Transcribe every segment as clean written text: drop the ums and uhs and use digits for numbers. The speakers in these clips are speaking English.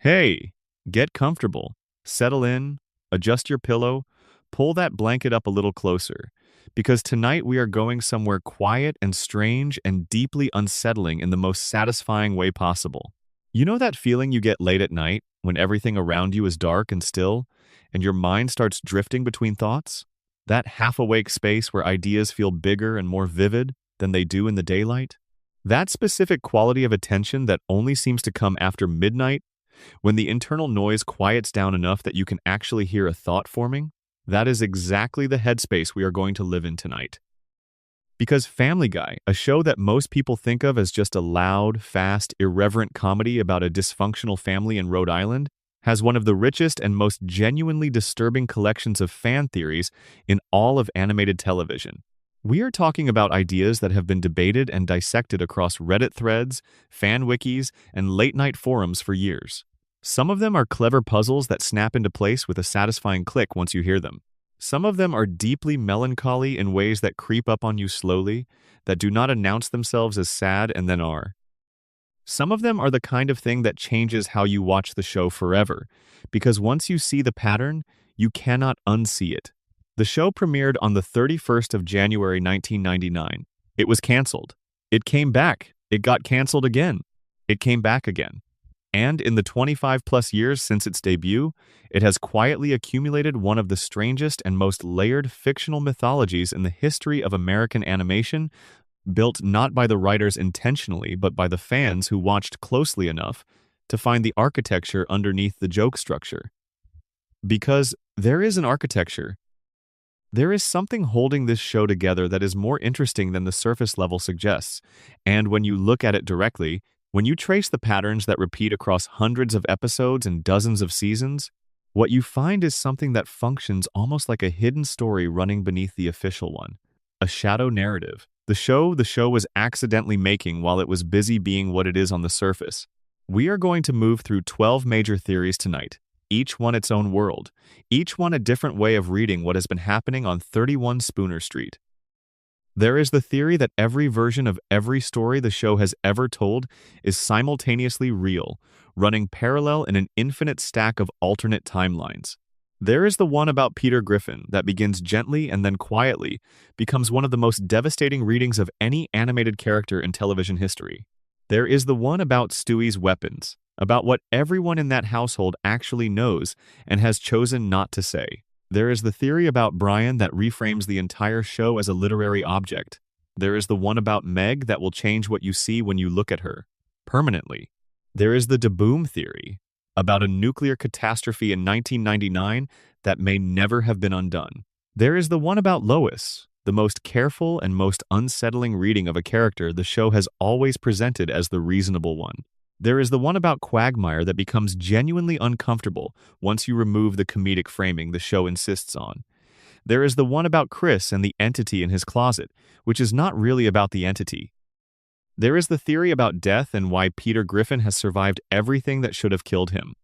Hey, get comfortable, settle in, adjust your pillow, pull that blanket up a little closer, because tonight we are going somewhere quiet and strange and deeply unsettling in the most satisfying way possible. You know that feeling you get late at night when everything around you is dark and still, and your mind starts drifting between thoughts? That half-awake space where ideas feel bigger and more vivid than they do in the daylight? That specific quality of attention that only seems to come after midnight when the internal noise quiets down enough that you can actually hear a thought forming, that is exactly the headspace we are going to live in tonight. Because Family Guy, a show that most people think of as just a loud, fast, irreverent comedy about a dysfunctional family in Rhode Island, has one of the richest and most genuinely disturbing collections of fan theories in all of animated television. We are talking about ideas that have been debated and dissected across Reddit threads, fan wikis, and late-night forums for years. Some of them are clever puzzles that snap into place with a satisfying click once you hear them. Some of them are deeply melancholy in ways that creep up on you slowly, that do not announce themselves as sad and then are. Some of them are the kind of thing that changes how you watch the show forever, because once you see the pattern, you cannot unsee it. The show premiered on the 31st of January 1999. It was canceled. It came back. It got canceled again. It came back again. And in the 25-plus years since its debut, it has quietly accumulated one of the strangest and most layered fictional mythologies in the history of American animation, built not by the writers intentionally but by the fans who watched closely enough to find the architecture underneath the joke structure. Because there is an architecture. There is something holding this show together that is more interesting than the surface level suggests, and when you look at it directly, when you trace the patterns that repeat across hundreds of episodes and dozens of seasons, what you find is something that functions almost like a hidden story running beneath the official one, a shadow narrative. The show was accidentally making while it was busy being what it is on the surface. We are going to move through 12 major theories tonight, each one its own world, each one a different way of reading what has been happening on 31 Spooner Street. There is the theory that every version of every story the show has ever told is simultaneously real, running parallel in an infinite stack of alternate timelines. There is the one about Peter Griffin that begins gently and then quietly becomes one of the most devastating readings of any animated character in television history. There is the one about Stewie's weapons, about what everyone in that household actually knows and has chosen not to say. There is the theory about Brian that reframes the entire show as a literary object. There is the one about Meg that will change what you see when you look at her, permanently. There is the DeBoom theory, about a nuclear catastrophe in 1999 that may never have been undone. There is the one about Lois, the most careful and most unsettling reading of a character the show has always presented as the reasonable one. There is the one about Quagmire that becomes genuinely uncomfortable once you remove the comedic framing the show insists on. There is the one about Chris and the entity in his closet, which is not really about the entity. There is the theory about death and why Peter Griffin has survived everything that should have killed him.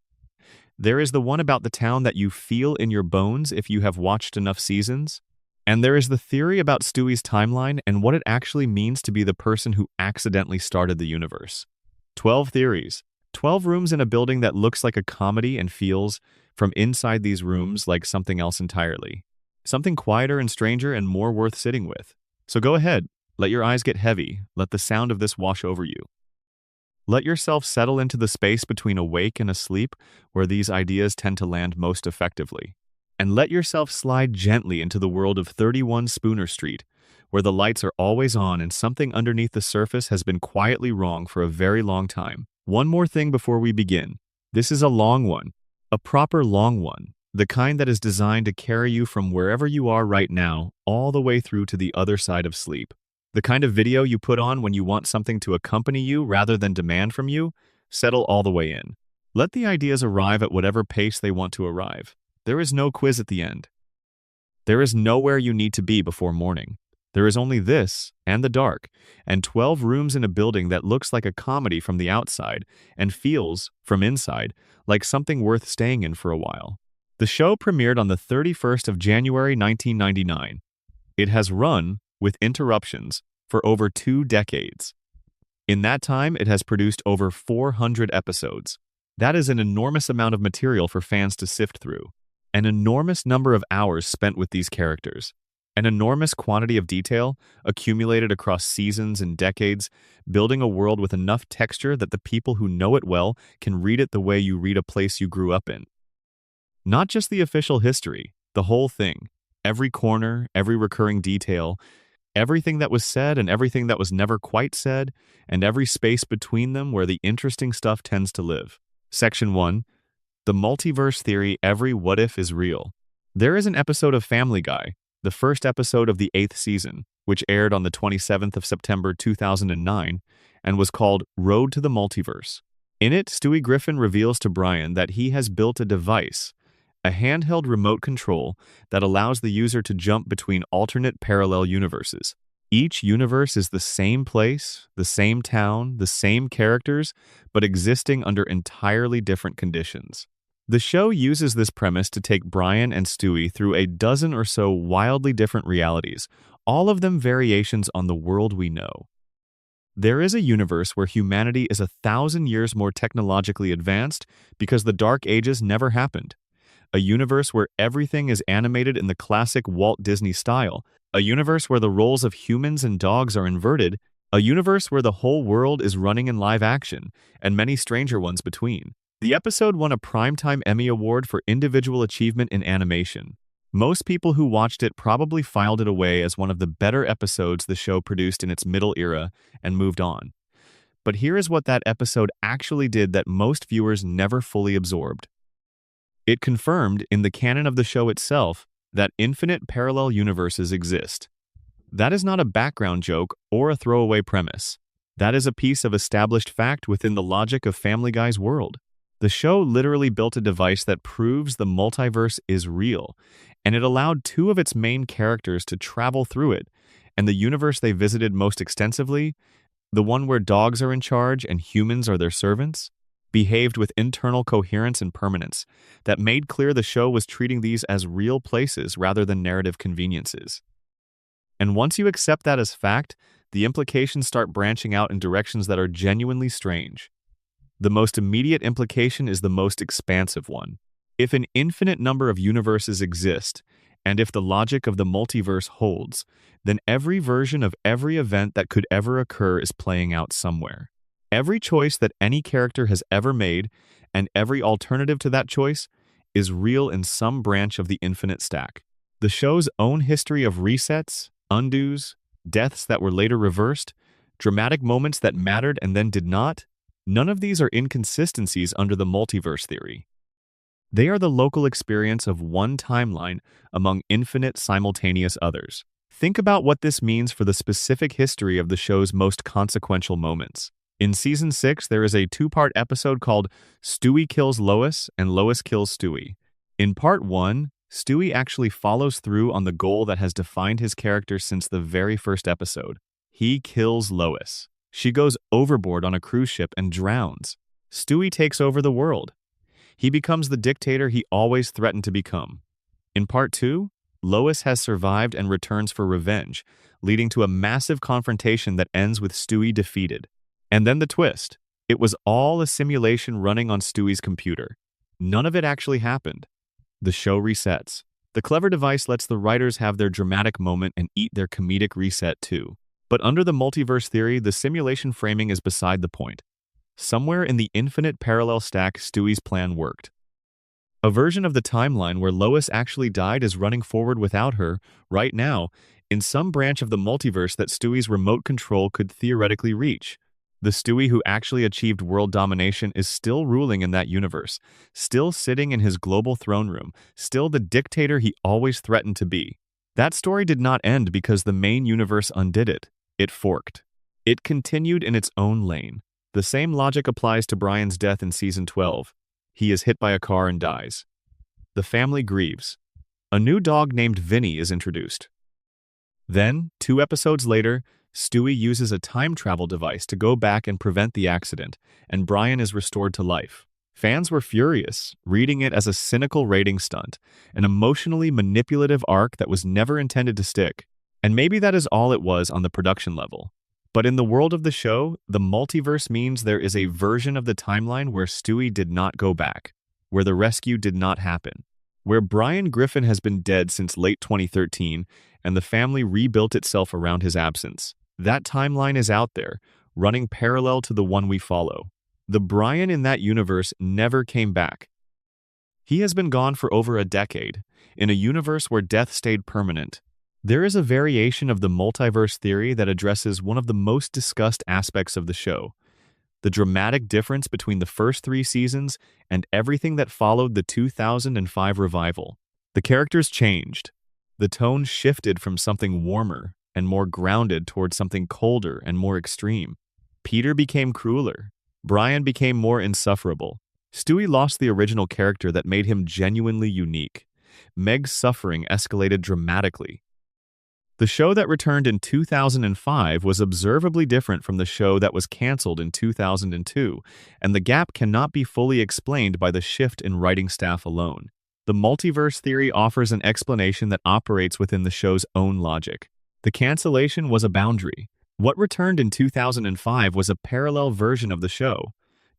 There is the one about the town that you feel in your bones if you have watched enough seasons. And there is the theory about Stewie's timeline and what it actually means to be the person who accidentally started the universe. 12 theories. 12 rooms in a building that looks like a comedy and feels, from inside these rooms, like something else entirely. Something quieter and stranger and more worth sitting with. So go ahead, let your eyes get heavy, let the sound of this wash over you. Let yourself settle into the space between awake and asleep, where these ideas tend to land most effectively. And let yourself slide gently into the world of 31 Spooner Street, where the lights are always on and something underneath the surface has been quietly wrong for a very long time. One more thing before we begin. This is a long one, a proper long one, the kind that is designed to carry you from wherever you are right now all the way through to the other side of sleep. The kind of video you put on when you want something to accompany you rather than demand from you. Settle all the way in. Let the ideas arrive at whatever pace they want to arrive. There is no quiz at the end. There is nowhere you need to be before morning. There is only this, and the dark, and 12 rooms in a building that looks like a comedy from the outside and feels, from inside, like something worth staying in for a while. The show premiered on the 31st of January 1999. It has run, with interruptions, for over 2 decades. In that time, it has produced over 400 episodes. That is an enormous amount of material for fans to sift through. An enormous number of hours spent with these characters. An enormous quantity of detail accumulated across seasons and decades, building a world with enough texture that the people who know it well can read it the way you read a place you grew up in. Not just the official history, the whole thing. Every corner, every recurring detail, everything that was said and everything that was never quite said, and every space between them where the interesting stuff tends to live. Section 1. The Multiverse Theory. Every what if is real. There is an episode of Family Guy, the first episode of the 8th season, which aired on the 27th of September 2009, and was called Road to the Multiverse. In it, Stewie Griffin reveals to Brian that he has built a device, a handheld remote control that allows the user to jump between alternate parallel universes. Each universe is the same place, the same town, the same characters, but existing under entirely different conditions. The show uses this premise to take Brian and Stewie through a dozen or so wildly different realities, all of them variations on the world we know. There is a universe where humanity is 1,000 years more technologically advanced because the Dark Ages never happened. A universe where everything is animated in the classic Walt Disney style. A universe where the roles of humans and dogs are inverted. A universe where the whole world is running in live action, and many stranger ones between. The episode won a Primetime Emmy Award for individual achievement in animation. Most people who watched it probably filed it away as one of the better episodes the show produced in its middle era and moved on. But here is what that episode actually did that most viewers never fully absorbed. It confirmed, in the canon of the show itself, that infinite parallel universes exist. That is not a background joke or a throwaway premise. That is a piece of established fact within the logic of Family Guy's world. The show literally built a device that proves the multiverse is real, and it allowed two of its main characters to travel through it, and the universe they visited most extensively, the one where dogs are in charge and humans are their servants, behaved with internal coherence and permanence that made clear the show was treating these as real places rather than narrative conveniences. And once you accept that as fact, the implications start branching out in directions that are genuinely strange. The most immediate implication is the most expansive one. If an infinite number of universes exist, and if the logic of the multiverse holds, then every version of every event that could ever occur is playing out somewhere. Every choice that any character has ever made, and every alternative to that choice, is real in some branch of the infinite stack. The show's own history of resets, undos, deaths that were later reversed, dramatic moments that mattered and then did not, none of these are inconsistencies under the multiverse theory. They are the local experience of one timeline among infinite simultaneous others. Think about what this means for the specific history of the show's most consequential moments. In Season 6, there is a two-part episode called Stewie Kills Lois and Lois Kills Stewie. In Part 1, Stewie actually follows through on the goal that has defined his character since the very first episode. He kills Lois. She goes overboard on a cruise ship and drowns. Stewie takes over the world. He becomes the dictator he always threatened to become. In Part 2, Lois has survived and returns for revenge, leading to a massive confrontation that ends with Stewie defeated. And then the twist. It was all a simulation running on Stewie's computer. None of it actually happened. The show resets. The clever device lets the writers have their dramatic moment and eat their comedic reset too. But under the multiverse theory, the simulation framing is beside the point. Somewhere in the infinite parallel stack, Stewie's plan worked. A version of the timeline where Lois actually died is running forward without her, right now, in some branch of the multiverse that Stewie's remote control could theoretically reach. The Stewie who actually achieved world domination is still ruling in that universe, still sitting in his global throne room, still the dictator he always threatened to be. That story did not end because the main universe undid it. It forked. It continued in its own lane. The same logic applies to Brian's death in Season 12. He is hit by a car and dies. The family grieves. A new dog named Vinny is introduced. Then, 2 episodes later, Stewie uses a time travel device to go back and prevent the accident, and Brian is restored to life. Fans were furious, reading it as a cynical rating stunt, an emotionally manipulative arc that was never intended to stick. And maybe that is all it was on the production level. But in the world of the show, the multiverse means there is a version of the timeline where Stewie did not go back, where the rescue did not happen, where Brian Griffin has been dead since late 2013 and the family rebuilt itself around his absence. That timeline is out there, running parallel to the one we follow. The Brian in that universe never came back. He has been gone for over a decade, in a universe where death stayed permanent. There is a variation of the multiverse theory that addresses one of the most discussed aspects of the show: the dramatic difference between the first 3 seasons and everything that followed the 2005 revival. The characters changed. The tone shifted from something warmer and more grounded towards something colder and more extreme. Peter became crueler. Brian became more insufferable. Stewie lost the original character that made him genuinely unique. Meg's suffering escalated dramatically. The show that returned in 2005 was observably different from the show that was canceled in 2002, and the gap cannot be fully explained by the shift in writing staff alone. The multiverse theory offers an explanation that operates within the show's own logic. The cancellation was a boundary. What returned in 2005 was a parallel version of the show,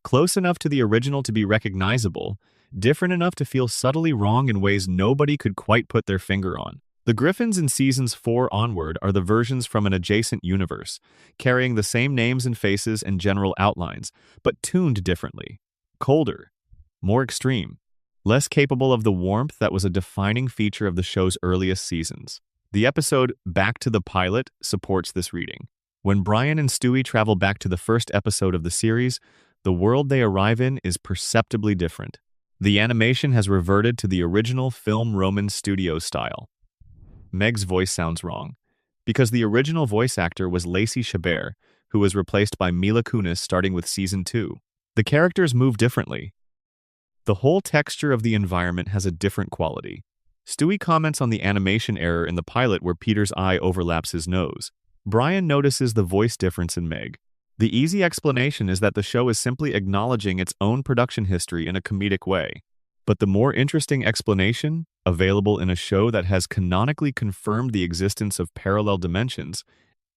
close enough to the original to be recognizable, different enough to feel subtly wrong in ways nobody could quite put their finger on. The Griffins in seasons 4 onward are the versions from an adjacent universe, carrying the same names and faces and general outlines, but tuned differently. Colder, more extreme, less capable of the warmth that was a defining feature of the show's earliest seasons. The episode Back to the Pilot supports this reading. When Brian and Stewie travel back to the first episode of the series, the world they arrive in is perceptibly different. The animation has reverted to the original film Roman studio style. Meg's voice sounds wrong, because the original voice actor was Lacey Chabert, who was replaced by Mila Kunis starting with Season 2. The characters move differently. The whole texture of the environment has a different quality. Stewie comments on the animation error in the pilot where Peter's eye overlaps his nose. Brian notices the voice difference in Meg. The easy explanation is that the show is simply acknowledging its own production history in a comedic way. But the more interesting explanation, available in a show that has canonically confirmed the existence of parallel dimensions,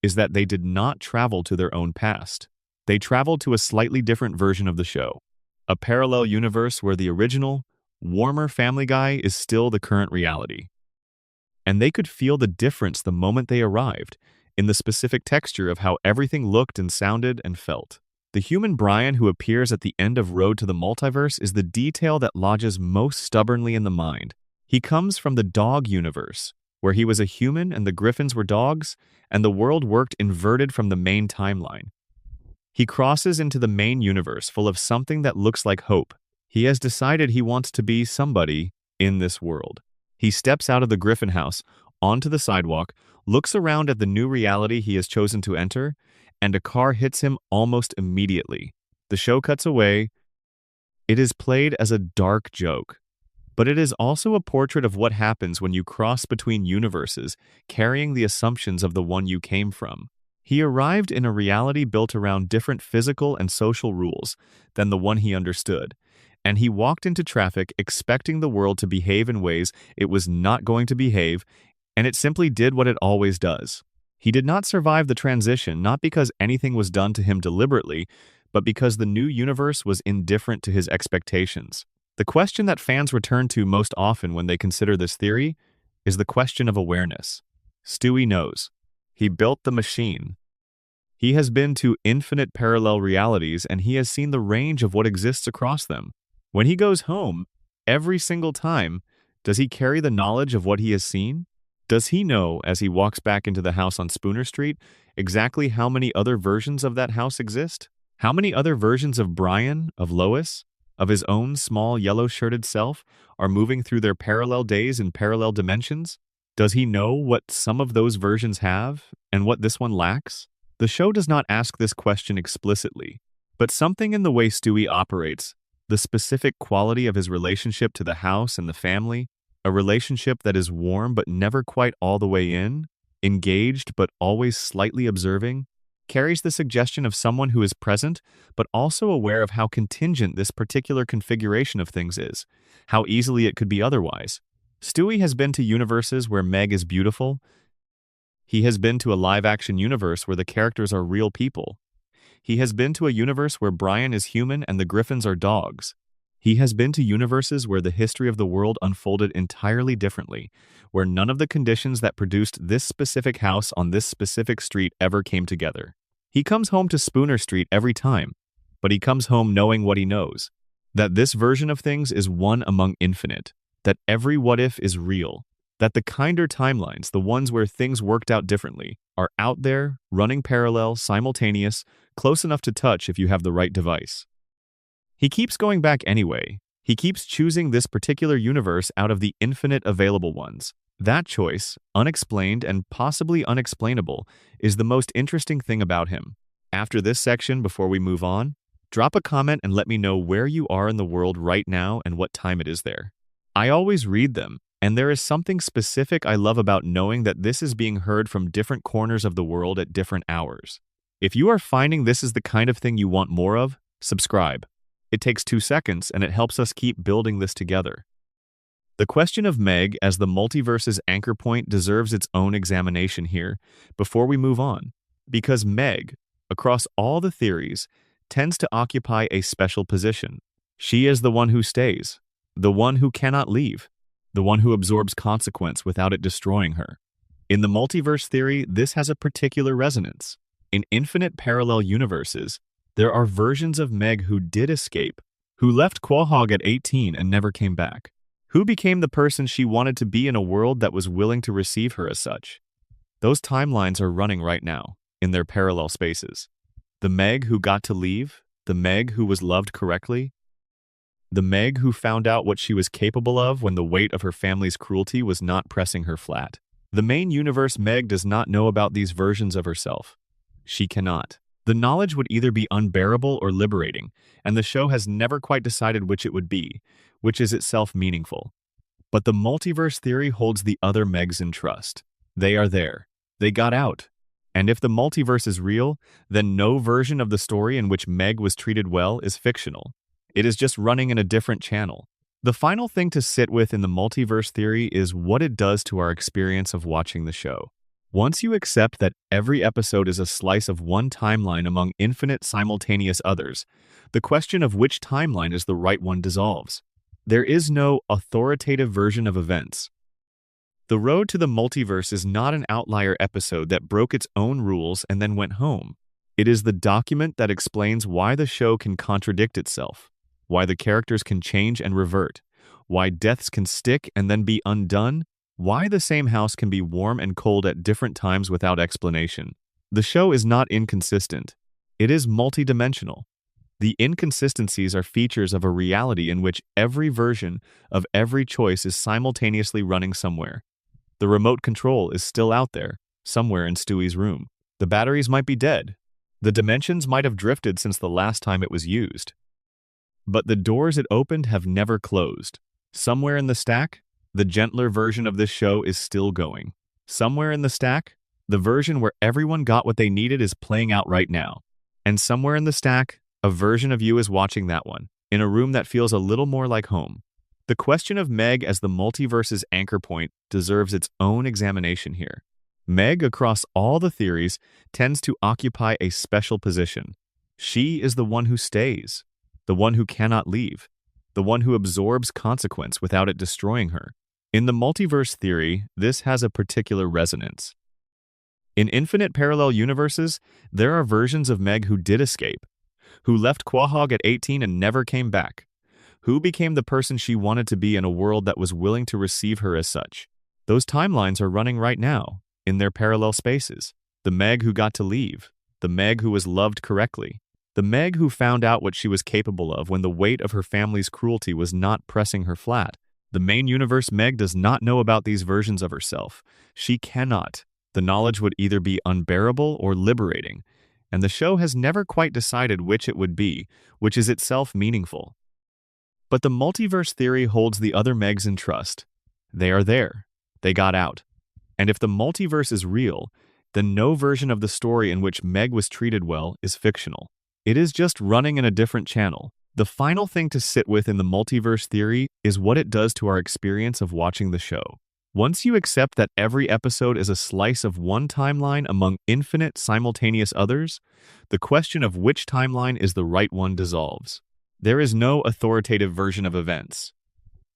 is that they did not travel to their own past. They traveled to a slightly different version of the show. A parallel universe where the original, warmer Family Guy is still the current reality. And they could feel the difference the moment they arrived, in the specific texture of how everything looked and sounded and felt. The human Brian who appears at the end of Road to the Multiverse is the detail that lodges most stubbornly in the mind. He comes from the dog universe, where he was a human and the Griffins were dogs, and the world worked inverted from the main timeline. He crosses into the main universe full of something that looks like hope. He has decided he wants to be somebody in this world. He steps out of the Griffin house, onto the sidewalk, looks around at the new reality he has chosen to enter, and a car hits him almost immediately. The show cuts away. It is played as a dark joke, but it is also a portrait of what happens when you cross between universes, carrying the assumptions of the one you came from. He arrived in a reality built around different physical and social rules than the one he understood, and he walked into traffic expecting the world to behave in ways it was not going to behave, and it simply did what it always does. He did not survive the transition, not because anything was done to him deliberately, but because the new universe was indifferent to his expectations. The question that fans return to most often when they consider this theory is the question of awareness. Stewie knows. He built the machine. He has been to infinite parallel realities, and he has seen the range of what exists across them. When he goes home, every single time, does he carry the knowledge of what he has seen? Does he know, as he walks back into the house on Spooner Street, exactly how many other versions of that house exist? How many other versions of Brian, of Lois, of his own small yellow-shirted self are moving through their parallel days in parallel dimensions? Does he know what some of those versions have and what this one lacks? The show does not ask this question explicitly, but something in the way Stewie operates, the specific quality of his relationship to the house and the family, a relationship that is warm but never quite all the way in, engaged but always slightly observing, carries the suggestion of someone who is present but also aware of how contingent this particular configuration of things is, how easily it could be otherwise. Stewie has been to universes where Meg is beautiful, He has been to a live-action universe where the characters are real people. He has been to a universe where Brian is human and the Griffins are dogs. He has been to universes where the history of the world unfolded entirely differently, where none of the conditions that produced this specific house on this specific street ever came together. He comes home to Spooner Street every time, but he comes home knowing what he knows, that this version of things is one among infinite, that every what-if is real, that the kinder timelines, the ones where things worked out differently, are out there, running parallel, simultaneous, close enough to touch if you have the right device. He keeps going back anyway. He keeps choosing this particular universe out of the infinite available ones. That choice, unexplained and possibly unexplainable, is the most interesting thing about him. After this section, before we move on, drop a comment and let me know where you are in the world right now and what time it is there. I always read them, and there is something specific I love about knowing that this is being heard from different corners of the world at different hours. If you are finding this is the kind of thing you want more of, subscribe. It takes 2 seconds and it helps us keep building this together. The question of Meg as the multiverse's anchor point deserves its own examination here before we move on, because Meg, across all the theories, tends to occupy a special position. She is the one who stays, the one who cannot leave, the one who absorbs consequence without it destroying her. In the multiverse theory, this has a particular resonance. In infinite parallel universes, there are versions of Meg who did escape, who left Quahog at 18 and never came back, who became the person she wanted to be in a world that was willing to receive her as such. Those timelines are running right now, in their parallel spaces. The Meg who got to leave, the Meg who was loved correctly, the Meg who found out what she was capable of when the weight of her family's cruelty was not pressing her flat. The main universe Meg does not know about these versions of herself. She cannot. The knowledge would either be unbearable or liberating, and the show has never quite decided which it would be, which is itself meaningful. But the multiverse theory holds the other Megs in trust. They are there. They got out. And if the multiverse is real, then no version of the story in which Meg was treated well is fictional. It is just running in a different channel. The final thing to sit with in the multiverse theory is what it does to our experience of watching the show. Once you accept that every episode is a slice of one timeline among infinite simultaneous others, the question of which timeline is the right one dissolves. There is no authoritative version of events. The Road to the Multiverse is not an outlier episode that broke its own rules and then went home. It is the document that explains why the show can contradict itself, why the characters can change and revert, why deaths can stick and then be undone, why the same house can be warm and cold at different times without explanation. The show is not inconsistent. It is multidimensional. The inconsistencies are features of a reality in which every version of every choice is simultaneously running somewhere. The remote control is still out there, somewhere in Stewie's room. The batteries might be dead. The dimensions might have drifted since the last time it was used. But the doors it opened have never closed. Somewhere in the stack, the gentler version of this show is still going. Somewhere in the stack, the version where everyone got what they needed is playing out right now. And somewhere in the stack, a version of you is watching that one, in a room that feels a little more like home. The question of Meg as the multiverse's anchor point deserves its own examination here. Meg, across all the theories, tends to occupy a special position. She is the one who stays, the one who cannot leave, the one who absorbs consequence without it destroying her. In the multiverse theory, this has a particular resonance. In infinite parallel universes, there are versions of Meg who did escape, who left Quahog at 18 and never came back, who became the person she wanted to be in a world that was willing to receive her as such. Those timelines are running right now, in their parallel spaces. The Meg who got to leave, the Meg who was loved correctly, the Meg who found out what she was capable of when the weight of her family's cruelty was not pressing her flat. The main universe Meg does not know about these versions of herself. She cannot. The knowledge would either be unbearable or liberating, and the show has never quite decided which it would be, which is itself meaningful. But the multiverse theory holds the other Megs in trust. They are there. They got out. And if the multiverse is real, then no version of the story in which Meg was treated well is fictional. It is just running in a different channel. The final thing to sit with in the multiverse theory is what it does to our experience of watching the show. Once you accept that every episode is a slice of one timeline among infinite simultaneous others, the question of which timeline is the right one dissolves. There is no authoritative version of events.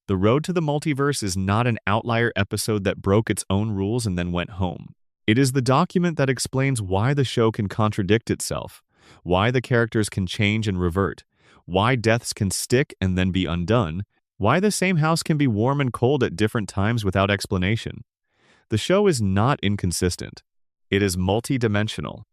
The Road to the Multiverse is not an outlier episode that broke its own rules and then went home. It is the document that explains why the show can contradict itself, why the characters can change and revert, why deaths can stick and then be undone, why the same house can be warm and cold at different times without explanation. The show is not inconsistent. It is multidimensional.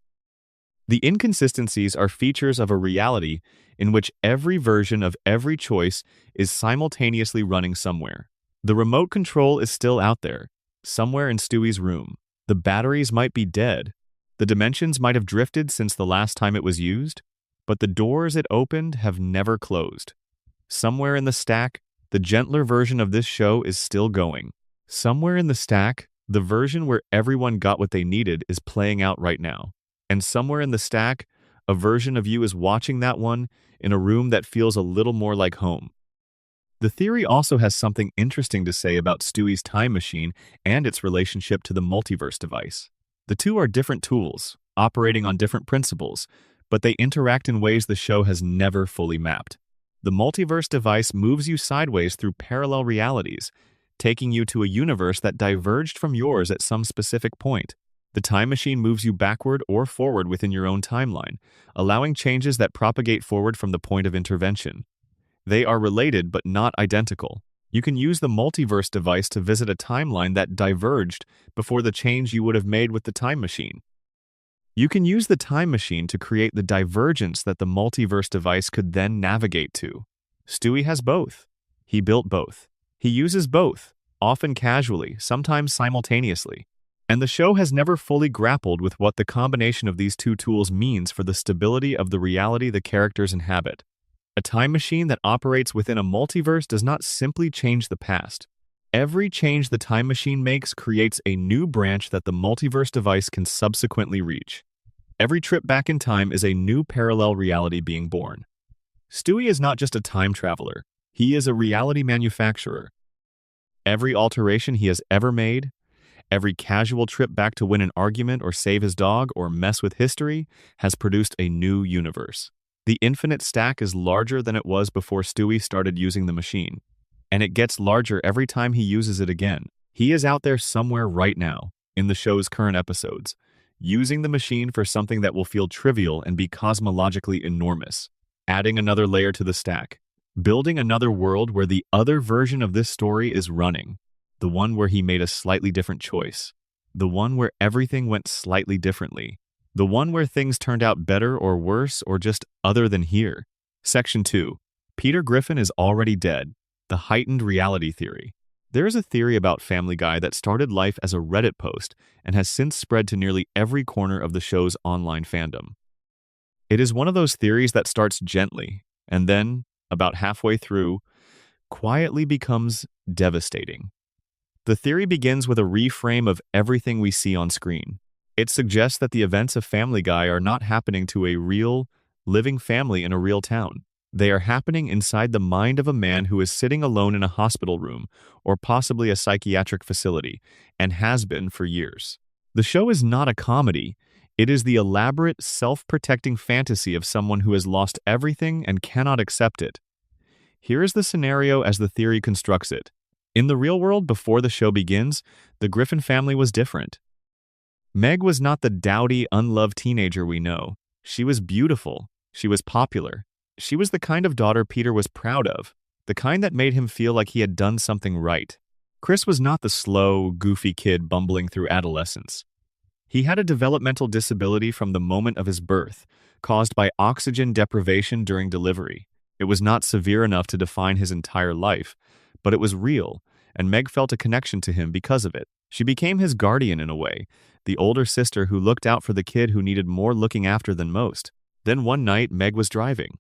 The inconsistencies are features of a reality in which every version of every choice is simultaneously running somewhere. The remote control is still out there, somewhere in Stewie's room. The batteries might be dead. The dimensions might have drifted since the last time it was used, but the doors it opened have never closed. Somewhere in the stack, the gentler version of this show is still going. Somewhere in the stack, the version where everyone got what they needed is playing out right now. And somewhere in the stack, a version of you is watching that one in a room that feels a little more like home. The theory also has something interesting to say about Stewie's time machine and its relationship to the multiverse device. The two are different tools, operating on different principles, but they interact in ways the show has never fully mapped. The multiverse device moves you sideways through parallel realities, taking you to a universe that diverged from yours at some specific point. The time machine moves you backward or forward within your own timeline, allowing changes that propagate forward from the point of intervention. They are related but not identical. You can use the multiverse device to visit a timeline that diverged before the change you would have made with the time machine. You can use the time machine to create the divergence that the multiverse device could then navigate to. Stewie has both. He built both. He uses both, often casually, sometimes simultaneously. And the show has never fully grappled with what the combination of these two tools means for the stability of the reality the characters inhabit. A time machine that operates within a multiverse does not simply change the past. Every change the time machine makes creates a new branch that the multiverse device can subsequently reach. Every trip back in time is a new parallel reality being born. Stewie is not just a time traveler. He is a reality manufacturer. Every alteration he has ever made, every casual trip back to win an argument or save his dog or mess with history, has produced a new universe. The infinite stack is larger than it was before Stewie started using the machine, and it gets larger every time he uses it again. He is out there somewhere right now, in the show's current episodes, using the machine for something that will feel trivial and be cosmologically enormous, adding another layer to the stack, building another world where the other version of this story is running, the one where he made a slightly different choice, the one where everything went slightly differently, the one where things turned out better or worse or just other than here. Section 2. Peter Griffin is already dead. The heightened reality theory. There is a theory about Family Guy that started life as a Reddit post and has since spread to nearly every corner of the show's online fandom. It is one of those theories that starts gently and then, about halfway through, quietly becomes devastating. The theory begins with a reframe of everything we see on screen. It suggests that the events of Family Guy are not happening to a real, living family in a real town. They are happening inside the mind of a man who is sitting alone in a hospital room or possibly a psychiatric facility, and has been for years. The show is not a comedy. It is the elaborate, self-protecting fantasy of someone who has lost everything and cannot accept it. Here is the scenario as the theory constructs it. In the real world, before the show begins, the Griffin family was different. Meg was not the dowdy, unloved teenager we know. She was beautiful. She was popular. She was the kind of daughter Peter was proud of, the kind that made him feel like he had done something right. Chris was not the slow, goofy kid bumbling through adolescence. He had a developmental disability from the moment of his birth, caused by oxygen deprivation during delivery. It was not severe enough to define his entire life, but it was real, and Meg felt a connection to him because of it. She became his guardian in a way, the older sister who looked out for the kid who needed more looking after than most. Then one night, Meg was driving.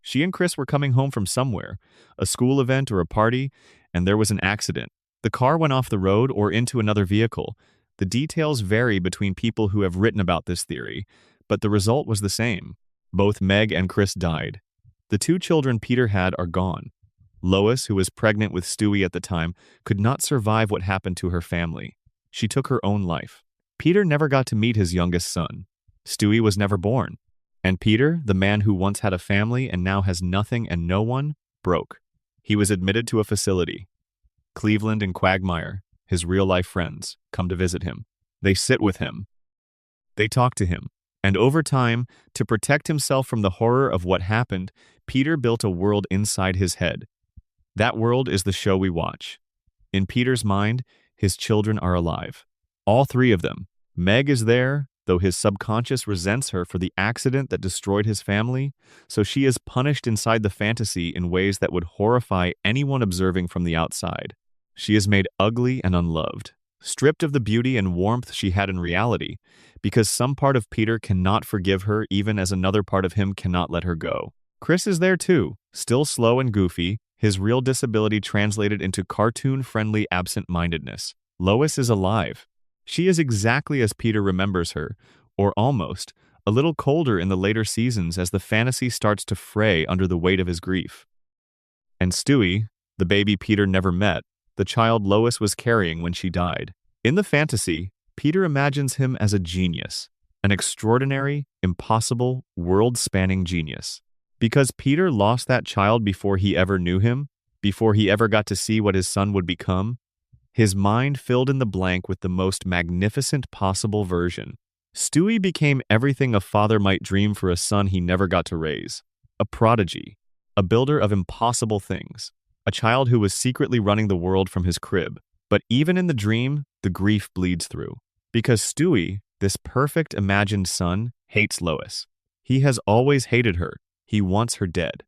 She and Chris were coming home from somewhere, a school event or a party, and there was an accident. The car went off the road or into another vehicle. The details vary between people who have written about this theory, but the result was the same. Both Meg and Chris died. The two children Peter had are gone. Lois, who was pregnant with Stewie at the time, could not survive what happened to her family. She took her own life. Peter never got to meet his youngest son. Stewie was never born. And Peter, the man who once had a family and now has nothing and no one, broke. He was admitted to a facility. Cleveland and Quagmire, his real-life friends, come to visit him. They sit with him. They talk to him. And over time, to protect himself from the horror of what happened, Peter built a world inside his head. That world is the show we watch. In Peter's mind, his children are alive. All three of them. Meg is there, though his subconscious resents her for the accident that destroyed his family, so she is punished inside the fantasy in ways that would horrify anyone observing from the outside. She is made ugly and unloved, stripped of the beauty and warmth she had in reality, because some part of Peter cannot forgive her even as another part of him cannot let her go. Chris is there too, still slow and goofy, his real disability translated into cartoon-friendly absent-mindedness. Lois is alive. She is exactly as Peter remembers her, or almost, a little colder in the later seasons as the fantasy starts to fray under the weight of his grief. And Stewie, the baby Peter never met, the child Lois was carrying when she died. In the fantasy, Peter imagines him as a genius, an extraordinary, impossible, world-spanning genius. Because Peter lost that child before he ever knew him, before he ever got to see what his son would become, his mind filled in the blank with the most magnificent possible version. Stewie became everything a father might dream for a son he never got to raise. A prodigy, a builder of impossible things, a child who was secretly running the world from his crib. But even in the dream, the grief bleeds through. Because Stewie, this perfect imagined son, hates Lois. He has always hated her. He wants her dead.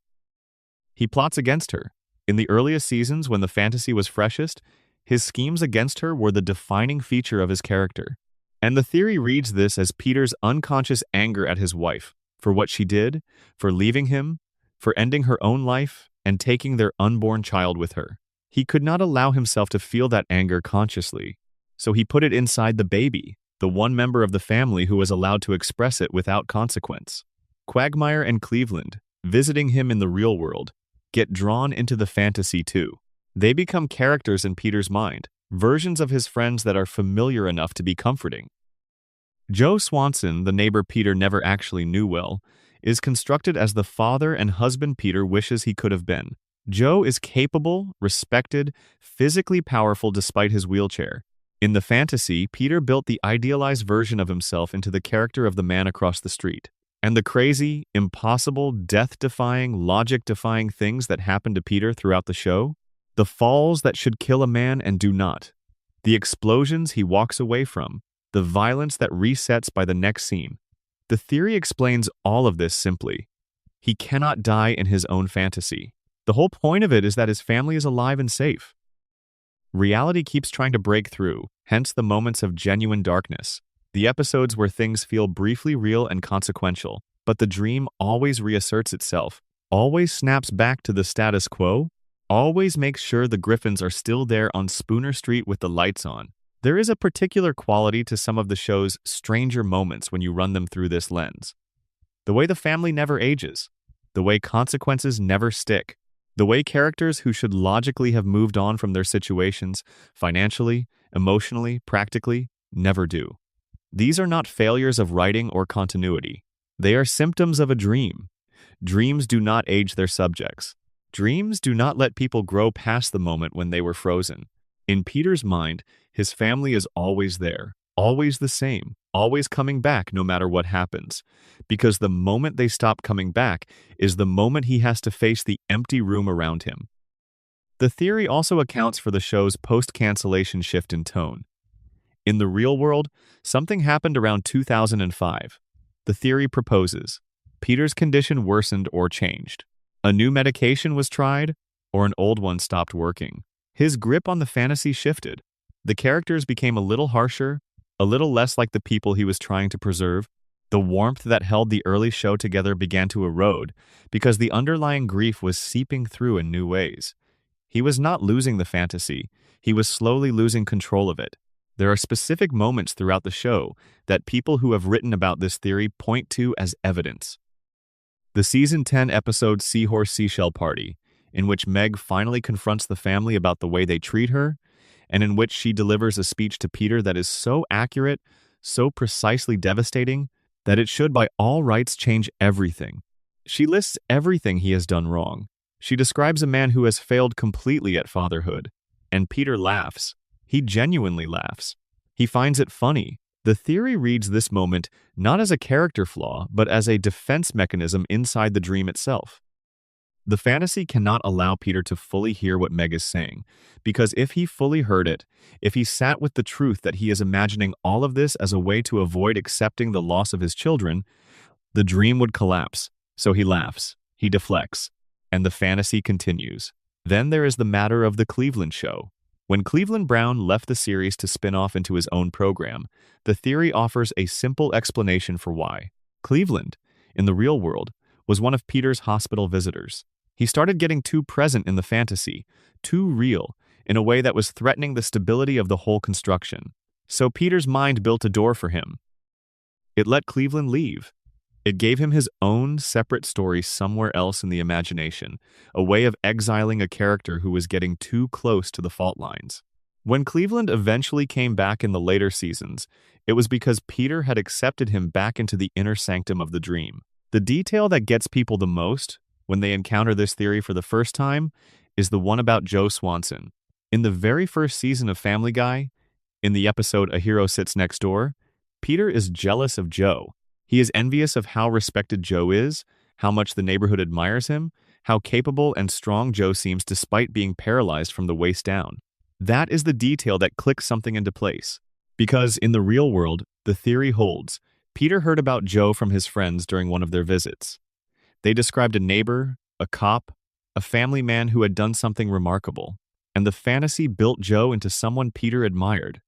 He plots against her. In the earliest seasons, when the fantasy was freshest, his schemes against her were the defining feature of his character. And the theory reads this as Peter's unconscious anger at his wife, for what she did, for leaving him, for ending her own life, and taking their unborn child with her. He could not allow himself to feel that anger consciously, so he put it inside the baby, the one member of the family who was allowed to express it without consequence. Quagmire and Cleveland, visiting him in the real world, get drawn into the fantasy too. They become characters in Peter's mind, versions of his friends that are familiar enough to be comforting. Joe Swanson, the neighbor Peter never actually knew well, is constructed as the father and husband Peter wishes he could have been. Joe is capable, respected, physically powerful despite his wheelchair. In the fantasy, Peter built the idealized version of himself into the character of the man across the street. And the crazy, impossible, death-defying, logic-defying things that happen to Peter throughout the show, the falls that should kill a man and do not, the explosions he walks away from, the violence that resets by the next scene. The theory explains all of this simply. He cannot die in his own fantasy. The whole point of it is that his family is alive and safe. Reality keeps trying to break through, hence the moments of genuine darkness, the episodes where things feel briefly real and consequential, but the dream always reasserts itself, always snaps back to the status quo, always makes sure the Griffins are still there on Spooner Street with the lights on. There is a particular quality to some of the show's stranger moments when you run them through this lens. The way the family never ages, the way consequences never stick, the way characters who should logically have moved on from their situations, financially, emotionally, practically, never do. These are not failures of writing or continuity. They are symptoms of a dream. Dreams do not age their subjects. Dreams do not let people grow past the moment when they were frozen. In Peter's mind, his family is always there, always the same, always coming back no matter what happens. Because the moment they stop coming back is the moment he has to face the empty room around him. The theory also accounts for the show's post-cancellation shift in tone. In the real world, something happened around 2005. The theory proposes Peter's condition worsened or changed. A new medication was tried, or an old one stopped working. His grip on the fantasy shifted. The characters became a little harsher, a little less like the people he was trying to preserve. The warmth that held the early show together began to erode because the underlying grief was seeping through in new ways. He was not losing the fantasy. He was slowly losing control of it. There are specific moments throughout the show that people who have written about this theory point to as evidence. The Season 10 episode Seahorse Seashell Party. in which Meg finally confronts the family about the way they treat her, and in which she delivers a speech to Peter that is so accurate, so precisely devastating, that it should by all rights change everything. She lists everything he has done wrong. She describes a man who has failed completely at fatherhood. And Peter laughs. He genuinely laughs. He finds it funny. The theory reads this moment not as a character flaw, but as a defense mechanism inside the dream itself. The fantasy cannot allow Peter to fully hear what Meg is saying, because if he fully heard it, if he sat with the truth that he is imagining all of this as a way to avoid accepting the loss of his children, the dream would collapse. So he laughs, he deflects, and the fantasy continues. Then there is the matter of the Cleveland show. When Cleveland Brown left the series to spin off into his own program, the theory offers a simple explanation for why. Cleveland, in the real world, was one of Peter's hospital visitors. He started getting too present in the fantasy, too real, in a way that was threatening the stability of the whole construction. So Peter's mind built a door for him. It let Cleveland leave. It gave him his own separate story somewhere else in the imagination, a way of exiling a character who was getting too close to the fault lines. When Cleveland eventually came back in the later seasons, it was because Peter had accepted him back into the inner sanctum of the dream. The detail that gets people the most, when they encounter this theory for the first time, is the one about Joe Swanson. In the very first season of Family Guy, in the episode A Hero Sits Next Door, Peter is jealous of Joe. He is envious of how respected Joe is, how much the neighborhood admires him, how capable and strong Joe seems despite being paralyzed from the waist down. That is the detail that clicks something into place. Because in the real world, the theory holds. Peter heard about Joe from his friends during one of their visits. They described a neighbor, a cop, a family man who had done something remarkable, and the fantasy built Joe into someone Peter admired.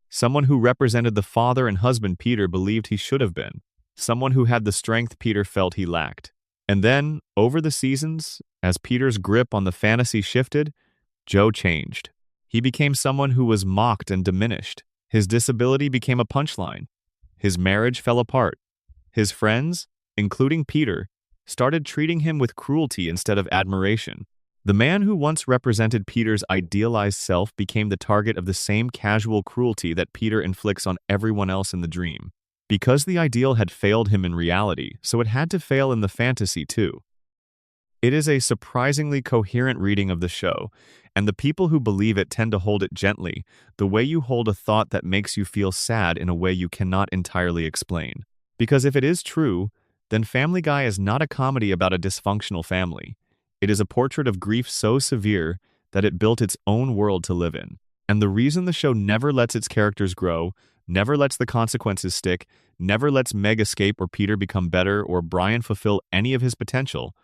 Someone who represented the father and husband Peter believed he should have been. Someone who had the strength Peter felt he lacked. And then, over the seasons, as Peter's grip on the fantasy shifted, Joe changed. He became someone who was mocked and diminished. His disability became a punchline. His marriage fell apart. His friends, including Peter, started treating him with cruelty instead of admiration. The man who once represented Peter's idealized self became the target of the same casual cruelty that Peter inflicts on everyone else in the dream. Because the ideal had failed him in reality, so it had to fail in the fantasy too. It is a surprisingly coherent reading of the show, and the people who believe it tend to hold it gently, the way you hold a thought that makes you feel sad in a way you cannot entirely explain. Because if it is true, then Family Guy is not a comedy about a dysfunctional family. It is a portrait of grief so severe that it built its own world to live in. And the reason the show never lets its characters grow, never lets the consequences stick, never lets Meg escape or Peter become better or Brian fulfill any of his potential,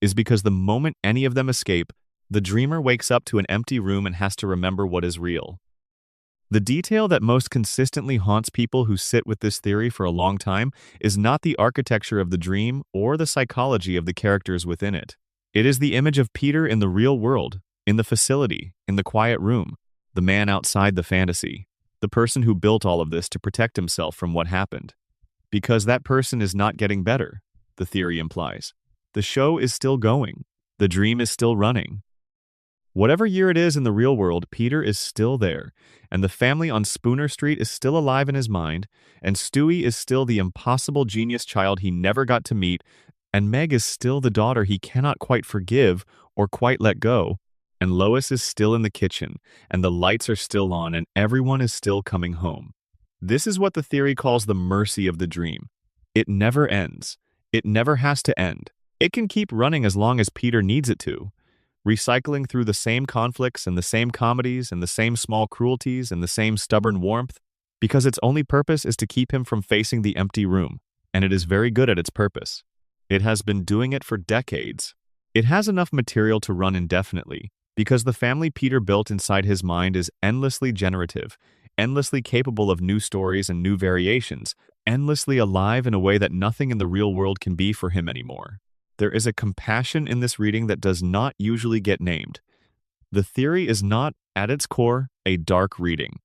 is because the moment any of them escape, the dreamer wakes up to an empty room and has to remember what is real. The detail that most consistently haunts people who sit with this theory for a long time is not the architecture of the dream or the psychology of the characters within it. It is the image of Peter in the real world, in the facility, in the quiet room, the man outside the fantasy, the person who built all of this to protect himself from what happened. Because that person is not getting better, the theory implies. The show is still going. The dream is still running. Whatever year it is in the real world, Peter is still there, and the family on Spooner Street is still alive in his mind, and Stewie is still the impossible genius child he never got to meet, and Meg is still the daughter he cannot quite forgive or quite let go, and Lois is still in the kitchen, and the lights are still on, and everyone is still coming home. This is what the theory calls the mercy of the dream. It never ends. It never has to end. It can keep running as long as Peter needs it to, recycling through the same conflicts and the same comedies and the same small cruelties and the same stubborn warmth, because its only purpose is to keep him from facing the empty room, and it is very good at its purpose. It has been doing it for decades. It has enough material to run indefinitely, because the family Peter built inside his mind is endlessly generative, endlessly capable of new stories and new variations, endlessly alive in a way that nothing in the real world can be for him anymore. There is a compassion in this reading that does not usually get named. The theory is not, at its core, a dark reading.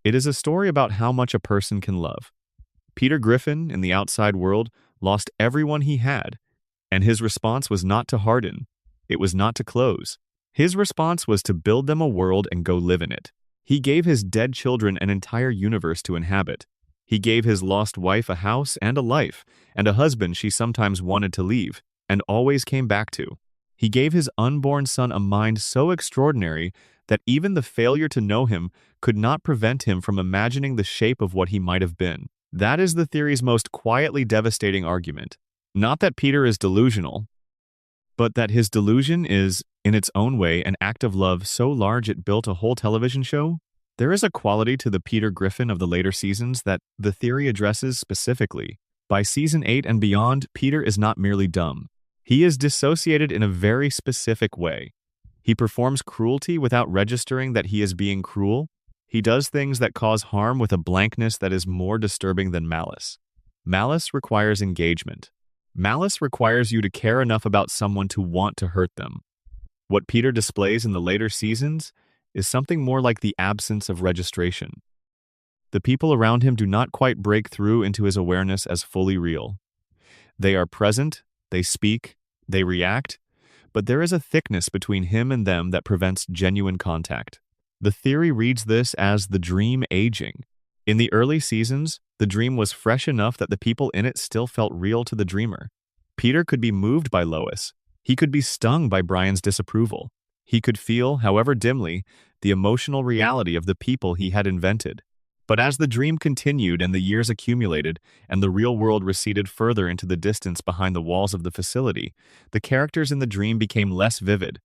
It is a story about how much a person can love. Peter Griffin, in the outside world, lost everyone he had, and his response was not to harden. It was not to close. His response was to build them a world and go live in it. He gave his dead children an entire universe to inhabit. He gave his lost wife a house and a life, and a husband she sometimes wanted to leave, and always came back to. He gave his unborn son a mind so extraordinary that even the failure to know him could not prevent him from imagining the shape of what he might have been. That is the theory's most quietly devastating argument. Not that Peter is delusional, but that his delusion is, in its own way, an act of love so large it built a whole television show. There is a quality to the Peter Griffin of the later seasons that the theory addresses specifically. By season 8 and beyond, Peter is not merely dumb. He is dissociated in a very specific way. He performs cruelty without registering that he is being cruel. He does things that cause harm with a blankness that is more disturbing than malice. Malice requires engagement. Malice requires you to care enough about someone to want to hurt them. What Peter displays in the later seasons is something more like the absence of registration. The people around him do not quite break through into his awareness as fully real. They are present, they speak, they react, but there is a thickness between him and them that prevents genuine contact. The theory reads this as the dream aging. In the early seasons, the dream was fresh enough that the people in it still felt real to the dreamer. Peter could be moved by Lois. He could be stung by Brian's disapproval. He could feel, however dimly, the emotional reality of the people he had invented. But as the dream continued and the years accumulated, and the real world receded further into the distance behind the walls of the facility, the characters in the dream became less vivid.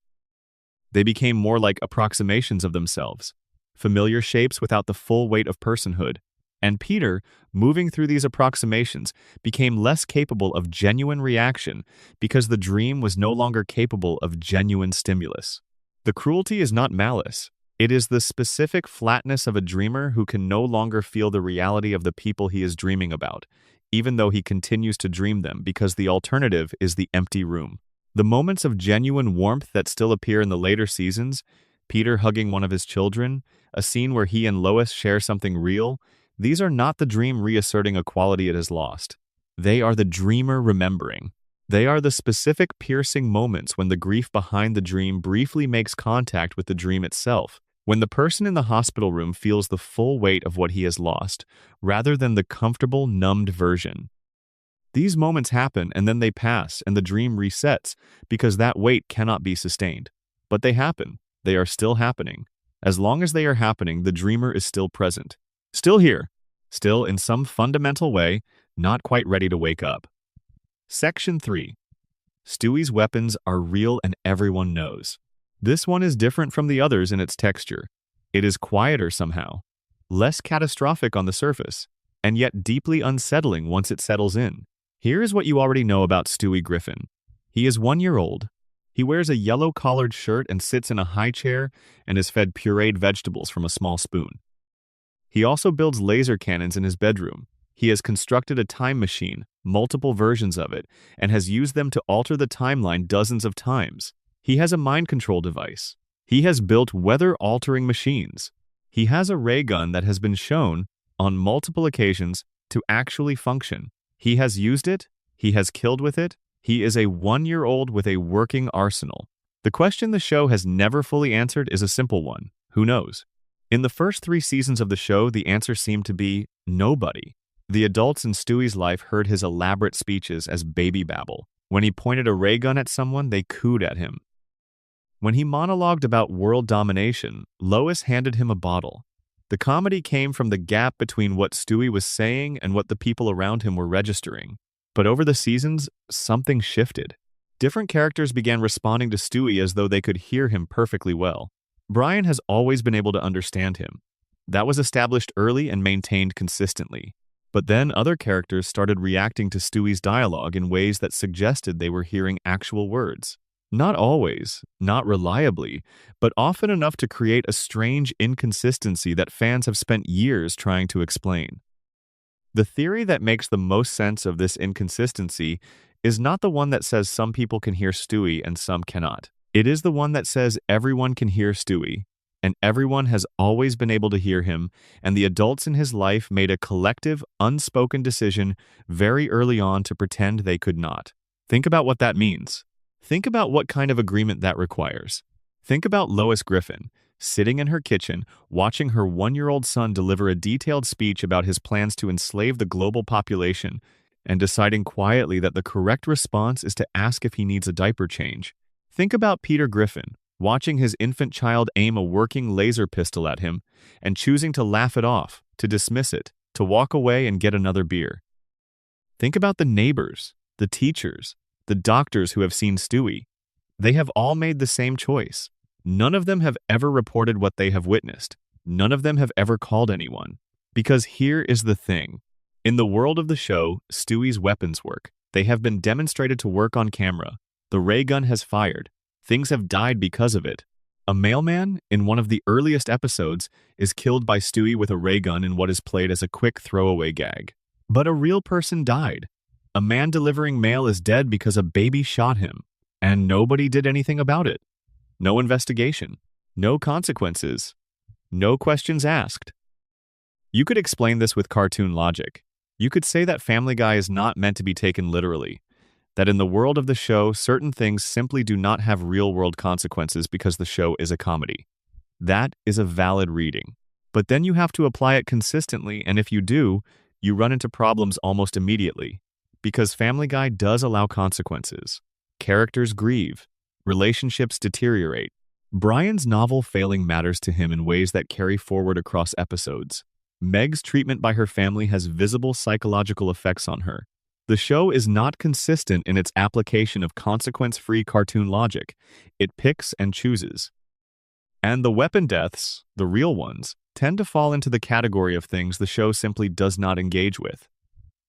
They became more like approximations of themselves, familiar shapes without the full weight of personhood. And Peter, moving through these approximations, became less capable of genuine reaction because the dream was no longer capable of genuine stimulus. The cruelty is not malice. It is the specific flatness of a dreamer who can no longer feel the reality of the people he is dreaming about, even though he continues to dream them because the alternative is the empty room. The moments of genuine warmth that still appear in the later seasons, Peter hugging one of his children, a scene where he and Lois share something real, these are not the dream reasserting a quality it has lost. They are the dreamer remembering. They are the specific piercing moments when the grief behind the dream briefly makes contact with the dream itself, when the person in the hospital room feels the full weight of what he has lost, rather than the comfortable, numbed version. These moments happen and then they pass and the dream resets because that weight cannot be sustained. But they happen. They are still happening. As long as they are happening, the dreamer is still present. Still here. Still, in some fundamental way, not quite ready to wake up. Section 3. Stewie's weapons are real and everyone knows. This one is different from the others in its texture. It is quieter somehow, less catastrophic on the surface, and yet deeply unsettling once it settles in. Here is what you already know about Stewie Griffin. He is 1 year old. He wears a yellow collared shirt and sits in a high chair and is fed pureed vegetables from a small spoon. He also builds laser cannons in his bedroom. He has constructed a time machine, multiple versions of it, and has used them to alter the timeline dozens of times. He has a mind control device. He has built weather-altering machines. He has a ray gun that has been shown, on multiple occasions, to actually function. He has used it. He has killed with it. He is a 1 year old with a working arsenal. The question the show has never fully answered is a simple one. Who knows? In the first 3 seasons of the show, the answer seemed to be nobody. The adults in Stewie's life heard his elaborate speeches as baby babble. When he pointed a ray gun at someone, they cooed at him. When he monologued about world domination, Lois handed him a bottle. The comedy came from the gap between what Stewie was saying and what the people around him were registering. But over the seasons, something shifted. Different characters began responding to Stewie as though they could hear him perfectly well. Brian has always been able to understand him. That was established early and maintained consistently. But then other characters started reacting to Stewie's dialogue in ways that suggested they were hearing actual words. Not always, not reliably, but often enough to create a strange inconsistency that fans have spent years trying to explain. The theory that makes the most sense of this inconsistency is not the one that says some people can hear Stewie and some cannot. It is the one that says everyone can hear Stewie, and everyone has always been able to hear him, and the adults in his life made a collective, unspoken decision very early on to pretend they could not. Think about what that means. Think about what kind of agreement that requires. Think about Lois Griffin, sitting in her kitchen, watching her 1-year-old son deliver a detailed speech about his plans to enslave the global population, and deciding quietly that the correct response is to ask if he needs a diaper change. Think about Peter Griffin, watching his infant child aim a working laser pistol at him, and choosing to laugh it off, to dismiss it, to walk away and get another beer. Think about the neighbors, the teachers, the doctors who have seen Stewie. They have all made the same choice. None of them have ever reported what they have witnessed. None of them have ever called anyone. Because here is the thing. In the world of the show, Stewie's weapons work. They have been demonstrated to work on camera. The ray gun has fired. Things have died because of it. A mailman, in one of the earliest episodes, is killed by Stewie with a ray gun in what is played as a quick throwaway gag. But a real person died. A man delivering mail is dead because a baby shot him. And nobody did anything about it. No investigation. No consequences. No questions asked. You could explain this with cartoon logic. You could say that Family Guy is not meant to be taken literally. That in the world of the show, certain things simply do not have real-world consequences because the show is a comedy. That is a valid reading. But then you have to apply it consistently, and if you do, you run into problems almost immediately. Because Family Guy does allow consequences. Characters grieve. Relationships deteriorate. Brian's novel failing matters to him in ways that carry forward across episodes. Meg's treatment by her family has visible psychological effects on her. The show is not consistent in its application of consequence-free cartoon logic. It picks and chooses. And the weapon deaths, the real ones, tend to fall into the category of things the show simply does not engage with.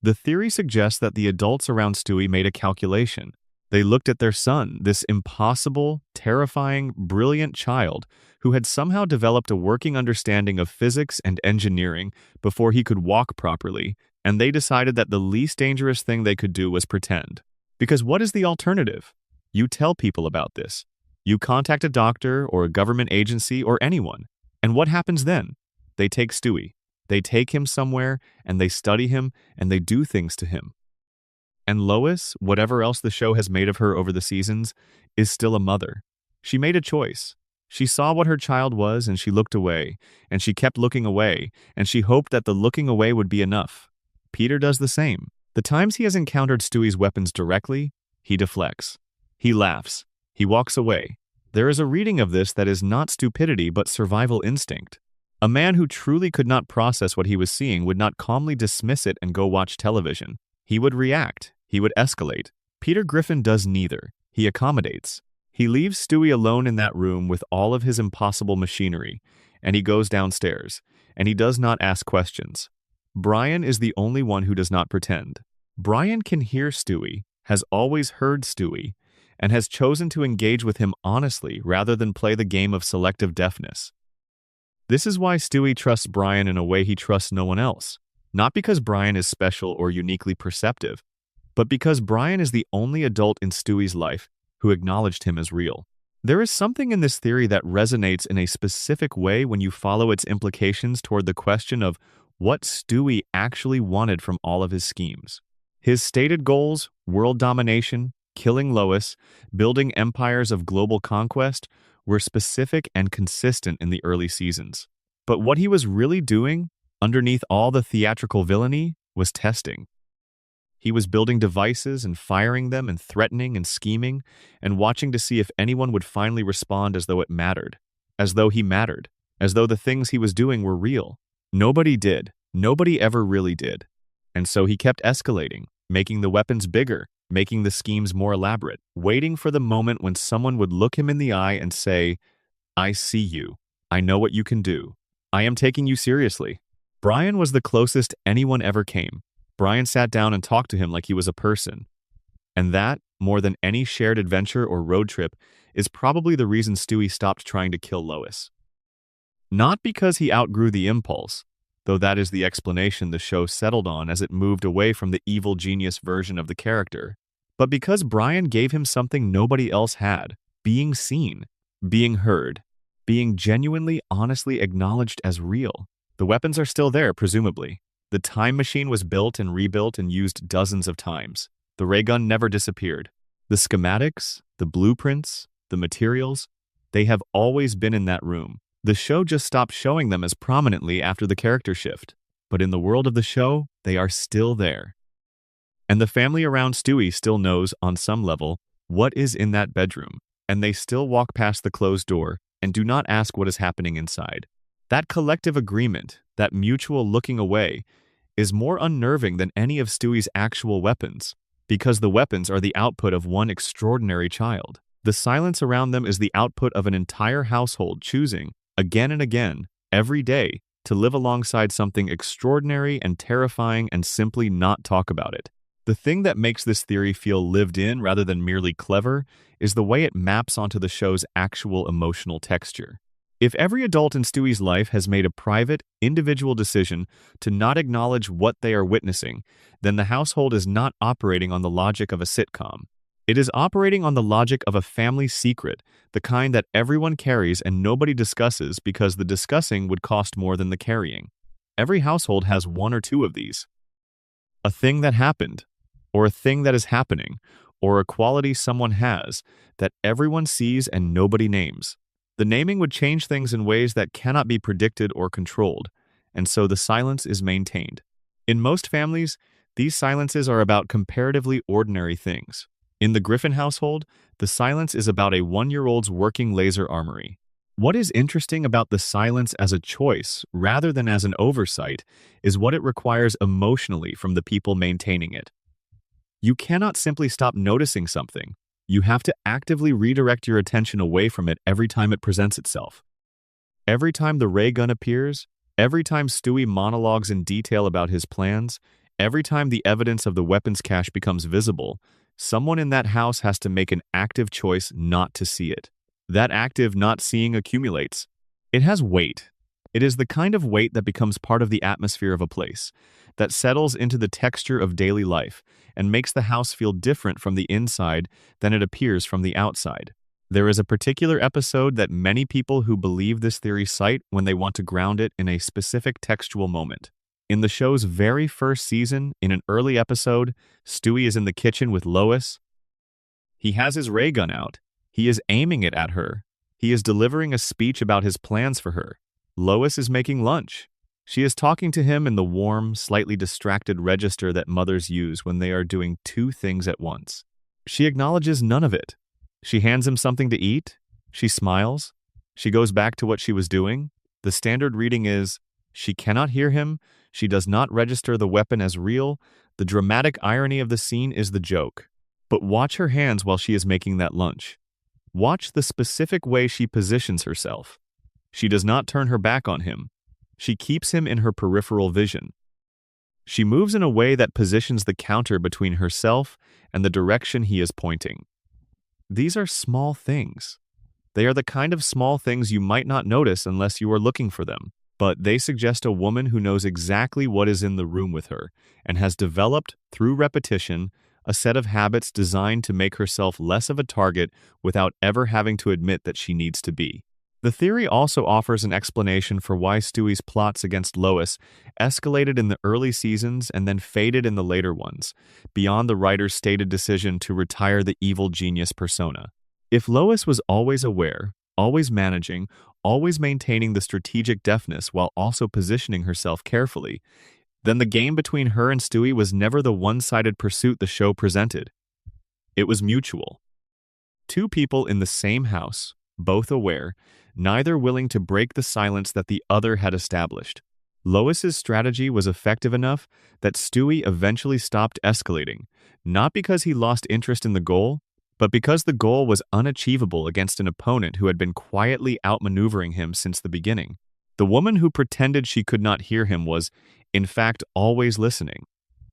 The theory suggests that the adults around Stewie made a calculation. They looked at their son, this impossible, terrifying, brilliant child who had somehow developed a working understanding of physics and engineering before he could walk properly, and they decided that the least dangerous thing they could do was pretend. Because what is the alternative? You tell people about this. You contact a doctor or a government agency or anyone. And what happens then? They take Stewie. They take him somewhere, and they study him, and they do things to him. And Lois, whatever else the show has made of her over the seasons, is still a mother. She made a choice. She saw what her child was and she looked away, and she kept looking away, and she hoped that the looking away would be enough. Peter does the same. The times he has encountered Stewie's weapons directly, he deflects. He laughs. He walks away. There is a reading of this that is not stupidity but survival instinct. A man who truly could not process what he was seeing would not calmly dismiss it and go watch television. He would react. He would escalate. Peter Griffin does neither. He accommodates. He leaves Stewie alone in that room with all of his impossible machinery, and he goes downstairs, and he does not ask questions. Brian is the only one who does not pretend. Brian can hear Stewie, has always heard Stewie, and has chosen to engage with him honestly rather than play the game of selective deafness. This is why Stewie trusts Brian in a way he trusts no one else. Not because Brian is special or uniquely perceptive, but because Brian is the only adult in Stewie's life who acknowledged him as real. There is something in this theory that resonates in a specific way when you follow its implications toward the question of what Stewie actually wanted from all of his schemes. His stated goals, world domination, killing Lois, building empires of global conquest, were specific and consistent in the early seasons. But what he was really doing, underneath all the theatrical villainy, was testing. He was building devices and firing them and threatening and scheming and watching to see if anyone would finally respond as though it mattered, as though he mattered, as though the things he was doing were real. Nobody did. Nobody ever really did. And so he kept escalating, making the weapons bigger, making the schemes more elaborate, waiting for the moment when someone would look him in the eye and say, "I see you. I know what you can do. I am taking you seriously." Brian was the closest anyone ever came. Brian sat down and talked to him like he was a person. And that, more than any shared adventure or road trip, is probably the reason Stewie stopped trying to kill Lois. Not because he outgrew the impulse, though that is the explanation the show settled on as it moved away from the evil genius version of the character, but because Brian gave him something nobody else had: being seen, being heard, being genuinely, honestly acknowledged as real. The weapons are still there, presumably. The time machine was built and rebuilt and used dozens of times. The ray gun never disappeared. The schematics, the blueprints, the materials, they have always been in that room. The show just stopped showing them as prominently after the character shift. But in the world of the show, they are still there. And the family around Stewie still knows, on some level, what is in that bedroom, and they still walk past the closed door and do not ask what is happening inside. That collective agreement, that mutual looking away, is more unnerving than any of Stewie's actual weapons, because the weapons are the output of one extraordinary child. The silence around them is the output of an entire household choosing, again and again, every day, to live alongside something extraordinary and terrifying and simply not talk about it. The thing that makes this theory feel lived in rather than merely clever is the way it maps onto the show's actual emotional texture. If every adult in Stewie's life has made a private, individual decision to not acknowledge what they are witnessing, then the household is not operating on the logic of a sitcom. It is operating on the logic of a family secret, the kind that everyone carries and nobody discusses because the discussing would cost more than the carrying. Every household has one or two of these. A thing that happened, or a thing that is happening, or a quality someone has that everyone sees and nobody names. The naming would change things in ways that cannot be predicted or controlled, and so the silence is maintained. In most families, these silences are about comparatively ordinary things. In the Griffin household, the silence is about a 1-year-old's working laser armory. What is interesting about the silence as a choice, rather than as an oversight, is what it requires emotionally from the people maintaining it. You cannot simply stop noticing something. You have to actively redirect your attention away from it every time it presents itself. Every time the ray gun appears, every time Stewie monologues in detail about his plans, every time the evidence of the weapons cache becomes visible, someone in that house has to make an active choice not to see it. That active not seeing accumulates. It has weight. It is the kind of weight that becomes part of the atmosphere of a place, that settles into the texture of daily life and makes the house feel different from the inside than it appears from the outside. There is a particular episode that many people who believe this theory cite when they want to ground it in a specific textual moment. In the show's very first season, in an early episode, Stewie is in the kitchen with Lois. He has his ray gun out. He is aiming it at her. He is delivering a speech about his plans for her. Lois is making lunch. She is talking to him in the warm, slightly distracted register that mothers use when they are doing two things at once. She acknowledges none of it. She hands him something to eat. She smiles. She goes back to what she was doing. The standard reading is, she cannot hear him. She does not register the weapon as real. The dramatic irony of the scene is the joke. But watch her hands while she is making that lunch. Watch the specific way she positions herself. She does not turn her back on him. She keeps him in her peripheral vision. She moves in a way that positions the counter between herself and the direction he is pointing. These are small things. They are the kind of small things you might not notice unless you are looking for them, but they suggest a woman who knows exactly what is in the room with her and has developed, through repetition, a set of habits designed to make herself less of a target without ever having to admit that she needs to be. The theory also offers an explanation for why Stewie's plots against Lois escalated in the early seasons and then faded in the later ones, beyond the writer's stated decision to retire the evil genius persona. If Lois was always aware, always managing, always maintaining the strategic deftness while also positioning herself carefully, then the game between her and Stewie was never the one-sided pursuit the show presented. It was mutual. Two people in the same house, both aware, neither willing to break the silence that the other had established. Lois's strategy was effective enough that Stewie eventually stopped escalating, not because he lost interest in the goal, but because the goal was unachievable against an opponent who had been quietly outmaneuvering him since the beginning. The woman who pretended she could not hear him was, in fact, always listening.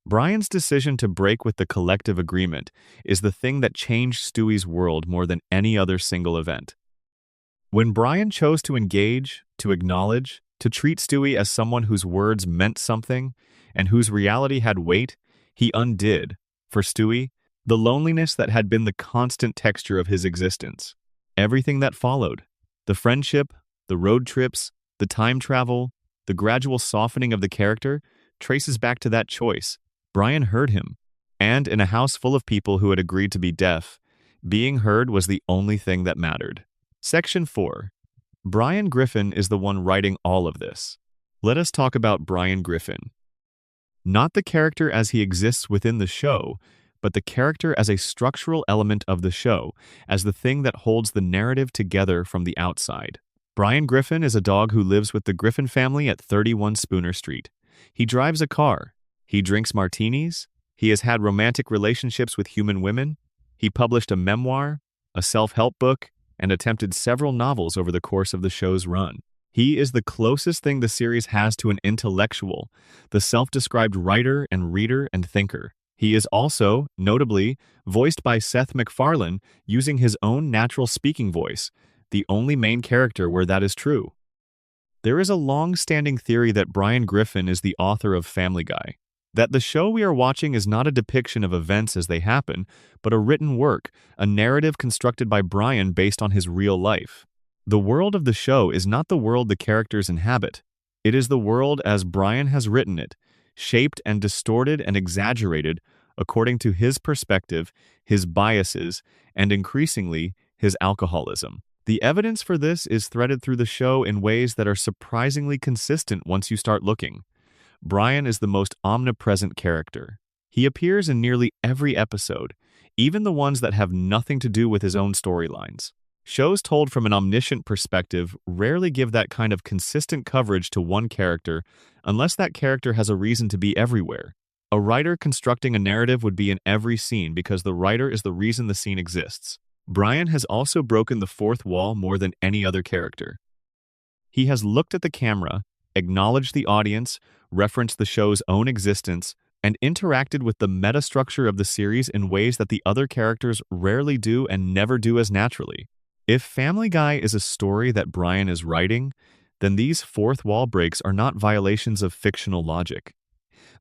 Brian's decision to break with the collective agreement is the thing that changed Stewie's world more than any other single event. When Brian chose to engage, to acknowledge, to treat Stewie as someone whose words meant something and whose reality had weight, he undid, for Stewie, the loneliness that had been the constant texture of his existence. Everything that followed, the friendship, the road trips, the time travel, the gradual softening of the character, traces back to that choice. Brian heard him, and in a house full of people who had agreed to be deaf, Being heard was the only thing that mattered. Section 4. Brian Griffin is the one writing all of this. Let us talk about Brian Griffin. Not the character as he exists within the show, but the character as a structural element of the show, as the thing that holds the narrative together from the outside. Brian Griffin is a dog who lives with the Griffin family at 31 Spooner Street. He drives a car. He drinks martinis. He has had romantic relationships with human women. He published a memoir, a self-help book, and attempted several novels over the course of the show's run. He is the closest thing the series has to an intellectual, the self-described writer and reader and thinker. He is also, notably, voiced by Seth MacFarlane using his own natural speaking voice, the only main character where that is true. There is a long-standing theory that Brian Griffin is the author of Family Guy, that the show we are watching is not a depiction of events as they happen, but a written work, a narrative constructed by Brian based on his real life. The world of the show is not the world the characters inhabit. It is the world as Brian has written it, shaped and distorted and exaggerated according to his perspective, his biases, and increasingly, his alcoholism. The evidence for this is threaded through the show in ways that are surprisingly consistent once you start looking. Brian is the most omnipresent character. He appears in nearly every episode, even the ones that have nothing to do with his own storylines. Shows told from an omniscient perspective rarely give that kind of consistent coverage to one character unless that character has a reason to be everywhere. A writer constructing a narrative would be in every scene because the writer is the reason the scene exists. Brian has also broken the fourth wall more than any other character. He has looked at the camera, acknowledged the audience, referenced the show's own existence, and interacted with the metastructure of the series in ways that the other characters rarely do and never do as naturally. If Family Guy is a story that Brian is writing, then these fourth wall breaks are not violations of fictional logic.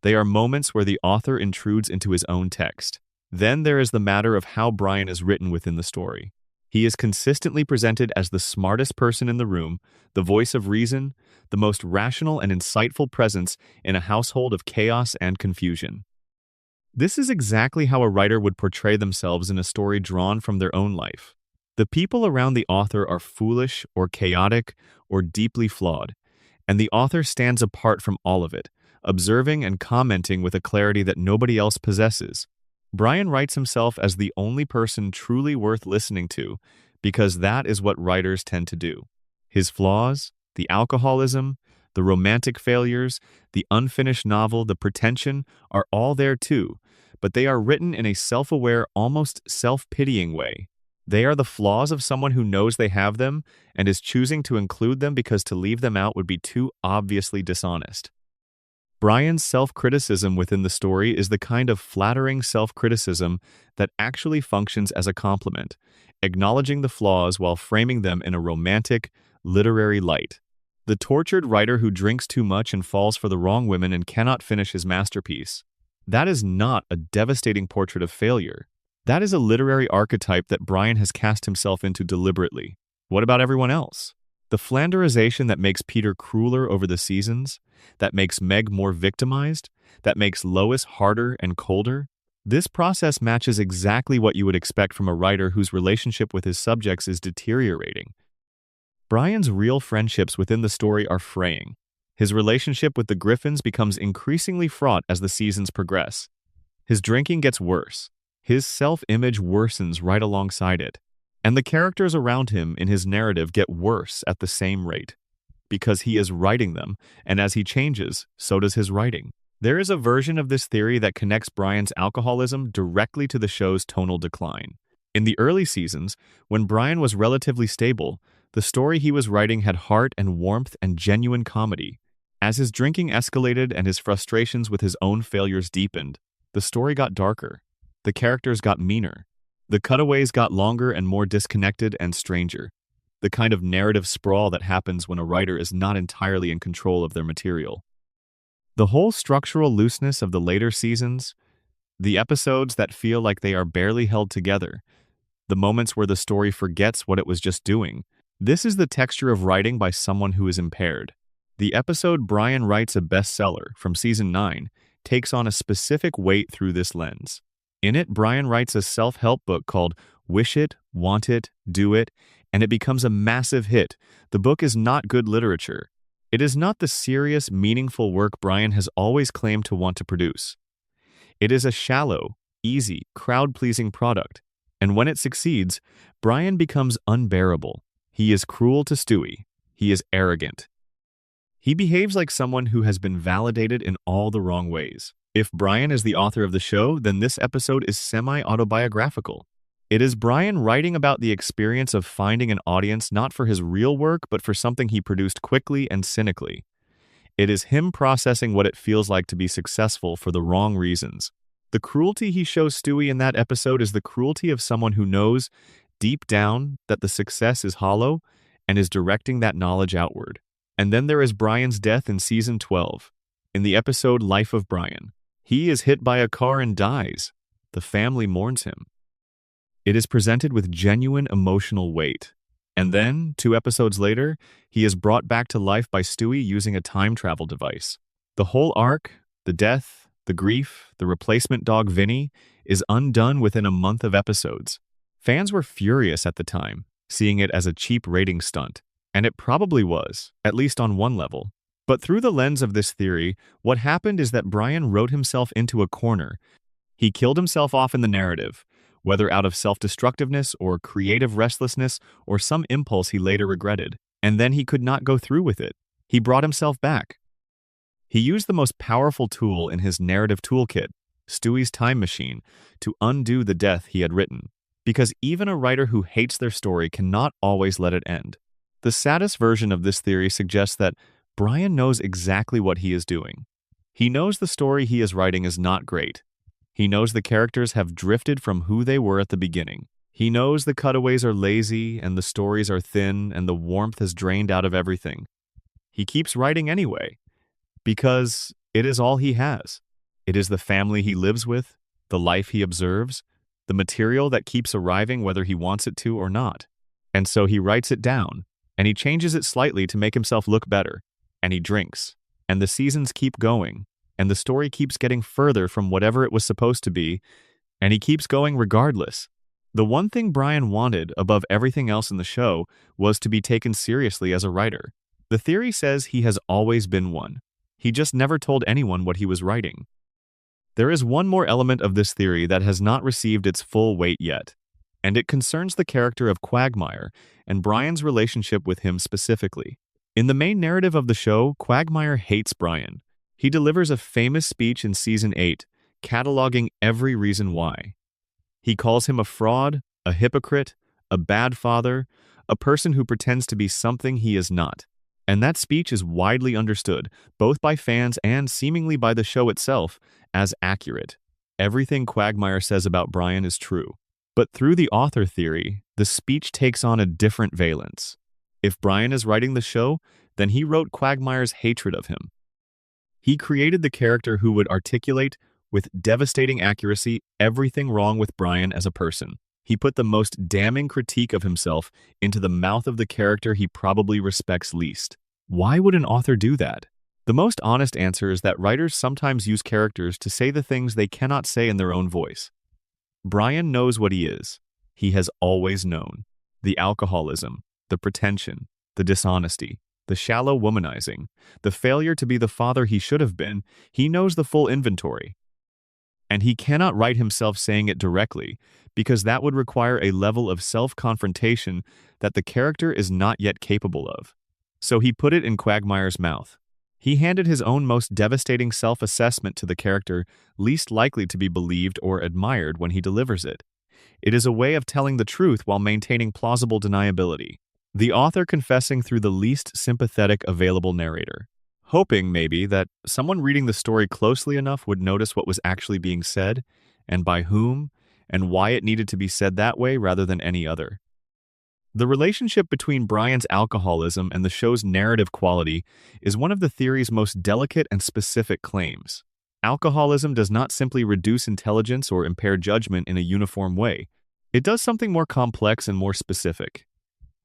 They are moments where the author intrudes into his own text. Then there is the matter of how Brian is written within the story. He is consistently presented as the smartest person in the room, the voice of reason, the most rational and insightful presence in a household of chaos and confusion. This is exactly how a writer would portray themselves in a story drawn from their own life. The people around the author are foolish or chaotic or deeply flawed, and the author stands apart from all of it, observing and commenting with a clarity that nobody else possesses. Brian writes himself as the only person truly worth listening to because that is what writers tend to do. His flaws, the alcoholism, the romantic failures, the unfinished novel, the pretension are all there too, but they are written in a self-aware, almost self-pitying way. They are the flaws of someone who knows they have them and is choosing to include them because to leave them out would be too obviously dishonest. Brian's self-criticism within the story is the kind of flattering self-criticism that actually functions as a compliment, acknowledging the flaws while framing them in a romantic, literary light. The tortured writer who drinks too much and falls for the wrong women and cannot finish his masterpiece. That is not a devastating portrait of failure. That is a literary archetype that Brian has cast himself into deliberately. What about everyone else? The Flanderization that makes Peter crueler over the seasons, that makes Meg more victimized, that makes Lois harder and colder. This process matches exactly what you would expect from a writer whose relationship with his subjects is deteriorating. Brian's real friendships within the story are fraying. His relationship with the Griffins becomes increasingly fraught as the seasons progress. His drinking gets worse. His self-image worsens right alongside it. And the characters around him in his narrative get worse at the same rate. Because he is writing them, and as he changes, so does his writing. There is a version of this theory that connects Brian's alcoholism directly to the show's tonal decline. In the early seasons, when Brian was relatively stable, the story he was writing had heart and warmth and genuine comedy. As his drinking escalated and his frustrations with his own failures deepened, the story got darker. The characters got meaner. The cutaways got longer and more disconnected and stranger. The kind of narrative sprawl that happens when a writer is not entirely in control of their material. The whole structural looseness of the later seasons, the episodes that feel like they are barely held together, the moments where the story forgets what it was just doing, this is the texture of writing by someone who is impaired. The episode Brian Writes a Bestseller from Season 9 takes on a specific weight through this lens. In it, Brian writes a self-help book called Wish it, want it, do it, and it becomes a massive hit. The book is not good literature. It is not the serious, meaningful work Brian has always claimed to want to produce. It is a shallow, easy, crowd-pleasing product. And when it succeeds, Brian becomes unbearable. He is cruel to Stewie. He is arrogant. He behaves like someone who has been validated in all the wrong ways. If Brian is the author of the show, then this episode is semi-autobiographical. It is Brian writing about the experience of finding an audience not for his real work, but for something he produced quickly and cynically. It is him processing what it feels like to be successful for the wrong reasons. The cruelty he shows Stewie in that episode is the cruelty of someone who knows, deep down, that the success is hollow and is directing that knowledge outward. And then there is Brian's death in Season 12. In the episode Life of Brian, he is hit by a car and dies. The family mourns him. It is presented with genuine emotional weight. And then, 2 episodes later, he is brought back to life by Stewie using a time travel device. The whole arc, the death, the grief, the replacement dog Vinny, is undone within a month of episodes. Fans were furious at the time, seeing it as a cheap rating stunt. And it probably was, at least on one level. But through the lens of this theory, what happened is that Brian wrote himself into a corner. He killed himself off in the narrative, whether out of self-destructiveness or creative restlessness or some impulse he later regretted. And then he could not go through with it. He brought himself back. He used the most powerful tool in his narrative toolkit, Stewie's time machine, to undo the death he had written. Because even a writer who hates their story cannot always let it end. The saddest version of this theory suggests that Brian knows exactly what he is doing. He knows the story he is writing is not great. He knows the characters have drifted from who they were at the beginning. He knows the cutaways are lazy and the stories are thin and the warmth has drained out of everything. He keeps writing anyway, because it is all he has. It is the family he lives with, the life he observes, the material that keeps arriving whether he wants it to or not. And so he writes it down. And he changes it slightly to make himself look better. And he drinks. And the seasons keep going. And the story keeps getting further from whatever it was supposed to be. And he keeps going regardless. The one thing Brian wanted above everything else in the show was to be taken seriously as a writer. The theory says he has always been one. He just never told anyone what he was writing. There is one more element of this theory that has not received its full weight yet. And it concerns the character of Quagmire and Brian's relationship with him specifically. In the main narrative of the show, Quagmire hates Brian. He delivers a famous speech in Season 8, cataloging every reason why. He calls him a fraud, a hypocrite, a bad father, a person who pretends to be something he is not. And that speech is widely understood, both by fans and seemingly by the show itself, as accurate. Everything Quagmire says about Brian is true. But through the author theory, the speech takes on a different valence. If Brian is writing the show, then he wrote Quagmire's hatred of him. He created the character who would articulate, with devastating accuracy, everything wrong with Brian as a person. He put the most damning critique of himself into the mouth of the character he probably respects least. Why would an author do that? The most honest answer is that writers sometimes use characters to say the things they cannot say in their own voice. Brian knows what he is. He has always known. The alcoholism, the pretension, the dishonesty, the shallow womanizing, the failure to be the father he should have been. He knows the full inventory. And he cannot write himself saying it directly, because that would require a level of self-confrontation that the character is not yet capable of. So he put it in Quagmire's mouth. He handed his own most devastating self-assessment to the character least likely to be believed or admired when he delivers it. It is a way of telling the truth while maintaining plausible deniability. The author confessing through the least sympathetic available narrator, hoping, maybe, that someone reading the story closely enough would notice what was actually being said, and by whom, and why it needed to be said that way rather than any other. The relationship between Brian's alcoholism and the show's narrative quality is one of the theory's most delicate and specific claims. Alcoholism does not simply reduce intelligence or impair judgment in a uniform way. It does something more complex and more specific.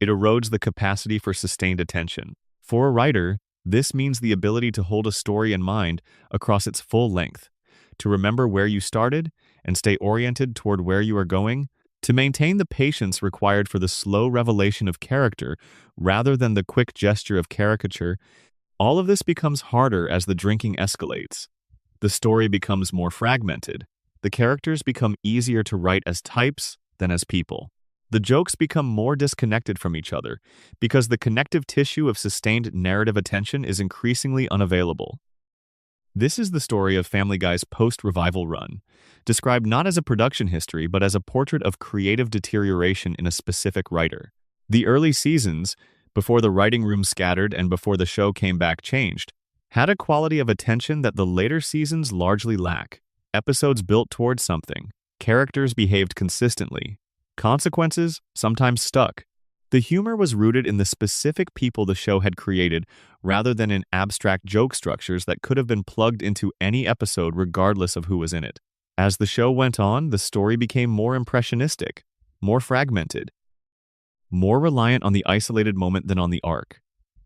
It erodes the capacity for sustained attention. For a writer, this means the ability to hold a story in mind across its full length, to remember where you started and stay oriented toward where you are going, To maintain the patience required for the slow revelation of character rather than the quick gesture of caricature, all of this becomes harder as the drinking escalates. The story becomes more fragmented. The characters become easier to write as types than as people. The jokes become more disconnected from each other because the connective tissue of sustained narrative attention is increasingly unavailable. This is the story of Family Guy's post-revival run, described not as a production history but as a portrait of creative deterioration in a specific writer. The early seasons, before the writing room scattered and before the show came back changed, had a quality of attention that the later seasons largely lack. Episodes built towards something. Characters behaved consistently. Consequences sometimes stuck. The humor was rooted in the specific people the show had created rather than in abstract joke structures that could have been plugged into any episode regardless of who was in it. As the show went on, the story became more impressionistic, more fragmented, more reliant on the isolated moment than on the arc.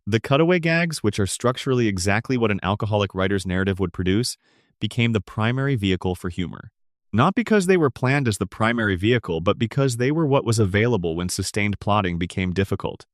The cutaway gags, which are structurally exactly what an alcoholic writer's narrative would produce, became the primary vehicle for humor. Not because they were planned as the primary vehicle, but because they were what was available when sustained plotting became difficult.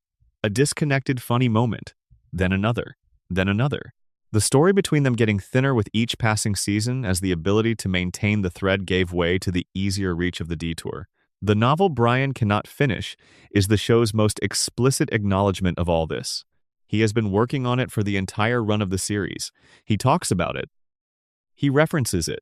A disconnected, funny moment, then another, then another. The story between them getting thinner with each passing season as the ability to maintain the thread gave way to the easier reach of the detour. The novel Brian Cannot Finish is the show's most explicit acknowledgement of all this. He has been working on it for the entire run of the series. He talks about it. He references it.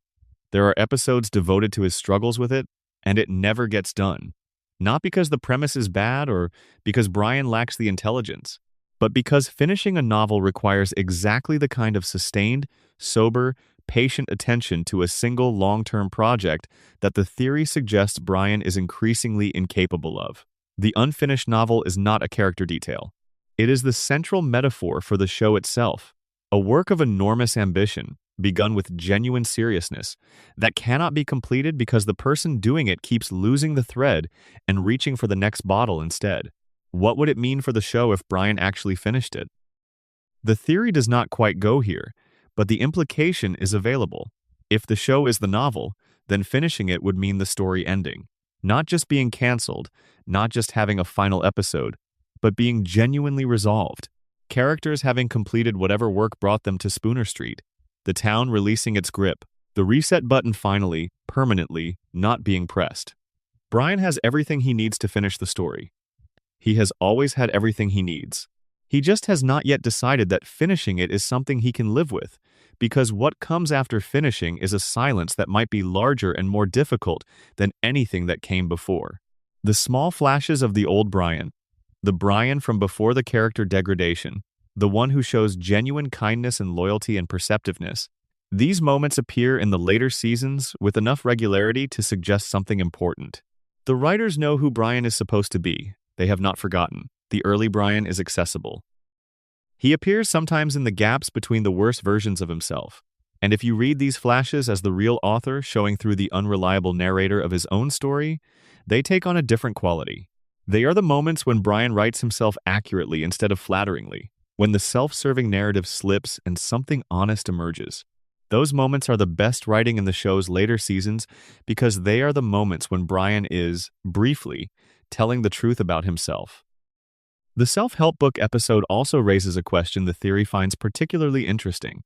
There are episodes devoted to his struggles with it, and it never gets done. Not because the premise is bad or because Brian lacks the intelligence, but because finishing a novel requires exactly the kind of sustained, sober, patient attention to a single long-term project that the theory suggests Brian is increasingly incapable of. The unfinished novel is not a character detail. It is the central metaphor for the show itself, a work of enormous ambition, begun with genuine seriousness, that cannot be completed because the person doing it keeps losing the thread and reaching for the next bottle instead. What would it mean for the show if Brian actually finished it? The theory does not quite go here, but the implication is available. If the show is the novel, then finishing it would mean the story ending. Not just being canceled, not just having a final episode, but being genuinely resolved. Characters having completed whatever work brought them to Spooner Street. The town releasing its grip. The reset button finally, permanently, not being pressed. Brian has everything he needs to finish the story. He has always had everything he needs. He just has not yet decided that finishing it is something he can live with, because what comes after finishing is a silence that might be larger and more difficult than anything that came before. The small flashes of the old Brian, the Brian from before the character degradation, the one who shows genuine kindness and loyalty and perceptiveness. These moments appear in the later seasons with enough regularity to suggest something important. The writers know who Brian is supposed to be. They have not forgotten. The early Brian is accessible. He appears sometimes in the gaps between the worst versions of himself. And if you read these flashes as the real author showing through the unreliable narrator of his own story, they take on a different quality. They are the moments when Brian writes himself accurately instead of flatteringly, when the self-serving narrative slips and something honest emerges. Those moments are the best writing in the show's later seasons because they are the moments when Brian is, briefly, telling the truth about himself. The self-help book episode also raises a question the theory finds particularly interesting.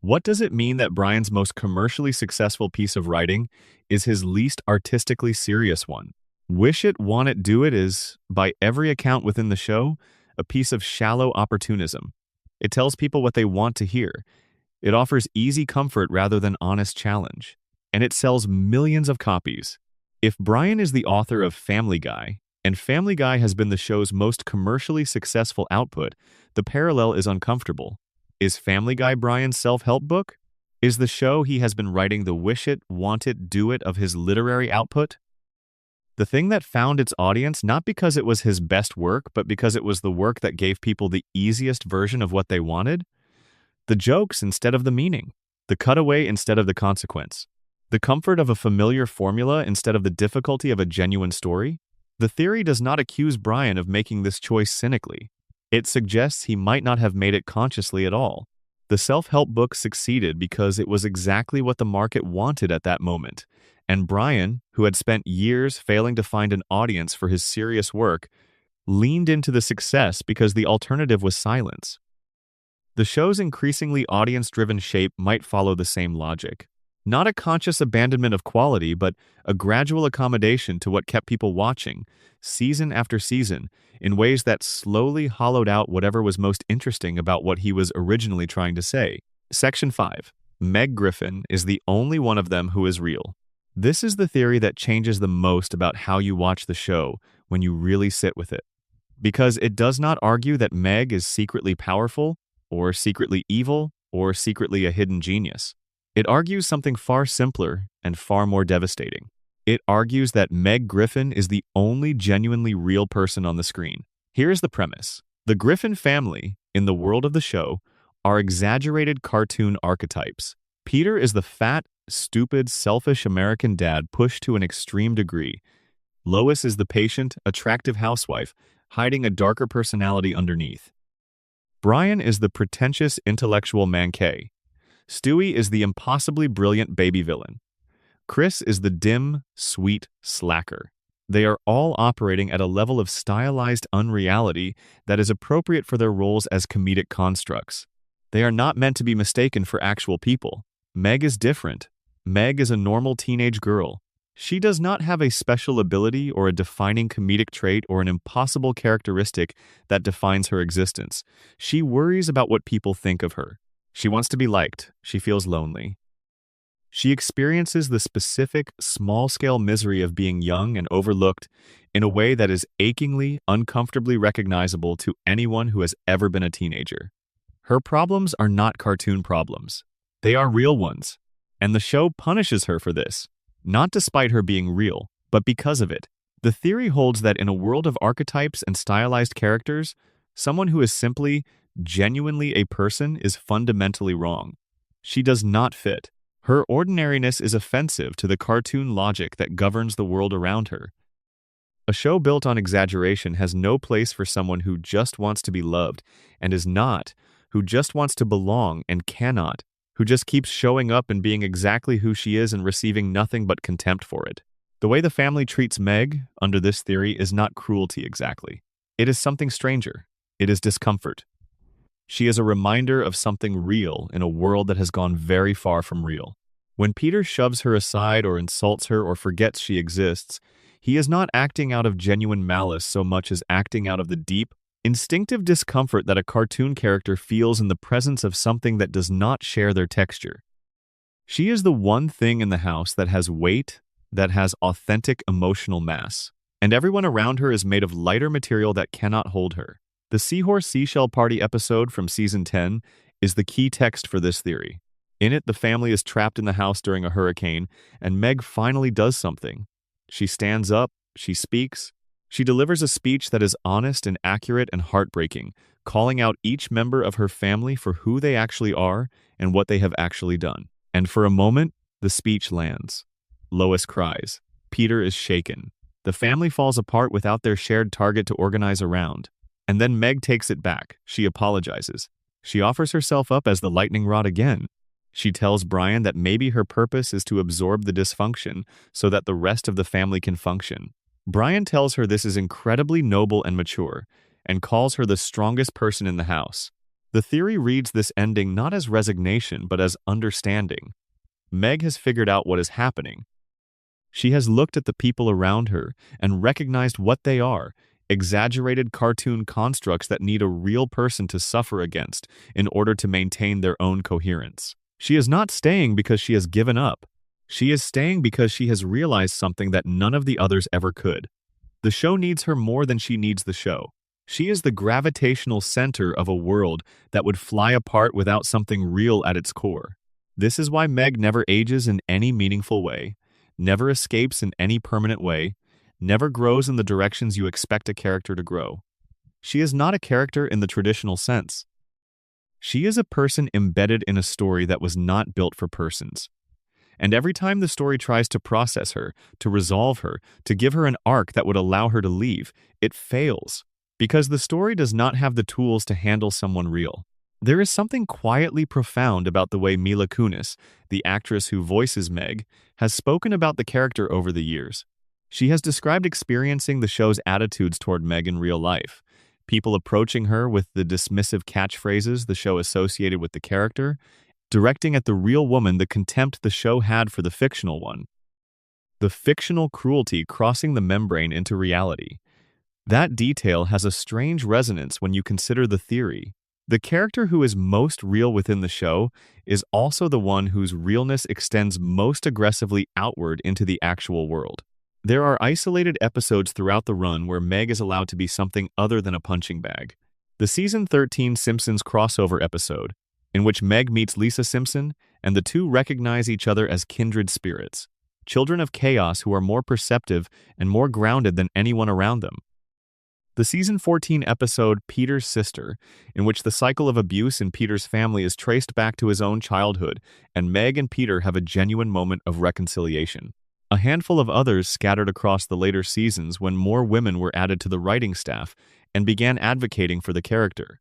What does it mean that Brian's most commercially successful piece of writing is his least artistically serious one? Wish It, Want It, Do It is, by every account within the show, a piece of shallow opportunism. It tells people what they want to hear. It offers easy comfort rather than honest challenge. And it sells millions of copies. If Brian is the author of Family Guy, and Family Guy has been the show's most commercially successful output, the parallel is uncomfortable. Is Family Guy Brian's self-help book? Is the show he has been writing the wish it, want it, do it of his literary output? The thing that found its audience not because it was his best work, but because it was the work that gave people the easiest version of what they wanted? The jokes instead of the meaning, the cutaway instead of the consequence, the comfort of a familiar formula instead of the difficulty of a genuine story? The theory does not accuse Brian of making this choice cynically. It suggests he might not have made it consciously at all. The self-help book succeeded because it was exactly what the market wanted at that moment, And Brian, who had spent years failing to find an audience for his serious work, leaned into the success because the alternative was silence. The show's increasingly audience-driven shape might follow the same logic. Not a conscious abandonment of quality, but a gradual accommodation to what kept people watching, season after season, in ways that slowly hollowed out whatever was most interesting about what he was originally trying to say. Section 5. Meg Griffin is the only one of them who is real. This is the theory that changes the most about how you watch the show when you really sit with it. Because it does not argue that Meg is secretly powerful, or secretly evil, or secretly a hidden genius. It argues something far simpler and far more devastating. It argues that Meg Griffin is the only genuinely real person on the screen. Here's the premise. The Griffin family, in the world of the show, are exaggerated cartoon archetypes. Peter is the fat, stupid, selfish American dad pushed to an extreme degree. Lois is the patient, attractive housewife, hiding a darker personality underneath. Brian is the pretentious intellectual manqué. Stewie is the impossibly brilliant baby villain. Chris is the dim, sweet slacker. They are all operating at a level of stylized unreality that is appropriate for their roles as comedic constructs. They are not meant to be mistaken for actual people. Meg is different. Meg is a normal teenage girl. She does not have a special ability or a defining comedic trait or an impossible characteristic that defines her existence. She worries about what people think of her. She wants to be liked. She feels lonely. She experiences the specific, small-scale misery of being young and overlooked in a way that is achingly, uncomfortably recognizable to anyone who has ever been a teenager. Her problems are not cartoon problems. They are real ones. And the show punishes her for this. Not despite her being real, but because of it. The theory holds that in a world of archetypes and stylized characters, someone who is simply, genuinely a person is fundamentally wrong. She does not fit. Her ordinariness is offensive to the cartoon logic that governs the world around her. A show built on exaggeration has no place for someone who just wants to be loved and is not, who just wants to belong and cannot, who just keeps showing up and being exactly who she is and receiving nothing but contempt for it. The way the family treats Meg, under this theory, is not cruelty exactly. It is something stranger. It is discomfort. She is a reminder of something real in a world that has gone very far from real. When Peter shoves her aside or insults her or forgets she exists, he is not acting out of genuine malice so much as acting out of the deep, instinctive discomfort that a cartoon character feels in the presence of something that does not share their texture. She is the one thing in the house that has weight, that has authentic emotional mass, and everyone around her is made of lighter material that cannot hold her. The Seahorse Seashell Party episode from Season 10 is the key text for this theory. In it, the family is trapped in the house during a hurricane, and Meg finally does something. She stands up, she speaks, she delivers a speech that is honest and accurate and heartbreaking, calling out each member of her family for who they actually are and what they have actually done. And for a moment, the speech lands. Lois cries. Peter is shaken. The family falls apart without their shared target to organize around. And then Meg takes it back. She apologizes. She offers herself up as the lightning rod again. She tells Brian that maybe her purpose is to absorb the dysfunction so that the rest of the family can function. Brian tells her this is incredibly noble and mature, and calls her the strongest person in the house. The theory reads this ending not as resignation, but as understanding. Meg has figured out what is happening. She has looked at the people around her and recognized what they are, exaggerated cartoon constructs that need a real person to suffer against in order to maintain their own coherence. She is not staying because she has given up. She is staying because she has realized something that none of the others ever could. The show needs her more than she needs the show. She is the gravitational center of a world that would fly apart without something real at its core. This is why Meg never ages in any meaningful way, never escapes in any permanent way, never grows in the directions you expect a character to grow. She is not a character in the traditional sense. She is a person embedded in a story that was not built for persons. And every time the story tries to process her, to resolve her, to give her an arc that would allow her to leave, it fails. Because the story does not have the tools to handle someone real. There is something quietly profound about the way Mila Kunis, the actress who voices Meg, has spoken about the character over the years. She has described experiencing the show's attitudes toward Meg in real life, people approaching her with the dismissive catchphrases the show associated with the character, directing at the real woman the contempt the show had for the fictional one. The fictional cruelty crossing the membrane into reality. That detail has a strange resonance when you consider the theory. The character who is most real within the show is also the one whose realness extends most aggressively outward into the actual world. There are isolated episodes throughout the run where Meg is allowed to be something other than a punching bag. The Season 13 Simpsons crossover episode, in which Meg meets Lisa Simpson, and the two recognize each other as kindred spirits, children of chaos who are more perceptive and more grounded than anyone around them. The Season 14 episode Peter's Sister, in which the cycle of abuse in Peter's family is traced back to his own childhood, and Meg and Peter have a genuine moment of reconciliation. A handful of others scattered across the later seasons when more women were added to the writing staff and began advocating for the character.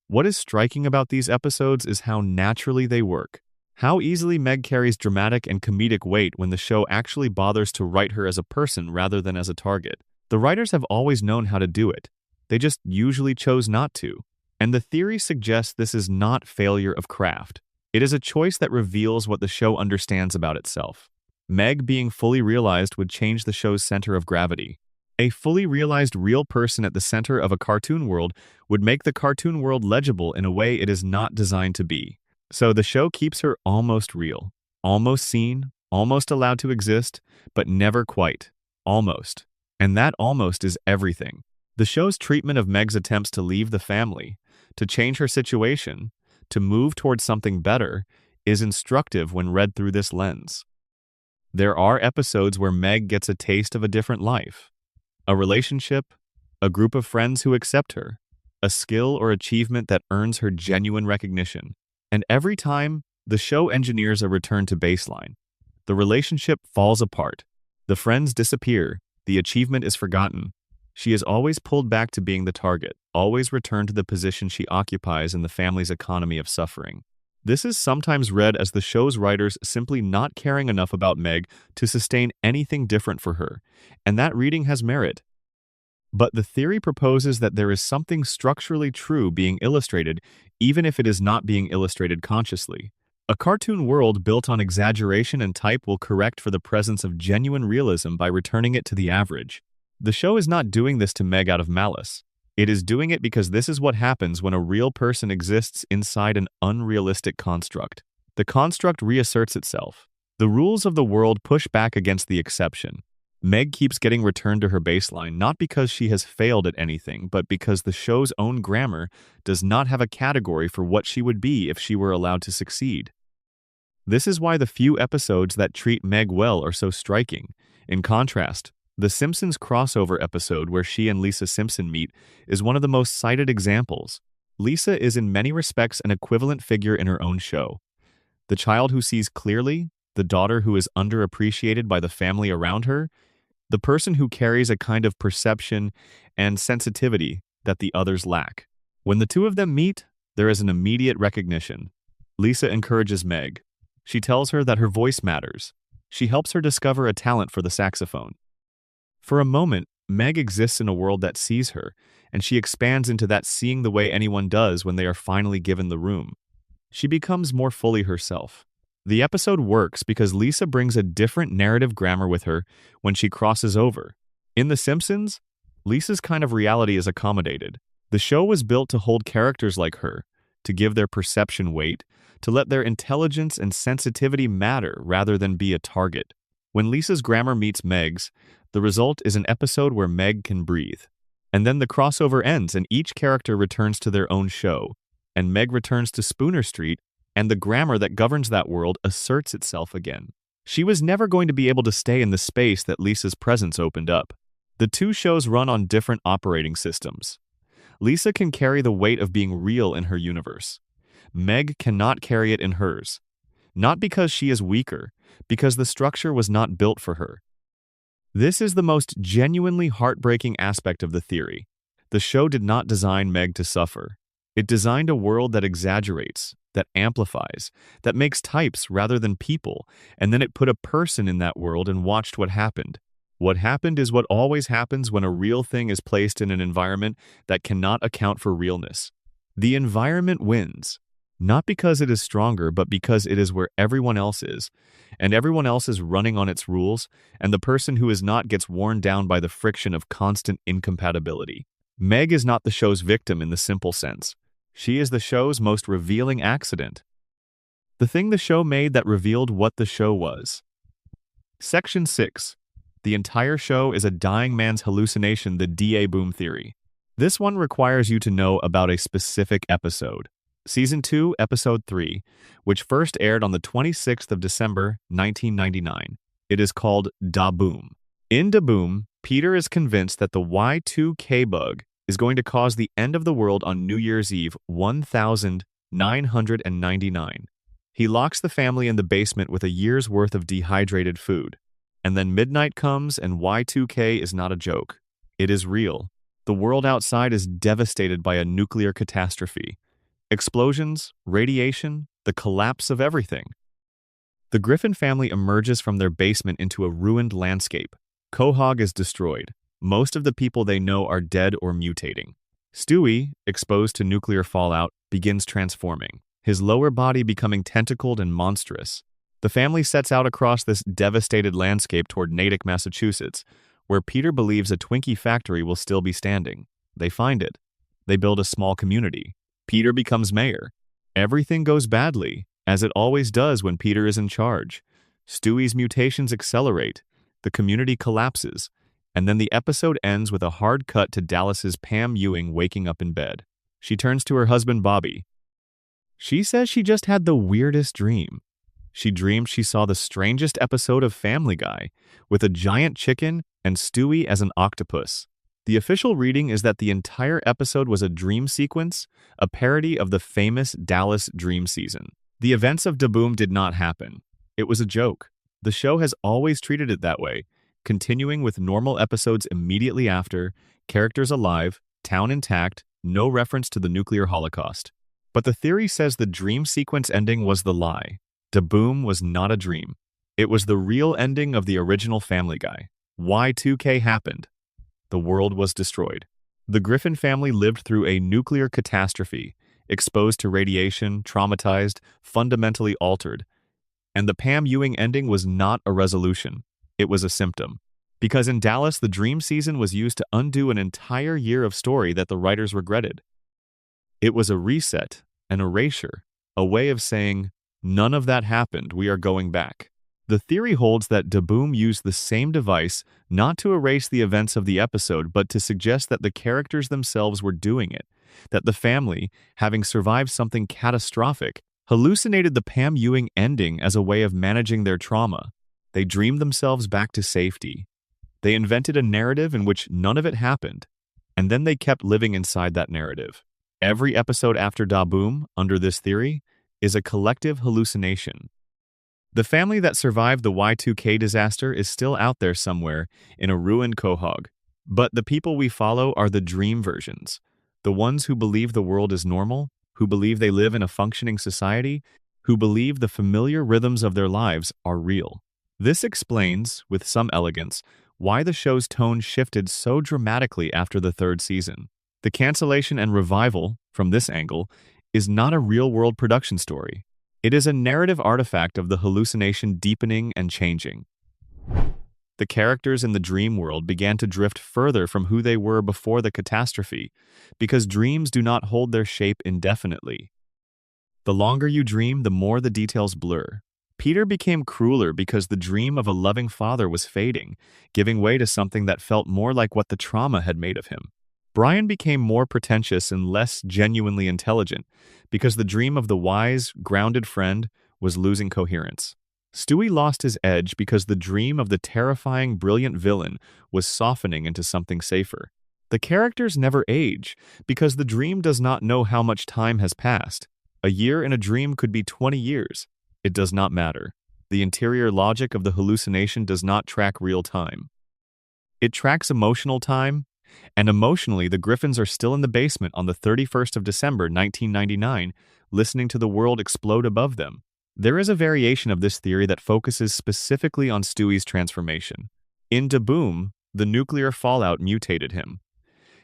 What is striking about these episodes is how naturally they work. How easily Meg carries dramatic and comedic weight when the show actually bothers to write her as a person rather than as a target. The writers have always known how to do it. They just usually chose not to. And the theory suggests this is not failure of craft. It is a choice that reveals what the show understands about itself. Meg being fully realized would change the show's center of gravity. A fully realized real person at the center of a cartoon world would make the cartoon world legible in a way it is not designed to be. So the show keeps her almost real, almost seen, almost allowed to exist, but never quite. Almost. And that almost is everything. The show's treatment of Meg's attempts to leave the family, to change her situation, to move towards something better, is instructive when read through this lens. There are episodes where Meg gets a taste of a different life. A relationship, a group of friends who accept her, a skill or achievement that earns her genuine recognition. And every time, the show engineers a return to baseline. The relationship falls apart. The friends disappear. The achievement is forgotten. She is always pulled back to being the target, always returned to the position she occupies in the family's economy of suffering. This is sometimes read as the show's writers simply not caring enough about Meg to sustain anything different for her, and that reading has merit. But the theory proposes that there is something structurally true being illustrated, even if it is not being illustrated consciously. A cartoon world built on exaggeration and type will correct for the presence of genuine realism by returning it to the average. The show is not doing this to Meg out of malice. It is doing it because this is what happens when a real person exists inside an unrealistic construct. The construct reasserts itself. The rules of the world push back against the exception. Meg keeps getting returned to her baseline not because she has failed at anything, but because the show's own grammar does not have a category for what she would be if she were allowed to succeed. This is why the few episodes that treat Meg well are so striking. In contrast, the Simpsons crossover episode where she and Lisa Simpson meet is one of the most cited examples. Lisa is in many respects an equivalent figure in her own show. The child who sees clearly, the daughter who is underappreciated by the family around her, the person who carries a kind of perception and sensitivity that the others lack. When the two of them meet, there is an immediate recognition. Lisa encourages Meg. She tells her that her voice matters. She helps her discover a talent for the saxophone. For a moment, Meg exists in a world that sees her, and she expands into that seeing the way anyone does when they are finally given the room. She becomes more fully herself. The episode works because Lisa brings a different narrative grammar with her when she crosses over. In The Simpsons, Lisa's kind of reality is accommodated. The show was built to hold characters like her, to give their perception weight, to let their intelligence and sensitivity matter rather than be a target. When Lisa's grammar meets Meg's, the result is an episode where Meg can breathe. And then the crossover ends and each character returns to their own show, and Meg returns to Spooner Street, and the grammar that governs that world asserts itself again. She was never going to be able to stay in the space that Lisa's presence opened up. The two shows run on different operating systems. Lisa can carry the weight of being real in her universe. Meg cannot carry it in hers. Not because she is weaker, because the structure was not built for her. This is the most genuinely heartbreaking aspect of the theory. The show did not design Meg to suffer. It designed a world that exaggerates, that amplifies, that makes types rather than people, and then it put a person in that world and watched what happened. What happened is what always happens when a real thing is placed in an environment that cannot account for realness. The environment wins, not because it is stronger, but because it is where everyone else is, and everyone else is running on its rules, and the person who is not gets worn down by the friction of constant incompatibility. Meg is not the show's victim in the simple sense. She is the show's most revealing accident. The thing the show made that revealed what the show was. Section 6. The entire show is a dying man's hallucination, the D.A. Boom theory. This one requires you to know about a specific episode. Season 2, Episode 3, which first aired on the 26th of December, 1999. It is called Da Boom. In Da Boom, Peter is convinced that the Y2K bug is going to cause the end of the world on New Year's Eve 1999. He locks the family in the basement with a year's worth of dehydrated food. And then midnight comes and Y2K is not a joke. It is real. The world outside is devastated by a nuclear catastrophe. Explosions, radiation, the collapse of everything. The Griffin family emerges from their basement into a ruined landscape. Quahog is destroyed. Most of the people they know are dead or mutating. Stewie, exposed to nuclear fallout, begins transforming, his lower body becoming tentacled and monstrous. The family sets out across this devastated landscape toward Natick, Massachusetts, where Peter believes a Twinkie factory will still be standing. They find it. They build a small community. Peter becomes mayor. Everything goes badly, as it always does when Peter is in charge. Stewie's mutations accelerate. The community collapses. And then the episode ends with a hard cut to Dallas's Pam Ewing waking up in bed. She turns to her husband Bobby. She says she just had the weirdest dream. She dreamed she saw the strangest episode of Family Guy, with a giant chicken and Stewie as an octopus. The official reading is that the entire episode was a dream sequence, a parody of the famous Dallas dream season. The events of Da Boom did not happen. It was a joke. The show has always treated it that way, continuing with normal episodes immediately after, characters alive, town intact, no reference to the nuclear holocaust. But the theory says the dream sequence ending was the lie. Da Boom was not a dream. It was the real ending of the original Family Guy. Y2K happened. The world was destroyed. The Griffin family lived through a nuclear catastrophe, exposed to radiation, traumatized, fundamentally altered. And the Pam Ewing ending was not a resolution. It was a symptom. Because in Dallas, the dream season was used to undo an entire year of story that the writers regretted. It was a reset, an erasure, a way of saying, none of that happened, we are going back. The theory holds that Da Boom used the same device not to erase the events of the episode, but to suggest that the characters themselves were doing it, that the family, having survived something catastrophic, hallucinated the Pam Ewing ending as a way of managing their trauma. They dreamed themselves back to safety. They invented a narrative in which none of it happened, and then they kept living inside that narrative. Every episode after Da Boom, under this theory, is a collective hallucination. The family that survived the Y2K disaster is still out there somewhere in a ruined Quahog. But the people we follow are the dream versions, the ones who believe the world is normal, who believe they live in a functioning society, who believe the familiar rhythms of their lives are real. This explains, with some elegance, why the show's tone shifted so dramatically after the third season. The cancellation and revival, from this angle, is not a real-world production story. It is a narrative artifact of the hallucination deepening and changing. The characters in the dream world began to drift further from who they were before the catastrophe, because dreams do not hold their shape indefinitely. The longer you dream, the more the details blur. Peter became crueler because the dream of a loving father was fading, giving way to something that felt more like what the trauma had made of him. Brian became more pretentious and less genuinely intelligent because the dream of the wise, grounded friend was losing coherence. Stewie lost his edge because the dream of the terrifying, brilliant villain was softening into something safer. The characters never age because the dream does not know how much time has passed. A year in a dream could be 20 years. It does not matter. The interior logic of the hallucination does not track real time. It tracks emotional time, And emotionally, the Griffins are still in the basement on the 31st of December 1999, listening to the world explode above them. There is a variation of this theory that focuses specifically on Stewie's transformation. In Daboom, the nuclear fallout mutated him.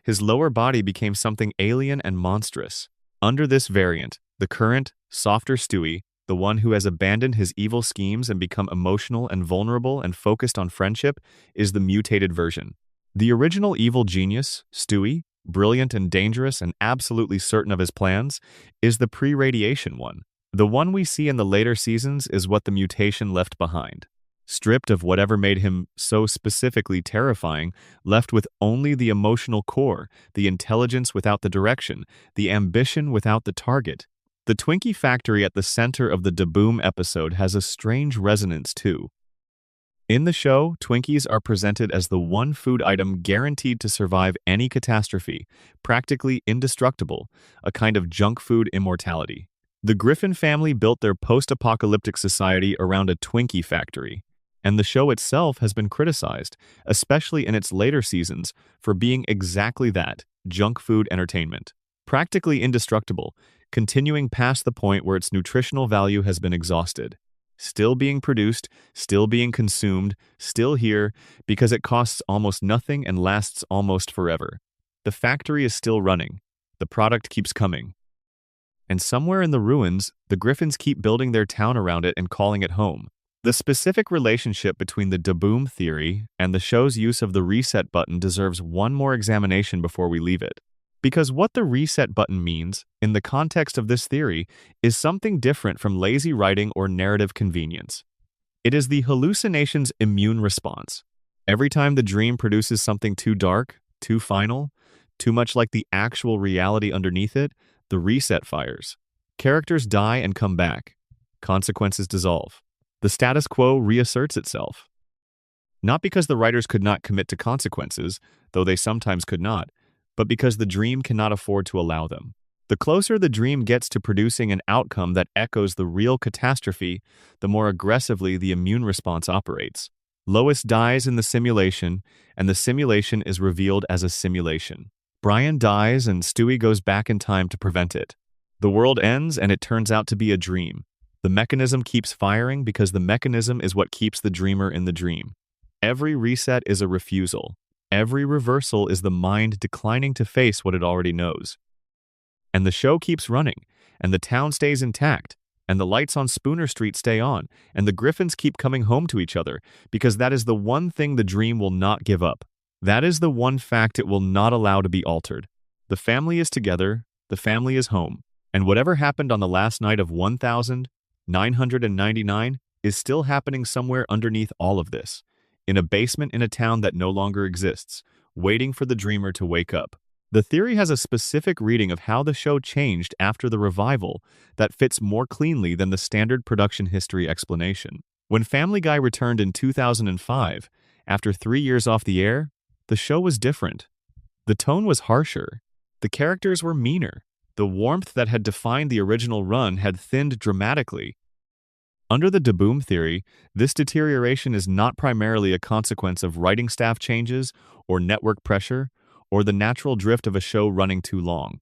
His lower body became something alien and monstrous. Under this variant, the current, softer Stewie, the one who has abandoned his evil schemes and become emotional and vulnerable and focused on friendship, is the mutated version. The original evil genius, Stewie, brilliant and dangerous and absolutely certain of his plans, is the pre-radiation one. The one we see in the later seasons is what the mutation left behind. Stripped of whatever made him so specifically terrifying, left with only the emotional core, the intelligence without the direction, the ambition without the target. The Twinkie factory at the center of the Daboom episode has a strange resonance too. In the show, Twinkies are presented as the one food item guaranteed to survive any catastrophe, practically indestructible, a kind of junk food immortality. The Griffin family built their post-apocalyptic society around a Twinkie factory, and the show itself has been criticized, especially in its later seasons, for being exactly that, junk food entertainment. Practically indestructible, continuing past the point where its nutritional value has been exhausted. Still being produced, still being consumed, still here, because it costs almost nothing and lasts almost forever. The factory is still running. The product keeps coming. And somewhere in the ruins, the Griffins keep building their town around it and calling it home. The specific relationship between the Daboom theory and the show's use of the reset button deserves one more examination before we leave it. Because what the reset button means, in the context of this theory, is something different from lazy writing or narrative convenience. It is the hallucination's immune response. Every time the dream produces something too dark, too final, too much like the actual reality underneath it, the reset fires. Characters die and come back. Consequences dissolve. The status quo reasserts itself. Not because the writers could not commit to consequences, though they sometimes could not, but because the dream cannot afford to allow them. The closer the dream gets to producing an outcome that echoes the real catastrophe, the more aggressively the immune response operates. Lois dies in the simulation, and the simulation is revealed as a simulation. Brian dies, and Stewie goes back in time to prevent it. The world ends, and it turns out to be a dream. The mechanism keeps firing because the mechanism is what keeps the dreamer in the dream. Every reset is a refusal. Every reversal is the mind declining to face what it already knows. And the show keeps running, and the town stays intact, and the lights on Spooner Street stay on, and the Griffins keep coming home to each other, because that is the one thing the dream will not give up. That is the one fact it will not allow to be altered. The family is together, the family is home, and whatever happened on the last night of 1999 is still happening somewhere underneath all of this, in a basement in a town that no longer exists, waiting for the dreamer to wake up. The theory has a specific reading of how the show changed after the revival that fits more cleanly than the standard production history explanation. When Family Guy returned in 2005, after 3 years off the air, the show was different. The tone was harsher. The characters were meaner. The warmth that had defined the original run had thinned dramatically. Under the Daboom theory, this deterioration is not primarily a consequence of writing staff changes or network pressure or the natural drift of a show running too long.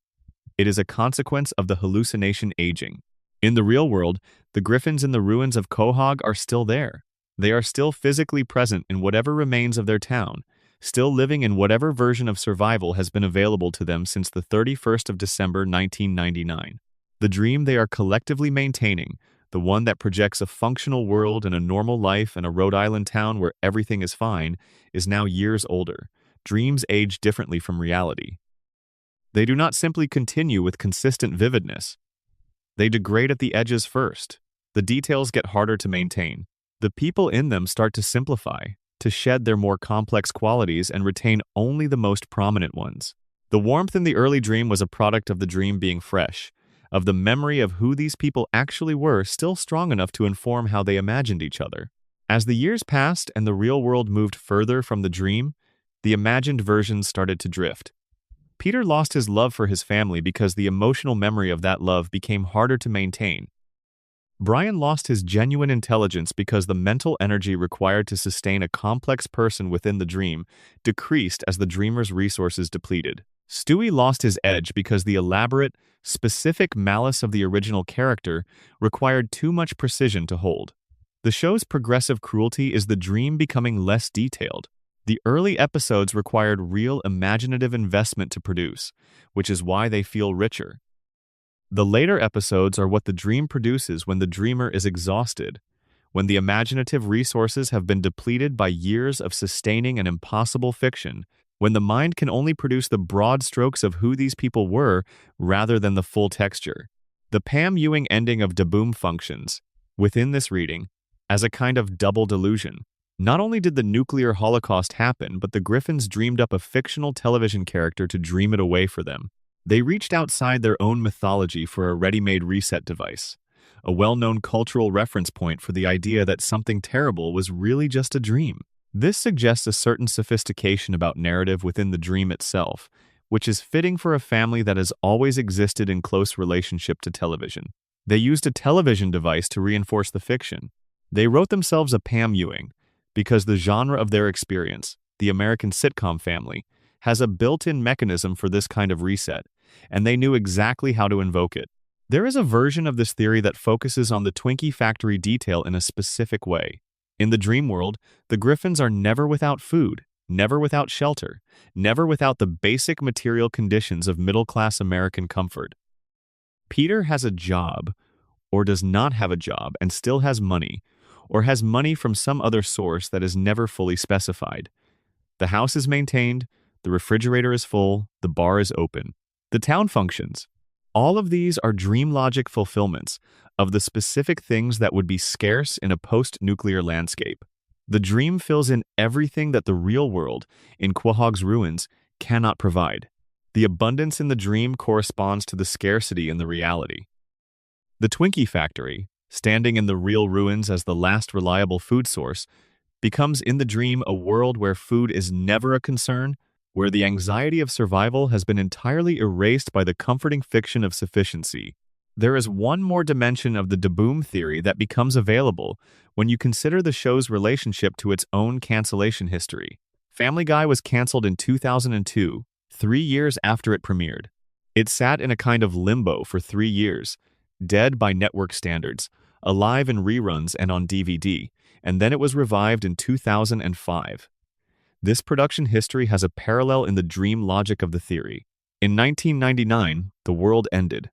It is a consequence of the hallucination aging. In the real world, the Griffins in the ruins of Quahog are still there. They are still physically present in whatever remains of their town, still living in whatever version of survival has been available to them since the 31st of December 1999. The dream they are collectively maintaining, the one that projects a functional world and a normal life in a Rhode Island town where everything is fine, is now years older. Dreams age differently from reality. They do not simply continue with consistent vividness. They degrade at the edges first. The details get harder to maintain. The people in them start to simplify, to shed their more complex qualities and retain only the most prominent ones. The warmth in the early dream was a product of the dream being fresh, of the memory of who these people actually were still strong enough to inform how they imagined each other. As the years passed and the real world moved further from the dream, the imagined versions started to drift. Peter lost his love for his family because the emotional memory of that love became harder to maintain. Brian lost his genuine intelligence because the mental energy required to sustain a complex person within the dream decreased as the dreamer's resources depleted. Stewie lost his edge because the elaborate, specific malice of the original character required too much precision to hold. The show's progressive cruelty is the dream becoming less detailed. The early episodes required real imaginative investment to produce, which is why they feel richer. The later episodes are what the dream produces when the dreamer is exhausted, when the imaginative resources have been depleted by years of sustaining an impossible fiction, when the mind can only produce the broad strokes of who these people were rather than the full texture. The Pam Ewing ending of Da Boom functions, within this reading, as a kind of double delusion. Not only did the nuclear holocaust happen, but the Griffins dreamed up a fictional television character to dream it away for them. They reached outside their own mythology for a ready-made reset device, a well-known cultural reference point for the idea that something terrible was really just a dream. This suggests a certain sophistication about narrative within the dream itself, which is fitting for a family that has always existed in close relationship to television. They used a television device to reinforce the fiction. They wrote themselves a Pam Ewing because the genre of their experience, the American sitcom family, has a built-in mechanism for this kind of reset, and they knew exactly how to invoke it. There is a version of this theory that focuses on the Twinkie factory detail in a specific way. In the dream world, the Griffins are never without food, never without shelter, never without the basic material conditions of middle-class American comfort. Peter has a job, or does not have a job and still has money, or has money from some other source that is never fully specified. The house is maintained, the refrigerator is full, the bar is open. The town functions. All of these are dream logic fulfillments of the specific things that would be scarce in a post-nuclear landscape. The dream fills in everything that the real world, in Quahog's ruins, cannot provide. The abundance in the dream corresponds to the scarcity in the reality. The Twinkie factory, standing in the real ruins as the last reliable food source, becomes in the dream a world where food is never a concern, where the anxiety of survival has been entirely erased by the comforting fiction of sufficiency. There is one more dimension of the Da Boom theory that becomes available when you consider the show's relationship to its own cancellation history. Family Guy was canceled in 2002, 3 years after it premiered. It sat in a kind of limbo for 3 years, dead by network standards, alive in reruns and on DVD, and then it was revived in 2005. This production history has a parallel in the dream logic of the theory. In 1999, the world ended.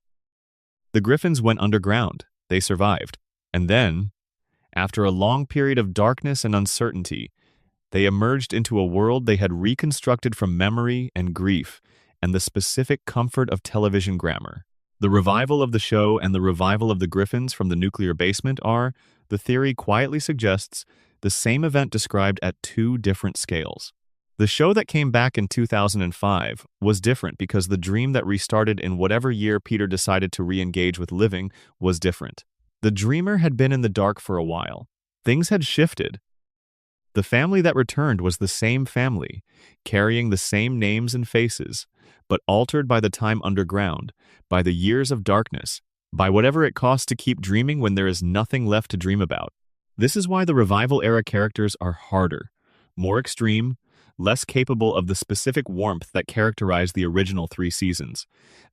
The Griffins went underground. They survived. And then, after a long period of darkness and uncertainty, they emerged into a world they had reconstructed from memory and grief and the specific comfort of television grammar. The revival of the show and the revival of the Griffins from the nuclear basement are, the theory quietly suggests, the same event described at 2 different scales. The show that came back in 2005 was different because the dream that restarted in whatever year Peter decided to re-engage with living was different. The dreamer had been in the dark for a while. Things had shifted. The family that returned was the same family, carrying the same names and faces, but altered by the time underground, by the years of darkness, by whatever it costs to keep dreaming when there is nothing left to dream about. This is why the revival-era characters are harder, more extreme, less capable of the specific warmth that characterized the original 3 seasons.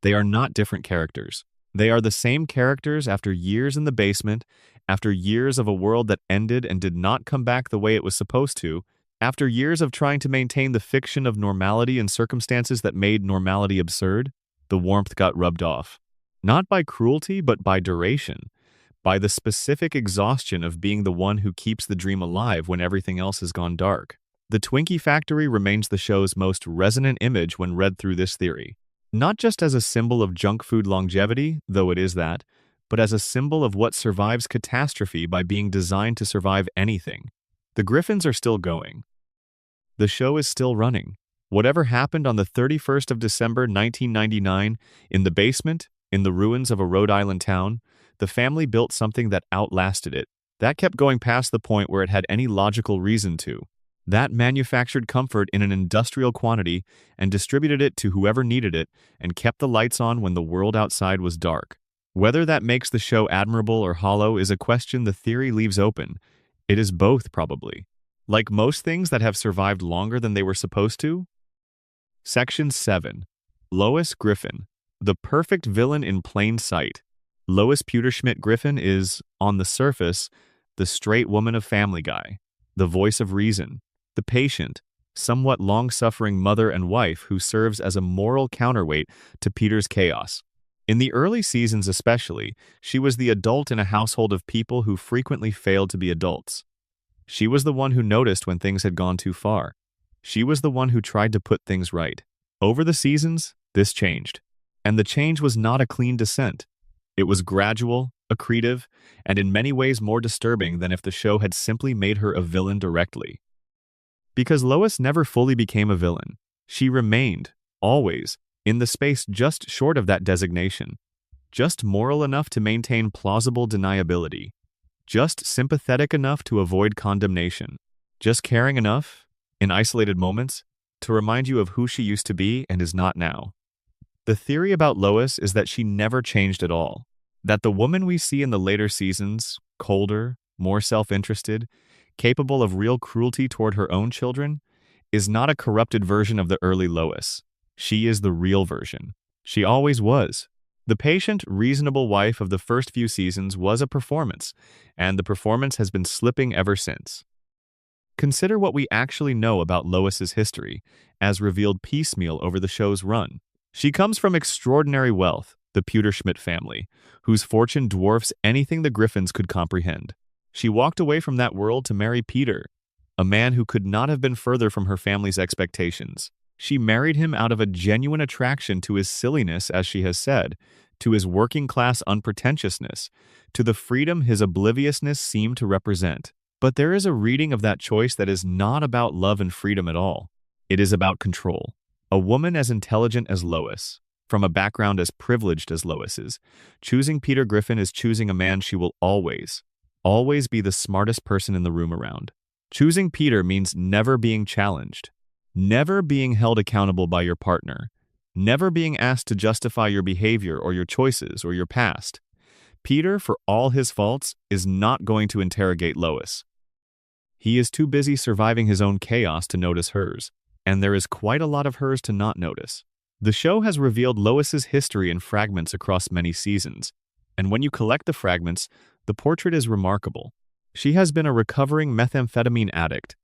They are not different characters. They are the same characters after years in the basement, after years of a world that ended and did not come back the way it was supposed to, after years of trying to maintain the fiction of normality in circumstances that made normality absurd. The warmth got rubbed off. Not by cruelty, but by duration. By the specific exhaustion of being the one who keeps the dream alive when everything else has gone dark. The Twinkie factory remains the show's most resonant image when read through this theory. Not just as a symbol of junk food longevity, though it is that, but as a symbol of what survives catastrophe by being designed to survive anything. The Griffins are still going. The show is still running. Whatever happened on the 31st of December 1999, in the basement, in the ruins of a Rhode Island town, the family built something that outlasted it. That kept going past the point where it had any logical reason to. That manufactured comfort in an industrial quantity and distributed it to whoever needed it and kept the lights on when the world outside was dark. Whether that makes the show admirable or hollow is a question the theory leaves open. It is both, probably. Like most things that have survived longer than they were supposed to. Section 7. Lois Griffin, the perfect villain in plain sight. Lois Pewterschmidt Griffin is, on the surface, the straight woman of Family Guy, the voice of reason, the patient, somewhat long-suffering mother and wife who serves as a moral counterweight to Peter's chaos. In the early seasons especially, she was the adult in a household of people who frequently failed to be adults. She was the one who noticed when things had gone too far. She was the one who tried to put things right. Over the seasons, this changed. And the change was not a clean descent. It was gradual, accretive, and in many ways more disturbing than if the show had simply made her a villain directly. Because Lois never fully became a villain, she remained, always, in the space just short of that designation, just moral enough to maintain plausible deniability, just sympathetic enough to avoid condemnation, just caring enough, in isolated moments, to remind you of who she used to be and is not now. The theory about Lois is that she never changed at all, that the woman we see in the later seasons, colder, more self-interested, capable of real cruelty toward her own children, is not a corrupted version of the early Lois. She is the real version. She always was. The patient, reasonable wife of the first few seasons was a performance, and the performance has been slipping ever since. Consider what we actually know about Lois's history, as revealed piecemeal over the show's run. She comes from extraordinary wealth, the Pewterschmidt family, whose fortune dwarfs anything the Griffins could comprehend. She walked away from that world to marry Peter, a man who could not have been further from her family's expectations. She married him out of a genuine attraction to his silliness, as she has said, to his working-class unpretentiousness, to the freedom his obliviousness seemed to represent. But there is a reading of that choice that is not about love and freedom at all. It is about control. A woman as intelligent as Lois, from a background as privileged as Lois's, choosing Peter Griffin is choosing a man she will always be the smartest person in the room around. Choosing Peter means never being challenged, never being held accountable by your partner, never being asked to justify your behavior or your choices or your past. Peter, for all his faults, is not going to interrogate Lois. He is too busy surviving his own chaos to notice hers, and there is quite a lot of hers to not notice. The show has revealed Lois's history in fragments across many seasons, and when you collect the fragments, the portrait is remarkable. She has been a recovering methamphetamine addict.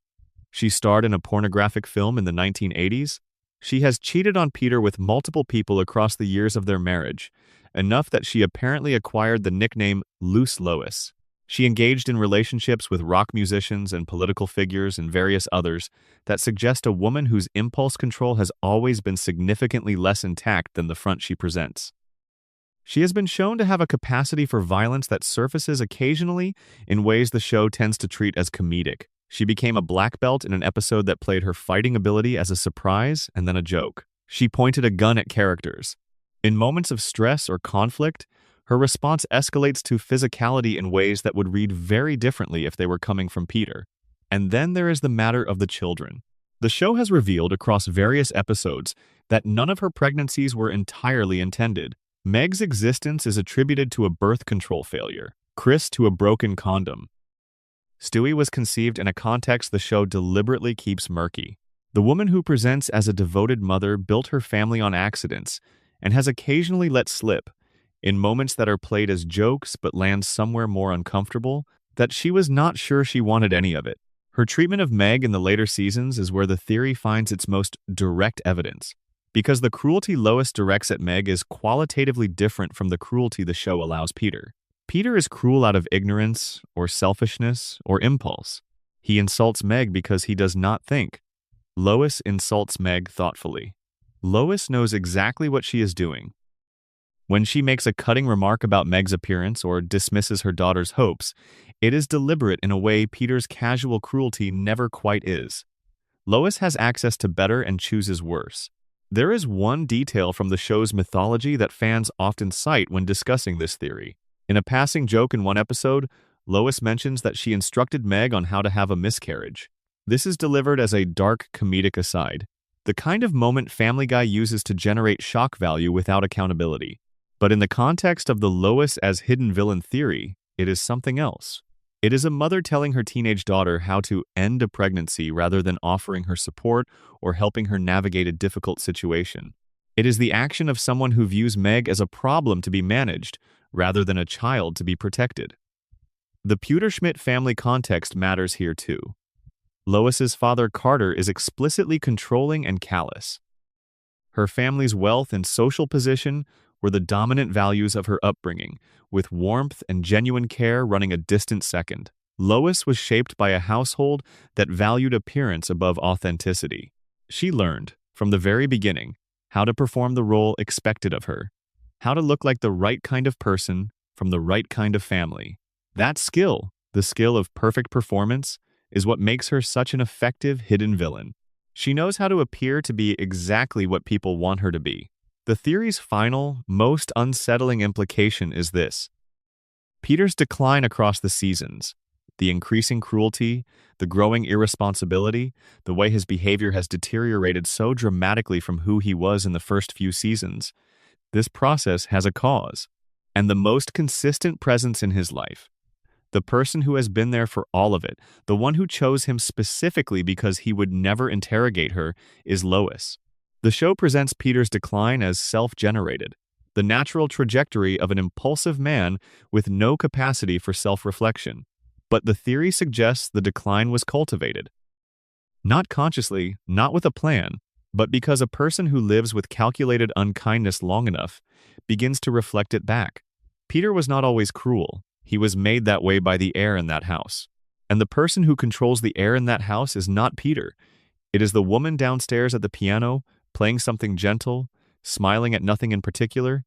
She starred in a pornographic film in the 1980s. She has cheated on Peter with multiple people across the years of their marriage, enough that she apparently acquired the nickname Loose Lois. She engaged in relationships with rock musicians and political figures and various others that suggest a woman whose impulse control has always been significantly less intact than the front she presents. She has been shown to have a capacity for violence that surfaces occasionally in ways the show tends to treat as comedic. She became a black belt in an episode that played her fighting ability as a surprise and then a joke. She pointed a gun at characters. In moments of stress or conflict, her response escalates to physicality in ways that would read very differently if they were coming from Peter. And then there is the matter of the children. The show has revealed across various episodes that none of her pregnancies were entirely intended. Meg's existence is attributed to a birth control failure, Chris to a broken condom. Stewie was conceived in a context the show deliberately keeps murky. The woman who presents as a devoted mother built her family on accidents and has occasionally let slip, in moments that are played as jokes but land somewhere more uncomfortable, that she was not sure she wanted any of it. Her treatment of Meg in the later seasons is where the theory finds its most direct evidence, because the cruelty Lois directs at Meg is qualitatively different from the cruelty the show allows Peter. Peter is cruel out of ignorance, or selfishness, or impulse. He insults Meg because he does not think. Lois insults Meg thoughtfully. Lois knows exactly what she is doing. When she makes a cutting remark about Meg's appearance or dismisses her daughter's hopes, it is deliberate in a way Peter's casual cruelty never quite is. Lois has access to better and chooses worse. There is one detail from the show's mythology that fans often cite when discussing this theory. In a passing joke in one episode, Lois mentions that she instructed Meg on how to have a miscarriage. This is delivered as a dark comedic aside, the kind of moment Family Guy uses to generate shock value without accountability. But in the context of the Lois as hidden villain theory, it is something else. It is a mother telling her teenage daughter how to end a pregnancy rather than offering her support or helping her navigate a difficult situation. It is the action of someone who views Meg as a problem to be managed rather than a child to be protected. The Pewterschmidt family context matters here too. Lois's father Carter is explicitly controlling and callous. Her family's wealth and social position were the dominant values of her upbringing, with warmth and genuine care running a distant second. Lois was shaped by a household that valued appearance above authenticity. She learned, from the very beginning, how to perform the role expected of her, how to look like the right kind of person from the right kind of family. That skill, the skill of perfect performance, is what makes her such an effective hidden villain. She knows how to appear to be exactly what people want her to be. The theory's final, most unsettling implication is this: Peter's decline across the seasons, the increasing cruelty, the growing irresponsibility, the way his behavior has deteriorated so dramatically from who he was in the first few seasons. This process has a cause, and the most consistent presence in his life, the person who has been there for all of it, the one who chose him specifically because he would never interrogate her, is Lois. The show presents Peter's decline as self-generated, the natural trajectory of an impulsive man with no capacity for self-reflection. But the theory suggests the decline was cultivated. Not consciously, not with a plan, but because a person who lives with calculated unkindness long enough begins to reflect it back. Peter was not always cruel. He was made that way by the air in that house. And the person who controls the air in that house is not Peter. It is the woman downstairs at the piano, playing something gentle, smiling at nothing in particular,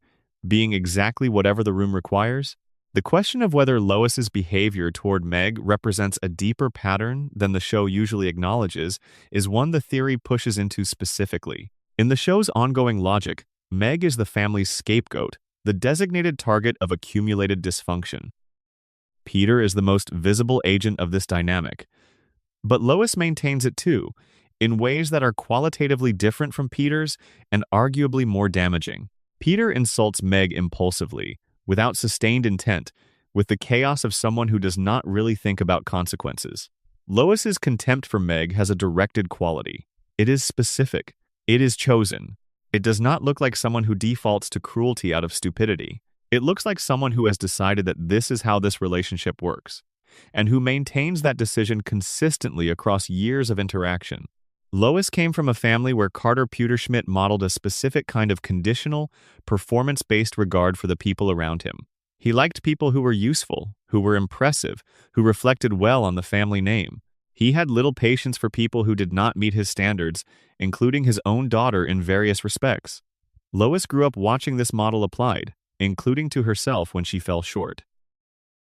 being exactly whatever the room requires. The question of whether Lois's behavior toward Meg represents a deeper pattern than the show usually acknowledges is one the theory pushes into specifically. In the show's ongoing logic, Meg is the family's scapegoat, the designated target of accumulated dysfunction. Peter is the most visible agent of this dynamic, but Lois maintains it too, in ways that are qualitatively different from Peter's and arguably more damaging. Peter insults Meg impulsively, without sustained intent, with the chaos of someone who does not really think about consequences. Lois's contempt for Meg has a directed quality. It is specific. It is chosen. It does not look like someone who defaults to cruelty out of stupidity. It looks like someone who has decided that this is how this relationship works, and who maintains that decision consistently across years of interaction. Lois came from a family where Carter Pewterschmidt modeled a specific kind of conditional, performance-based regard for the people around him. He liked people who were useful, who were impressive, who reflected well on the family name. He had little patience for people who did not meet his standards, including his own daughter in various respects. Lois grew up watching this model applied, including to herself when she fell short.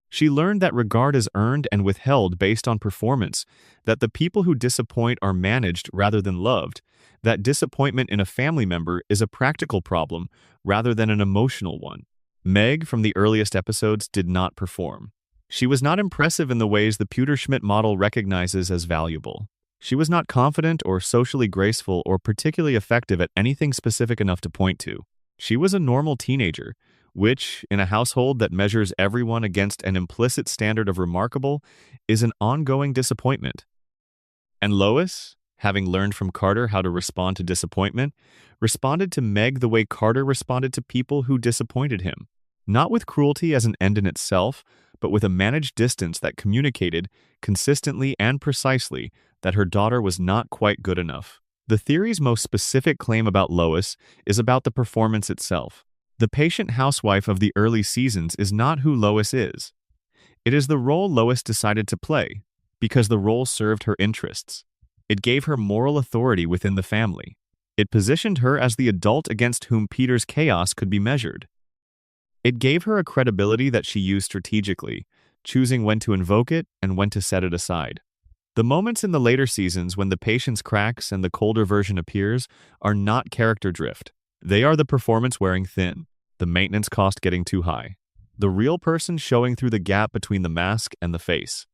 She learned that regard is earned and withheld based on performance, that the people who disappoint are managed rather than loved, that disappointment in a family member is a practical problem rather than an emotional one. Meg, from the earliest episodes, did not perform. She was not impressive in the ways the Pewterschmidt model recognizes as valuable. She was not confident or socially graceful or particularly effective at anything specific enough to point to. She was a normal teenager, which, in a household that measures everyone against an implicit standard of remarkable, is an ongoing disappointment. And Lois, having learned from Carter how to respond to disappointment, responded to Meg the way Carter responded to people who disappointed him. Not with cruelty as an end in itself, but with a managed distance that communicated, consistently and precisely, that her daughter was not quite good enough. The theory's most specific claim about Lois is about the performance itself. The patient housewife of the early seasons is not who Lois is. It is the role Lois decided to play, because the role served her interests. It gave her moral authority within the family. It positioned her as the adult against whom Peter's chaos could be measured. It gave her a credibility that she used strategically, choosing when to invoke it and when to set it aside. The moments in the later seasons when the patience cracks and the colder version appears are not character drift. They are the performance wearing thin, the maintenance cost getting too high, the real person showing through the gap between the mask and the face.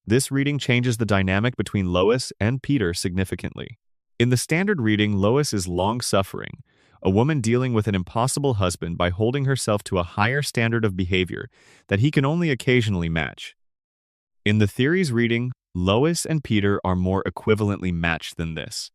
This reading changes the dynamic between Lois and Peter significantly. In the standard reading, Lois is long-suffering, a woman dealing with an impossible husband by holding herself to a higher standard of behavior that he can only occasionally match. In the theory's reading, Lois and Peter are more equivalently matched than this.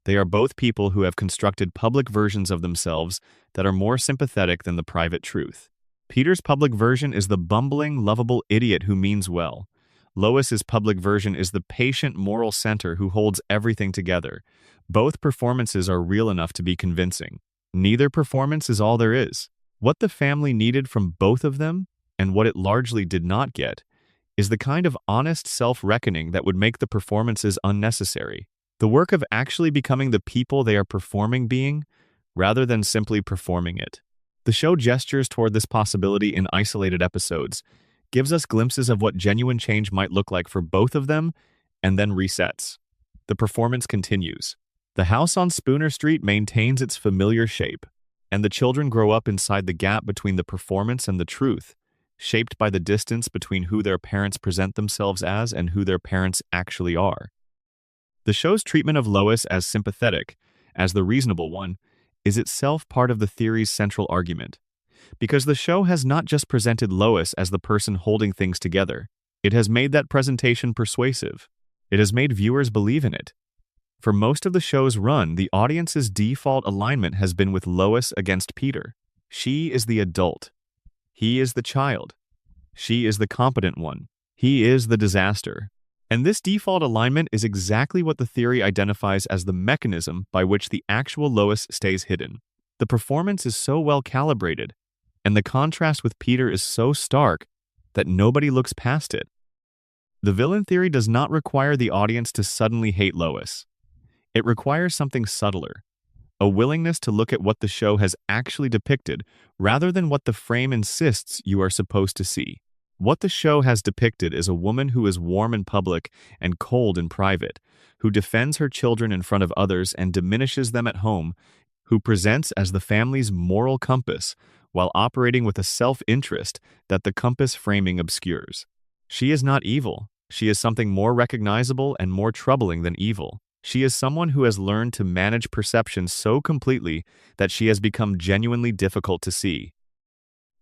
They are both people who have constructed public versions of themselves that are more sympathetic than the private truth. Peter's public version is the bumbling, lovable idiot who means well. Lois's public version is the patient moral center who holds everything together. Both performances are real enough to be convincing. Neither performance is all there is. What the family needed from both of them, and what it largely did not get, is the kind of honest self-reckoning that would make the performances unnecessary. The work of actually becoming the people they are performing being, rather than simply performing it. The show gestures toward this possibility in isolated episodes, gives us glimpses of what genuine change might look like for both of them, and then resets. The performance continues. The house on Spooner Street maintains its familiar shape, and the children grow up inside the gap between the performance and the truth, shaped by the distance between who their parents present themselves as and who their parents actually are. The show's treatment of Lois as sympathetic, as the reasonable one, is itself part of the theory's central argument. Because the show has not just presented Lois as the person holding things together, it has made that presentation persuasive. It has made viewers believe in it. For most of the show's run, the audience's default alignment has been with Lois against Peter. She is the adult. He is the child. She is the competent one. He is the disaster. And this default alignment is exactly what the theory identifies as the mechanism by which the actual Lois stays hidden. The performance is so well calibrated, and the contrast with Peter is so stark that nobody looks past it. The villain theory does not require the audience to suddenly hate Lois. It requires something subtler, a willingness to look at what the show has actually depicted rather than what the frame insists you are supposed to see. What the show has depicted is a woman who is warm in public and cold in private, who defends her children in front of others and diminishes them at home, who presents as the family's moral compass while operating with a self-interest that the compass framing obscures. She is not evil. She is something more recognizable and more troubling than evil. She is someone who has learned to manage perception so completely that she has become genuinely difficult to see.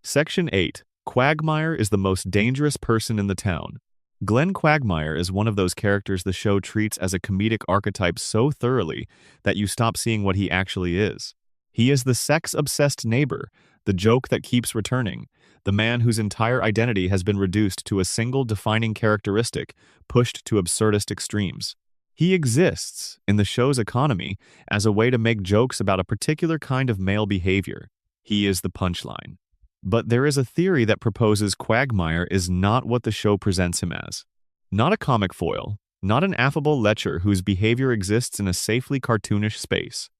Section 8. Quagmire is the most dangerous person in the town. Glenn Quagmire is one of those characters the show treats as a comedic archetype so thoroughly that you stop seeing what he actually is. He is the sex-obsessed neighbor, the joke that keeps returning, the man whose entire identity has been reduced to a single defining characteristic, pushed to absurdist extremes. He exists, in the show's economy, as a way to make jokes about a particular kind of male behavior. He is the punchline. But there is a theory that proposes Quagmire is not what the show presents him as. Not a comic foil, not an affable lecher whose behavior exists in a safely cartoonish space.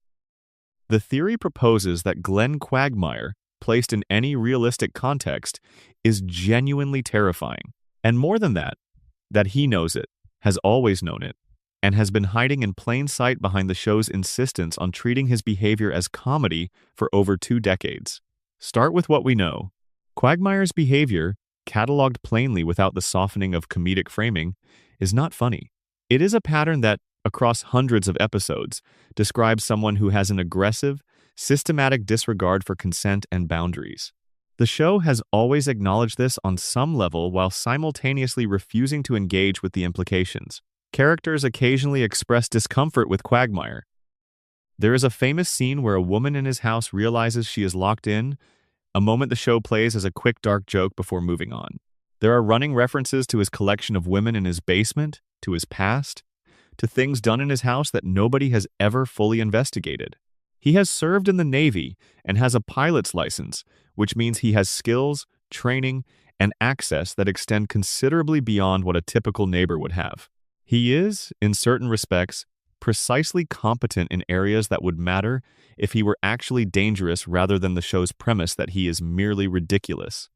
The theory proposes that Glenn Quagmire, placed in any realistic context, is genuinely terrifying. And more than that he knows it, has always known it, and has been hiding in plain sight behind the show's insistence on treating his behavior as comedy for over 2 decades. Start with what we know. Quagmire's behavior, catalogued plainly without the softening of comedic framing, is not funny. It is a pattern that, across hundreds of episodes, describes someone who has an aggressive, systematic disregard for consent and boundaries. The show has always acknowledged this on some level while simultaneously refusing to engage with the implications. Characters occasionally express discomfort with Quagmire. There is a famous scene where a woman in his house realizes she is locked in, a moment the show plays as a quick dark joke before moving on. There are running references to his collection of women in his basement, to his past, to things done in his house that nobody has ever fully investigated. He has served in the Navy and has a pilot's license, which means he has skills, training, and access that extend considerably beyond what a typical neighbor would have. He is, in certain respects, precisely competent in areas that would matter if he were actually dangerous rather than the show's premise that he is merely ridiculous.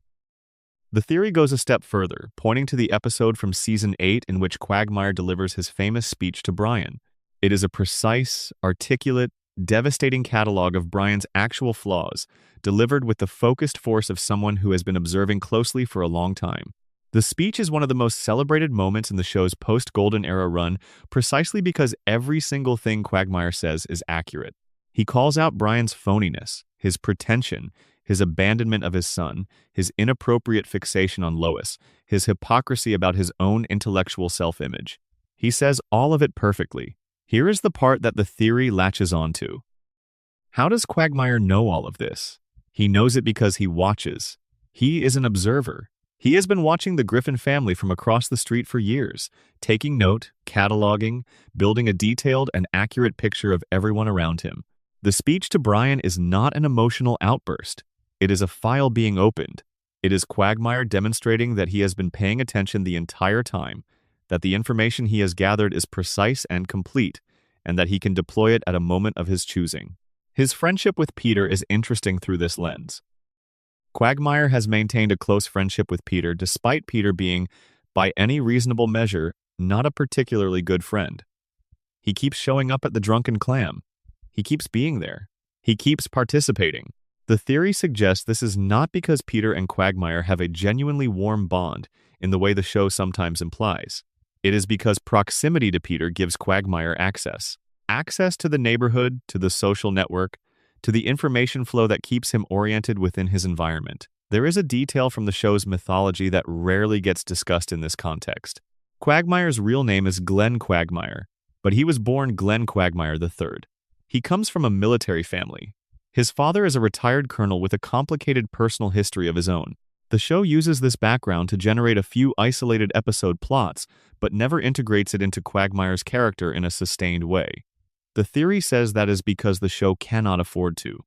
The theory goes a step further, pointing to the episode from Season 8 in which Quagmire delivers his famous speech to Brian. It is a precise, articulate, devastating catalog of Brian's actual flaws, delivered with the focused force of someone who has been observing closely for a long time. The speech is one of the most celebrated moments in the show's post-Golden Era run precisely because every single thing Quagmire says is accurate. He calls out Brian's phoniness, his pretension, his abandonment of his son, his inappropriate fixation on Lois, his hypocrisy about his own intellectual self-image. He says all of it perfectly. Here is the part that the theory latches onto. How does Quagmire know all of this? He knows it because he watches. He is an observer. He has been watching the Griffin family from across the street for years, taking note, cataloging, building a detailed and accurate picture of everyone around him. The speech to Brian is not an emotional outburst. It is a file being opened. It is Quagmire demonstrating that he has been paying attention the entire time, that the information he has gathered is precise and complete, and that he can deploy it at a moment of his choosing. His friendship with Peter is interesting through this lens. Quagmire has maintained a close friendship with Peter despite Peter being, by any reasonable measure, not a particularly good friend. He keeps showing up at the Drunken Clam. He keeps being there. He keeps participating. The theory suggests this is not because Peter and Quagmire have a genuinely warm bond in the way the show sometimes implies. It is because proximity to Peter gives Quagmire access. Access to the neighborhood, to the social network, to the information flow that keeps him oriented within his environment. There is a detail from the show's mythology that rarely gets discussed in this context. Quagmire's real name is Glenn Quagmire, but he was born Glenn Quagmire III. He comes from a military family. His father is a retired colonel with a complicated personal history of his own. The show uses this background to generate a few isolated episode plots, but never integrates it into Quagmire's character in a sustained way. The theory says that is because the show cannot afford to.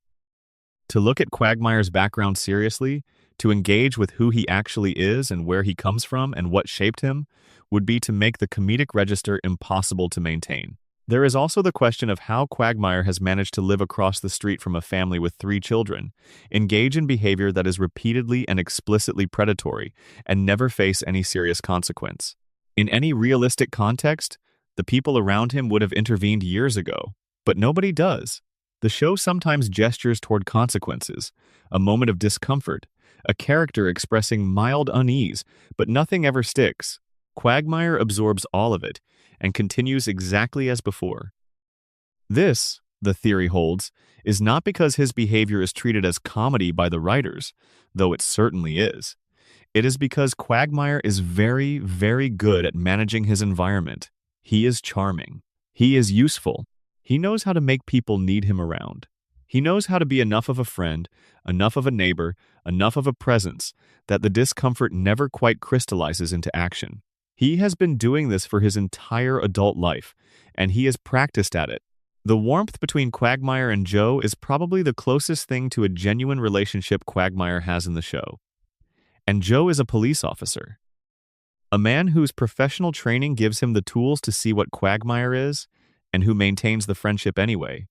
To look at Quagmire's background seriously, to engage with who he actually is and where he comes from and what shaped him, would be to make the comedic register impossible to maintain. There is also the question of how Quagmire has managed to live across the street from a family with 3 children, engage in behavior that is repeatedly and explicitly predatory, and never face any serious consequence. In any realistic context, the people around him would have intervened years ago, but nobody does. The show sometimes gestures toward consequences, a moment of discomfort, a character expressing mild unease, but nothing ever sticks. Quagmire absorbs all of it and continues exactly as before. This, the theory holds, is not because his behavior is treated as comedy by the writers, though it certainly is. It is because Quagmire is very, very good at managing his environment. He is charming. He is useful. He knows how to make people need him around. He knows how to be enough of a friend, enough of a neighbor, enough of a presence, that the discomfort never quite crystallizes into action. He has been doing this for his entire adult life, and he has practiced at it. The warmth between Quagmire and Joe is probably the closest thing to a genuine relationship Quagmire has in the show. And Joe is a police officer. A man whose professional training gives him the tools to see what Quagmire is, and who maintains the friendship anyway.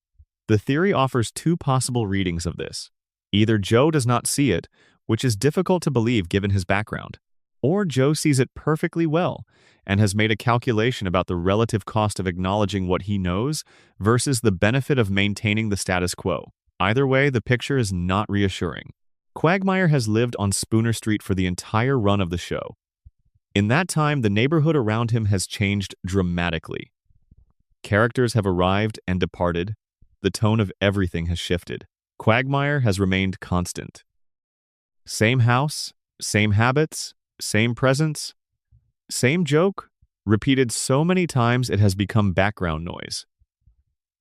The theory offers 2 possible readings of this. Either Joe does not see it, which is difficult to believe given his background, or Joe sees it perfectly well and has made a calculation about the relative cost of acknowledging what he knows versus the benefit of maintaining the status quo. Either way, the picture is not reassuring. Quagmire has lived on Spooner Street for the entire run of the show. In that time, the neighborhood around him has changed dramatically. Characters have arrived and departed. The tone of everything has shifted. Quagmire has remained constant. Same house, same habits, same presence, same joke, repeated so many times it has become background noise.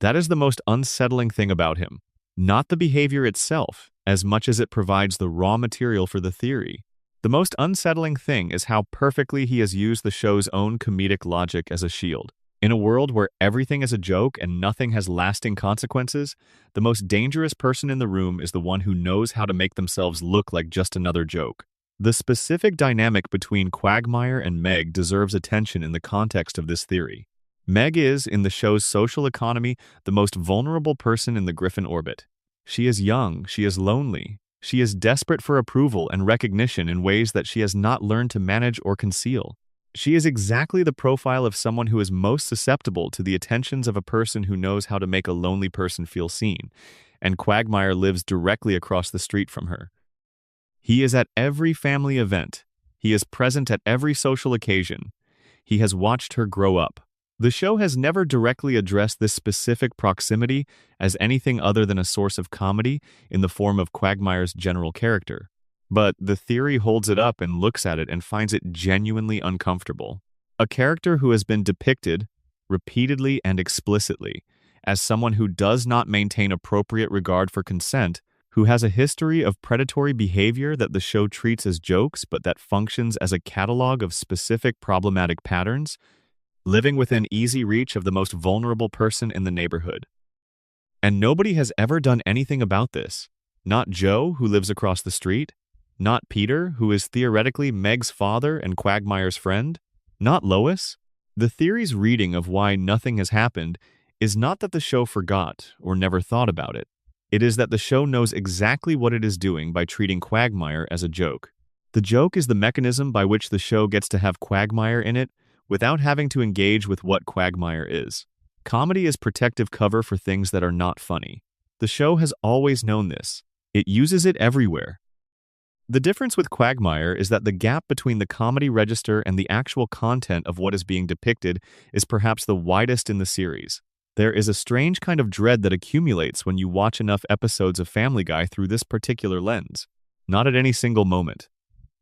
That is the most unsettling thing about him. Not the behavior itself, as much as it provides the raw material for the theory. The most unsettling thing is how perfectly he has used the show's own comedic logic as a shield. In a world where everything is a joke and nothing has lasting consequences, the most dangerous person in the room is the one who knows how to make themselves look like just another joke. The specific dynamic between Quagmire and Meg deserves attention in the context of this theory. Meg is, in the show's social economy, the most vulnerable person in the Griffin orbit. She is young, she is lonely. She is desperate for approval and recognition in ways that she has not learned to manage or conceal. She is exactly the profile of someone who is most susceptible to the attentions of a person who knows how to make a lonely person feel seen, and Quagmire lives directly across the street from her. He is at every family event. He is present at every social occasion. He has watched her grow up. The show has never directly addressed this specific proximity as anything other than a source of comedy in the form of Quagmire's general character. But the theory holds it up and looks at it and finds it genuinely uncomfortable. A character who has been depicted, repeatedly and explicitly, as someone who does not maintain appropriate regard for consent, who has a history of predatory behavior that the show treats as jokes but that functions as a catalog of specific problematic patterns, living within easy reach of the most vulnerable person in the neighborhood. And nobody has ever done anything about this. Not Joe, who lives across the street. Not Peter, who is theoretically Meg's father and Quagmire's friend. Not Lois. The theory's reading of why nothing has happened is not that the show forgot or never thought about it. It is that the show knows exactly what it is doing by treating Quagmire as a joke. The joke is the mechanism by which the show gets to have Quagmire in it without having to engage with what Quagmire is. Comedy is protective cover for things that are not funny. The show has always known this. It uses it everywhere. The difference with Quagmire is that the gap between the comedy register and the actual content of what is being depicted is perhaps the widest in the series. There is a strange kind of dread that accumulates when you watch enough episodes of Family Guy through this particular lens. Not at any single moment,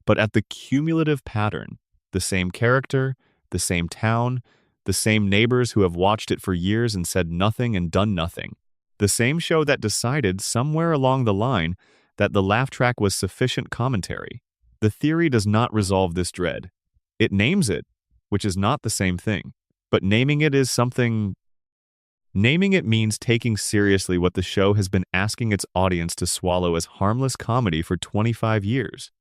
but at the cumulative pattern. The same character, the same town, the same neighbors who have watched it for years and said nothing and done nothing. The same show that decided somewhere along the line that the laugh track was sufficient commentary. The theory does not resolve this dread. It names it, which is not the same thing. But naming it is something. Naming it means taking seriously what the show has been asking its audience to swallow as harmless comedy for 25 years.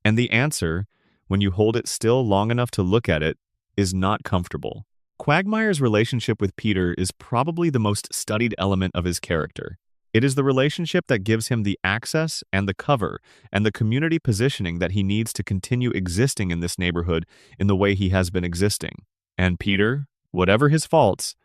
And the answer, when you hold it still long enough to look at it, is not comfortable. Quagmire's relationship with Peter is probably the most studied element of his character. It is the relationship that gives him the access and the cover and the community positioning that he needs to continue existing in this neighborhood in the way he has been existing. And Peter, whatever his faults,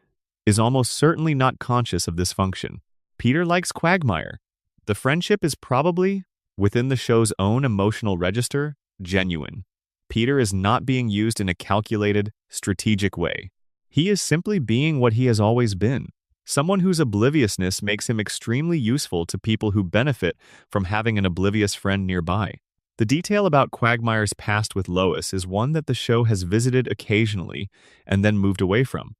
is almost certainly not conscious of this function. Peter likes Quagmire. The friendship is probably, within the show's own emotional register, genuine. Peter is not being used in a calculated, strategic way. He is simply being what he has always been. Someone whose obliviousness makes him extremely useful to people who benefit from having an oblivious friend nearby. The detail about Quagmire's past with Lois is one that the show has visited occasionally and then moved away from.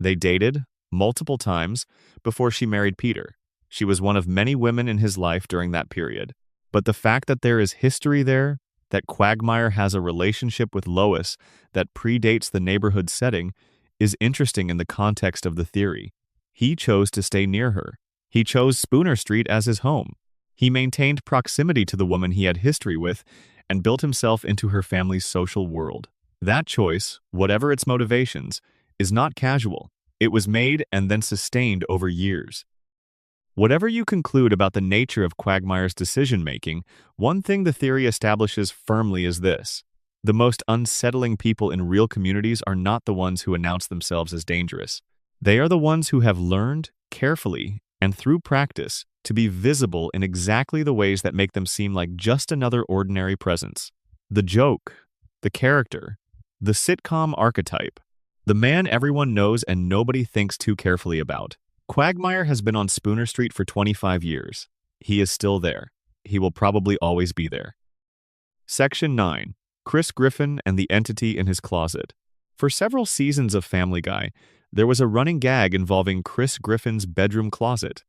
They dated multiple times before she married Peter. She was one of many women in his life during that period. But the fact that there is history there, that Quagmire has a relationship with Lois that predates the neighborhood setting, is interesting in the context of the theory. He chose to stay near her. He chose Spooner Street as his home. He maintained proximity to the woman he had history with and built himself into her family's social world. That choice, whatever its motivations, is not casual. It was made and then sustained over years. Whatever you conclude about the nature of Quagmire's decision-making, one thing the theory establishes firmly is this. The most unsettling people in real communities are not the ones who announce themselves as dangerous. They are the ones who have learned, carefully, and through practice, to be visible in exactly the ways that make them seem like just another ordinary presence. The joke, the character, the sitcom archetype, the man everyone knows and nobody thinks too carefully about. Quagmire has been on Spooner Street for 25 years. He is still there. He will probably always be there. Section 9. Chris Griffin and the entity in his closet. For several seasons of Family Guy, there was a running gag involving Chris Griffin's bedroom closet.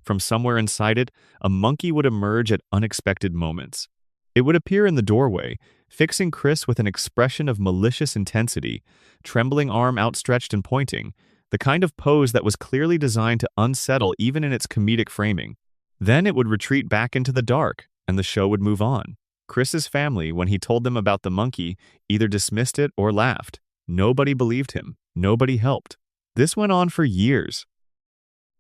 From somewhere inside it, a monkey would emerge at unexpected moments. It would appear in the doorway, fixing Chris with an expression of malicious intensity, trembling arm outstretched and pointing, the kind of pose that was clearly designed to unsettle even in its comedic framing. Then it would retreat back into the dark, and the show would move on. Chris's family, when he told them about the monkey, either dismissed it or laughed. Nobody believed him. Nobody helped. This went on for years.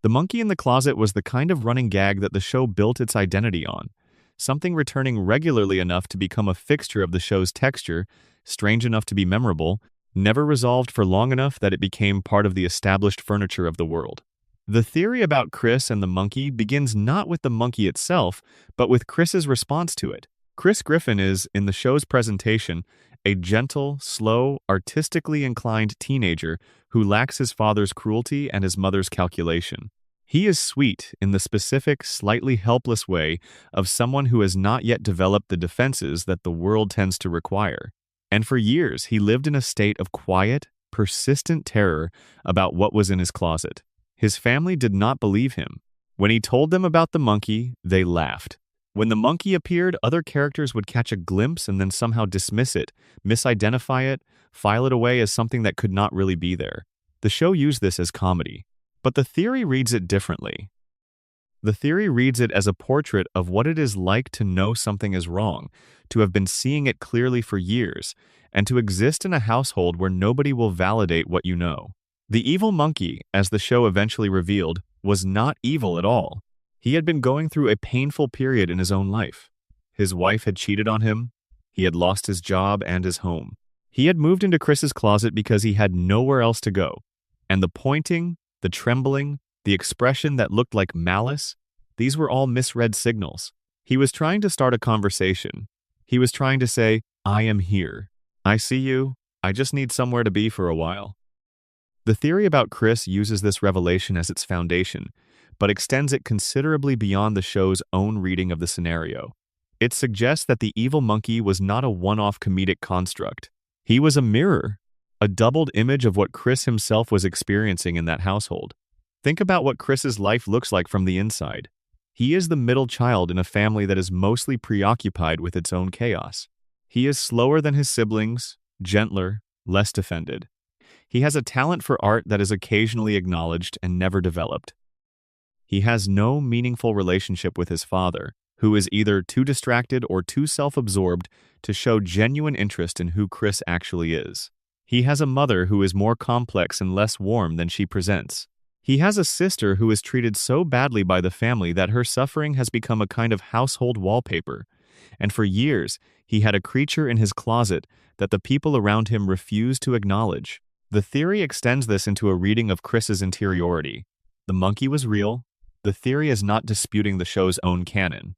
The monkey in the closet was the kind of running gag that the show built its identity on, something returning regularly enough to become a fixture of the show's texture, strange enough to be memorable, never resolved for long enough that it became part of the established furniture of the world. The theory about Chris and the monkey begins not with the monkey itself, but with Chris's response to it. Chris Griffin is, in the show's presentation, a gentle, slow, artistically inclined teenager who lacks his father's cruelty and his mother's calculation. He is sweet in the specific, slightly helpless way of someone who has not yet developed the defenses that the world tends to require. And for years, he lived in a state of quiet, persistent terror about what was in his closet. His family did not believe him. When he told them about the monkey, they laughed. When the monkey appeared, other characters would catch a glimpse and then somehow dismiss it, misidentify it, file it away as something that could not really be there. The show used this as comedy. But the theory reads it differently. The theory reads it as a portrait of what it is like to know something is wrong, to have been seeing it clearly for years, and to exist in a household where nobody will validate what you know. The evil monkey, as the show eventually revealed, was not evil at all. He had been going through a painful period in his own life. His wife had cheated on him. He had lost his job and his home. He had moved into Chris's closet because he had nowhere else to go. And the pointing, the trembling, the expression that looked like malice, these were all misread signals. He was trying to start a conversation. He was trying to say, I am here. I see you. I just need somewhere to be for a while. The theory about Chris uses this revelation as its foundation, but extends it considerably beyond the show's own reading of the scenario. It suggests that the evil monkey was not a one-off comedic construct. He was a mirror, a doubled image of what Chris himself was experiencing in that household. Think about what Chris's life looks like from the inside. He is the middle child in a family that is mostly preoccupied with its own chaos. He is slower than his siblings, gentler, less defended. He has a talent for art that is occasionally acknowledged and never developed. He has no meaningful relationship with his father, who is either too distracted or too self-absorbed to show genuine interest in who Chris actually is. He has a mother who is more complex and less warm than she presents. He has a sister who is treated so badly by the family that her suffering has become a kind of household wallpaper. And for years, he had a creature in his closet that the people around him refused to acknowledge. The theory extends this into a reading of Chris's interiority. The monkey was real. The theory is not disputing the show's own canon.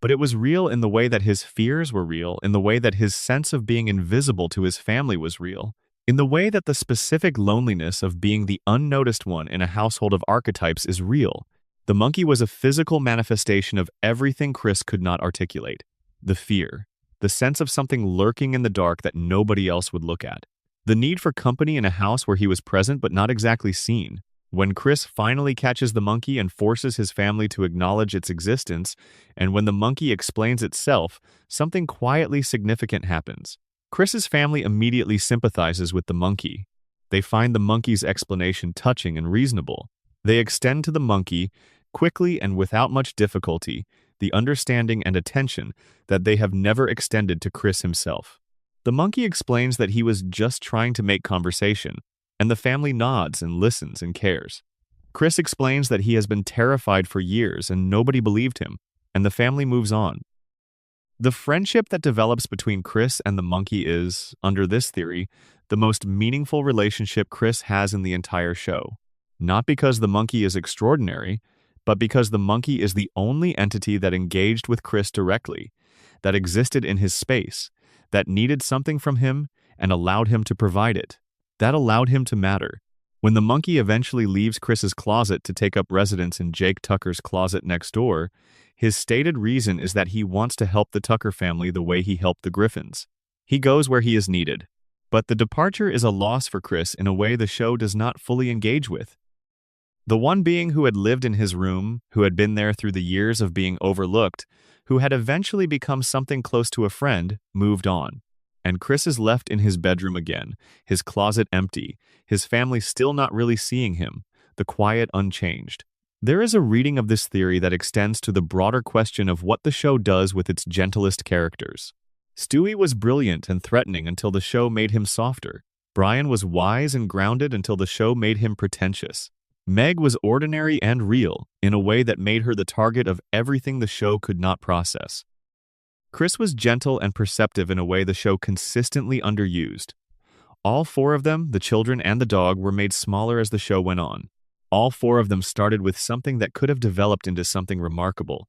But it was real in the way that his fears were real, in the way that his sense of being invisible to his family was real, in the way that the specific loneliness of being the unnoticed one in a household of archetypes is real. The monkey was a physical manifestation of everything Chris could not articulate. The fear, the sense of something lurking in the dark that nobody else would look at. The need for company in a house where he was present but not exactly seen. When Chris finally catches the monkey and forces his family to acknowledge its existence, and when the monkey explains itself, something quietly significant happens. Chris's family immediately sympathizes with the monkey. They find the monkey's explanation touching and reasonable. They extend to the monkey, quickly and without much difficulty, the understanding and attention that they have never extended to Chris himself. The monkey explains that he was just trying to make conversation, and the family nods and listens and cares. Chris explains that he has been terrified for years and nobody believed him, and the family moves on. The friendship that develops between Chris and the monkey is, under this theory, the most meaningful relationship Chris has in the entire show. Not because the monkey is extraordinary, but because the monkey is the only entity that engaged with Chris directly, that existed in his space, that needed something from him and allowed him to provide it. That allowed him to matter. When the monkey eventually leaves Chris's closet to take up residence in Jake Tucker's closet next door, his stated reason is that he wants to help the Tucker family the way he helped the Griffins. He goes where he is needed. But the departure is a loss for Chris in a way the show does not fully engage with. The one being who had lived in his room, who had been there through the years of being overlooked, who had eventually become something close to a friend, moved on. And Chris is left in his bedroom again, his closet empty, his family still not really seeing him, the quiet unchanged. There is a reading of this theory that extends to the broader question of what the show does with its gentlest characters. Stewie was brilliant and threatening until the show made him softer. Brian was wise and grounded until the show made him pretentious. Meg was ordinary and real, in a way that made her the target of everything the show could not process. Chris was gentle and perceptive in a way the show consistently underused. All four of them, the children and the dog, were made smaller as the show went on. All four of them started with something that could have developed into something remarkable,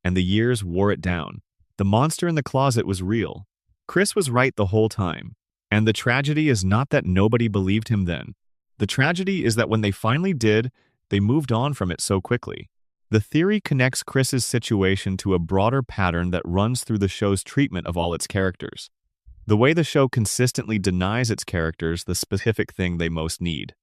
and the years wore it down. The monster in the closet was real. Chris was right the whole time. And the tragedy is not that nobody believed him then. The tragedy is that when they finally did, they moved on from it so quickly. The theory connects Chris's situation to a broader pattern that runs through the show's treatment of all its characters. The way the show consistently denies its characters the specific thing they most need.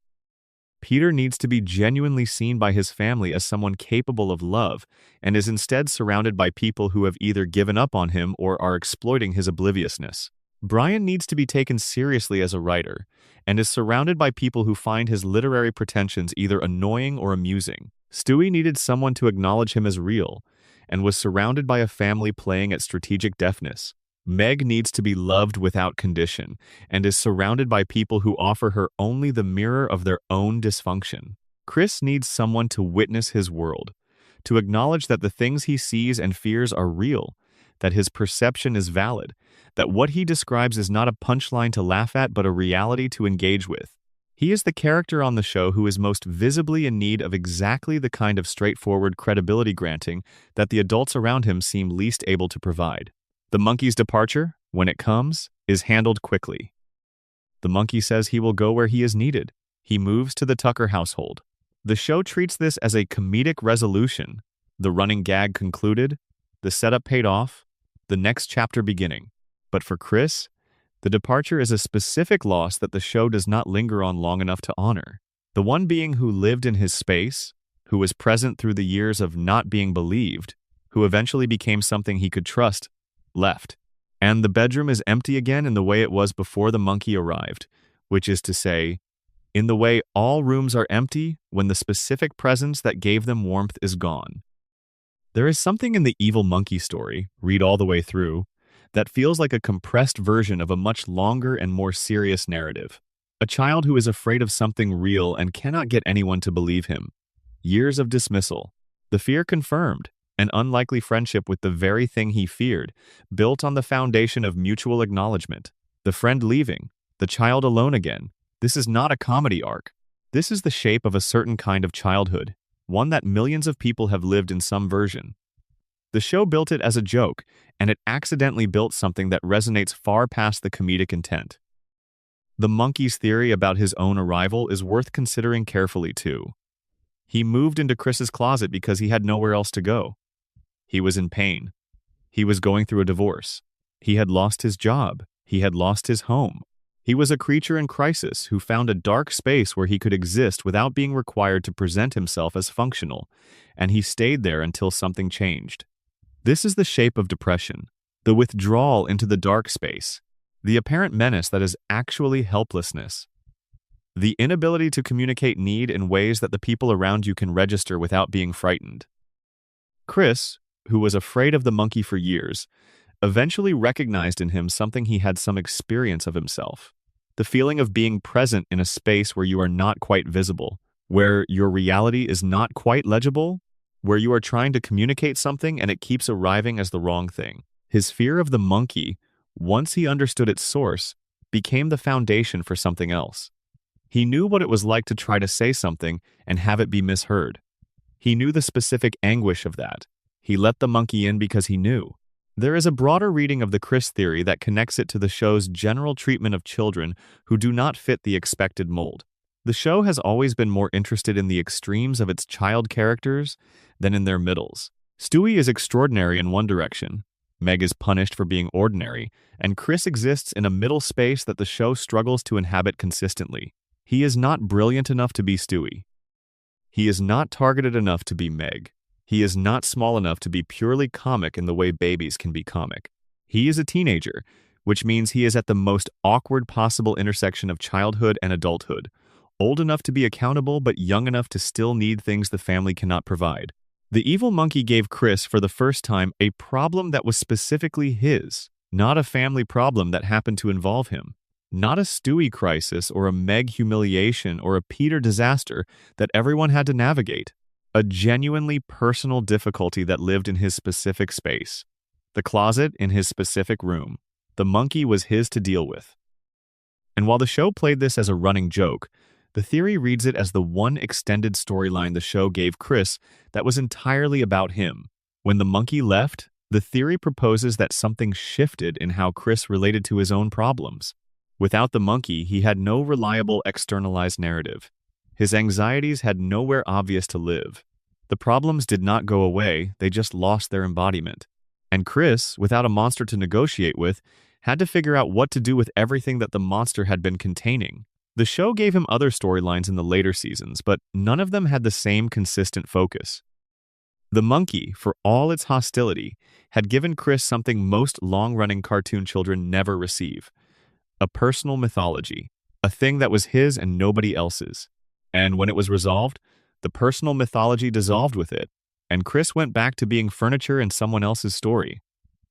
Peter needs to be genuinely seen by his family as someone capable of love, and is instead surrounded by people who have either given up on him or are exploiting his obliviousness. Brian needs to be taken seriously as a writer, and is surrounded by people who find his literary pretensions either annoying or amusing. Stewie needed someone to acknowledge him as real, and was surrounded by a family playing at strategic deafness. Meg needs to be loved without condition, and is surrounded by people who offer her only the mirror of their own dysfunction. Chris needs someone to witness his world, to acknowledge that the things he sees and fears are real, that his perception is valid, that what he describes is not a punchline to laugh at but a reality to engage with. He is the character on the show who is most visibly in need of exactly the kind of straightforward credibility granting that the adults around him seem least able to provide. The monkey's departure, when it comes, is handled quickly. The monkey says he will go where he is needed. He moves to the Tucker household. The show treats this as a comedic resolution. The running gag concluded, the setup paid off, the next chapter beginning. But for Chris, the departure is a specific loss that the show does not linger on long enough to honor. The one being who lived in his space, who was present through the years of not being believed, who eventually became something he could trust, left. And the bedroom is empty again in the way it was before the monkey arrived, which is to say, in the way all rooms are empty when the specific presence that gave them warmth is gone. There is something in the evil monkey story, read all the way through, that feels like a compressed version of a much longer and more serious narrative. A child who is afraid of something real and cannot get anyone to believe him. Years of dismissal. The fear confirmed. An unlikely friendship with the very thing he feared, built on the foundation of mutual acknowledgement. The friend leaving, the child alone again. This is not a comedy arc. This is the shape of a certain kind of childhood, one that millions of people have lived in some version. The show built it as a joke, and it accidentally built something that resonates far past the comedic intent. The monkey's theory about his own arrival is worth considering carefully too. He moved into Chris's closet because he had nowhere else to go. He was in pain. He was going through a divorce. He had lost his job. He had lost his home. He was a creature in crisis who found a dark space where he could exist without being required to present himself as functional, and he stayed there until something changed. This is the shape of depression, the withdrawal into the dark space, the apparent menace that is actually helplessness, the inability to communicate need in ways that the people around you can register without being frightened. Chris, who was afraid of the monkey for years, eventually recognized in him something he had some experience of himself. The feeling of being present in a space where you are not quite visible, where your reality is not quite legible, where you are trying to communicate something and it keeps arriving as the wrong thing. His fear of the monkey, once he understood its source, became the foundation for something else. He knew what it was like to try to say something and have it be misheard. He knew the specific anguish of that. He let the monkey in because he knew. There is a broader reading of the Chris theory that connects it to the show's general treatment of children who do not fit the expected mold. The show has always been more interested in the extremes of its child characters than in their middles. Stewie is extraordinary in one direction, Meg is punished for being ordinary, and Chris exists in a middle space that the show struggles to inhabit consistently. He is not brilliant enough to be Stewie. He is not targeted enough to be Meg. He is not small enough to be purely comic in the way babies can be comic. He is a teenager, which means he is at the most awkward possible intersection of childhood and adulthood, old enough to be accountable but young enough to still need things the family cannot provide. The evil monkey gave Chris, for the first time, a problem that was specifically his, not a family problem that happened to involve him. Not a Stewie crisis or a Meg humiliation or a Peter disaster that everyone had to navigate. A genuinely personal difficulty that lived in his specific space. The closet in his specific room. The monkey was his to deal with. And while the show played this as a running joke, the theory reads it as the one extended storyline the show gave Chris that was entirely about him. When the monkey left, The theory proposes that something shifted in how Chris related to his own problems. Without the monkey, he had no reliable externalized narrative. His anxieties had nowhere obvious to live. The problems did not go away, they just lost their embodiment. And Chris, without a monster to negotiate with, had to figure out what to do with everything that the monster had been containing. The show gave him other storylines in the later seasons, but none of them had the same consistent focus. The monkey, for all its hostility, had given Chris something most long-running cartoon children never receive: a personal mythology, a thing that was his and nobody else's. And when it was resolved, the personal mythology dissolved with it, and Chris went back to being furniture in someone else's story.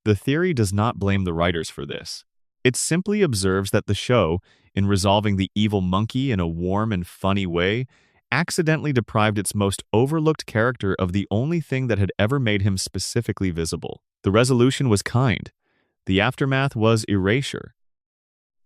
The theory does not blame the writers for this. It simply observes that the show, in resolving the evil monkey in a warm and funny way, accidentally deprived its most overlooked character of the only thing that had ever made him specifically visible. The resolution was kind. The aftermath was erasure.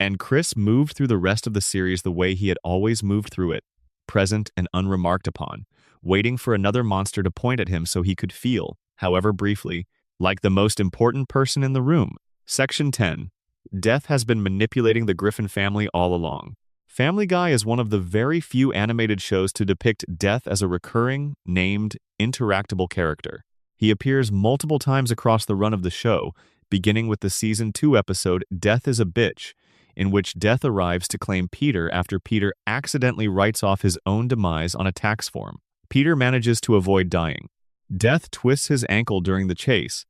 And Chris moved through the rest of the series the way he had always moved through it, present and unremarked upon, waiting for another monster to point at him so he could feel, however briefly, like the most important person in the room. Section 10. Death has been manipulating the Griffin family all along. Family Guy is one of the very few animated shows to depict Death as a recurring, named, interactable character. He appears multiple times across the run of the show, beginning with the Season 2 episode Death is a Bitch, in which Death arrives to claim Peter after Peter accidentally writes off his own demise on a tax form. Peter manages to avoid dying. Death twists his ankle during the chase,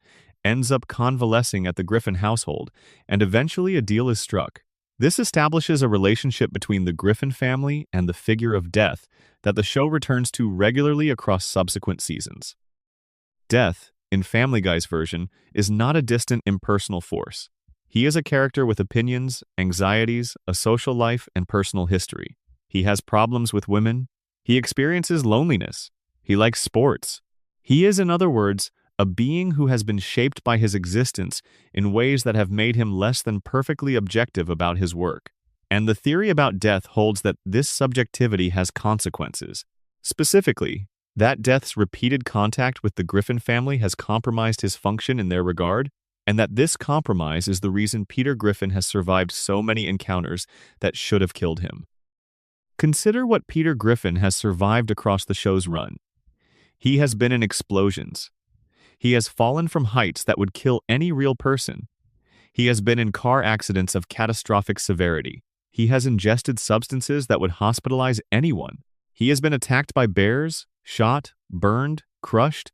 ends up convalescing at the Griffin household, and eventually a deal is struck. This establishes a relationship between the Griffin family and the figure of Death that the show returns to regularly across subsequent seasons. Death, in Family Guy's version, is not a distant, impersonal force. He is a character with opinions, anxieties, a social life, and personal history. He has problems with women. He experiences loneliness. He likes sports. He is, in other words, a being who has been shaped by his existence in ways that have made him less than perfectly objective about his work. And the theory about Death holds that this subjectivity has consequences. Specifically, that Death's repeated contact with the Griffin family has compromised his function in their regard, and that this compromise is the reason Peter Griffin has survived so many encounters that should have killed him. Consider what Peter Griffin has survived across the show's run. He has been in explosions. He has fallen from heights that would kill any real person. He has been in car accidents of catastrophic severity. He has ingested substances that would hospitalize anyone. He has been attacked by bears, shot, burned, crushed,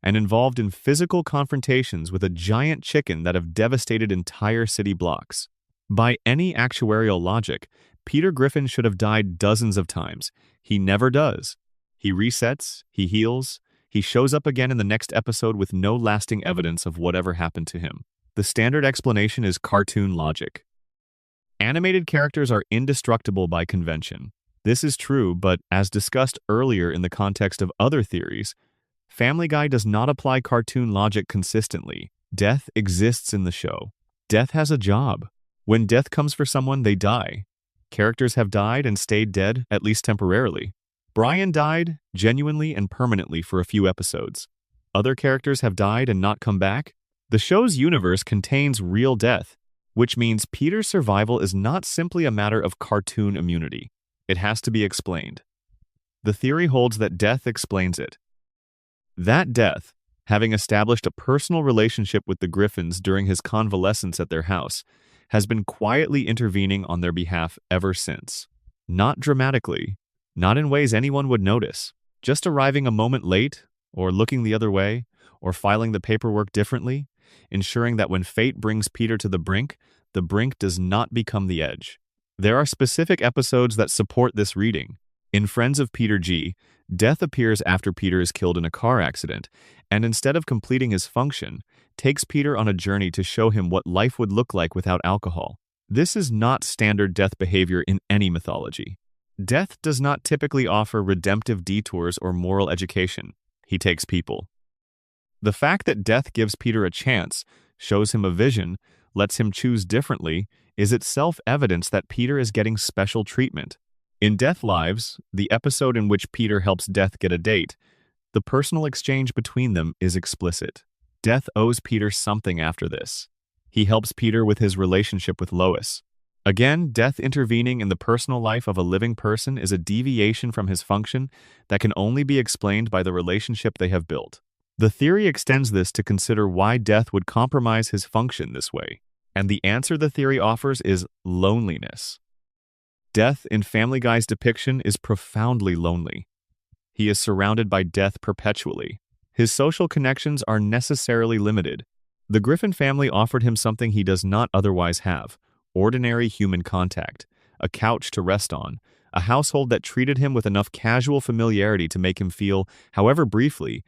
and involved in physical confrontations with a giant chicken that have devastated entire city blocks. By any actuarial logic, Peter Griffin should have died dozens of times. He never does. He resets, he heals, he shows up again in the next episode with no lasting evidence of whatever happened to him. The standard explanation is cartoon logic. Animated characters are indestructible by convention. This is true, but as discussed earlier in the context of other theories, Family Guy does not apply cartoon logic consistently. Death exists in the show. Death has a job. When death comes for someone, they die. Characters have died and stayed dead, at least temporarily. Brian died, genuinely and permanently, for a few episodes. Other characters have died and not come back. The show's universe contains real death, which means Peter's survival is not simply a matter of cartoon immunity. It has to be explained. The theory holds that death explains it. That death, having established a personal relationship with the Griffins during his convalescence at their house, has been quietly intervening on their behalf ever since. Not dramatically, not in ways anyone would notice, just arriving a moment late, or looking the other way, or filing the paperwork differently, ensuring that when fate brings Peter to the brink does not become the edge. There are specific episodes that support this reading. In Friends of Peter G., Death appears after Peter is killed in a car accident, and instead of completing his function, takes Peter on a journey to show him what life would look like without alcohol. This is not standard Death behavior in any mythology. Death does not typically offer redemptive detours or moral education. He takes people. The fact that Death gives Peter a chance, shows him a vision, lets him choose differently, is itself evidence that Peter is getting special treatment. In Death Lives, the episode in which Peter helps Death get a date, the personal exchange between them is explicit. Death owes Peter something after this. He helps Peter with his relationship with Lois. Again, death intervening in the personal life of a living person is a deviation from his function that can only be explained by the relationship they have built. The theory extends this to consider why death would compromise his function this way, and the answer the theory offers is loneliness. Death, in Family Guy's depiction, is profoundly lonely. He is surrounded by death perpetually. His social connections are necessarily limited. The Griffin family offered him something he does not otherwise have: ordinary human contact, a couch to rest on, a household that treated him with enough casual familiarity to make him feel, however briefly,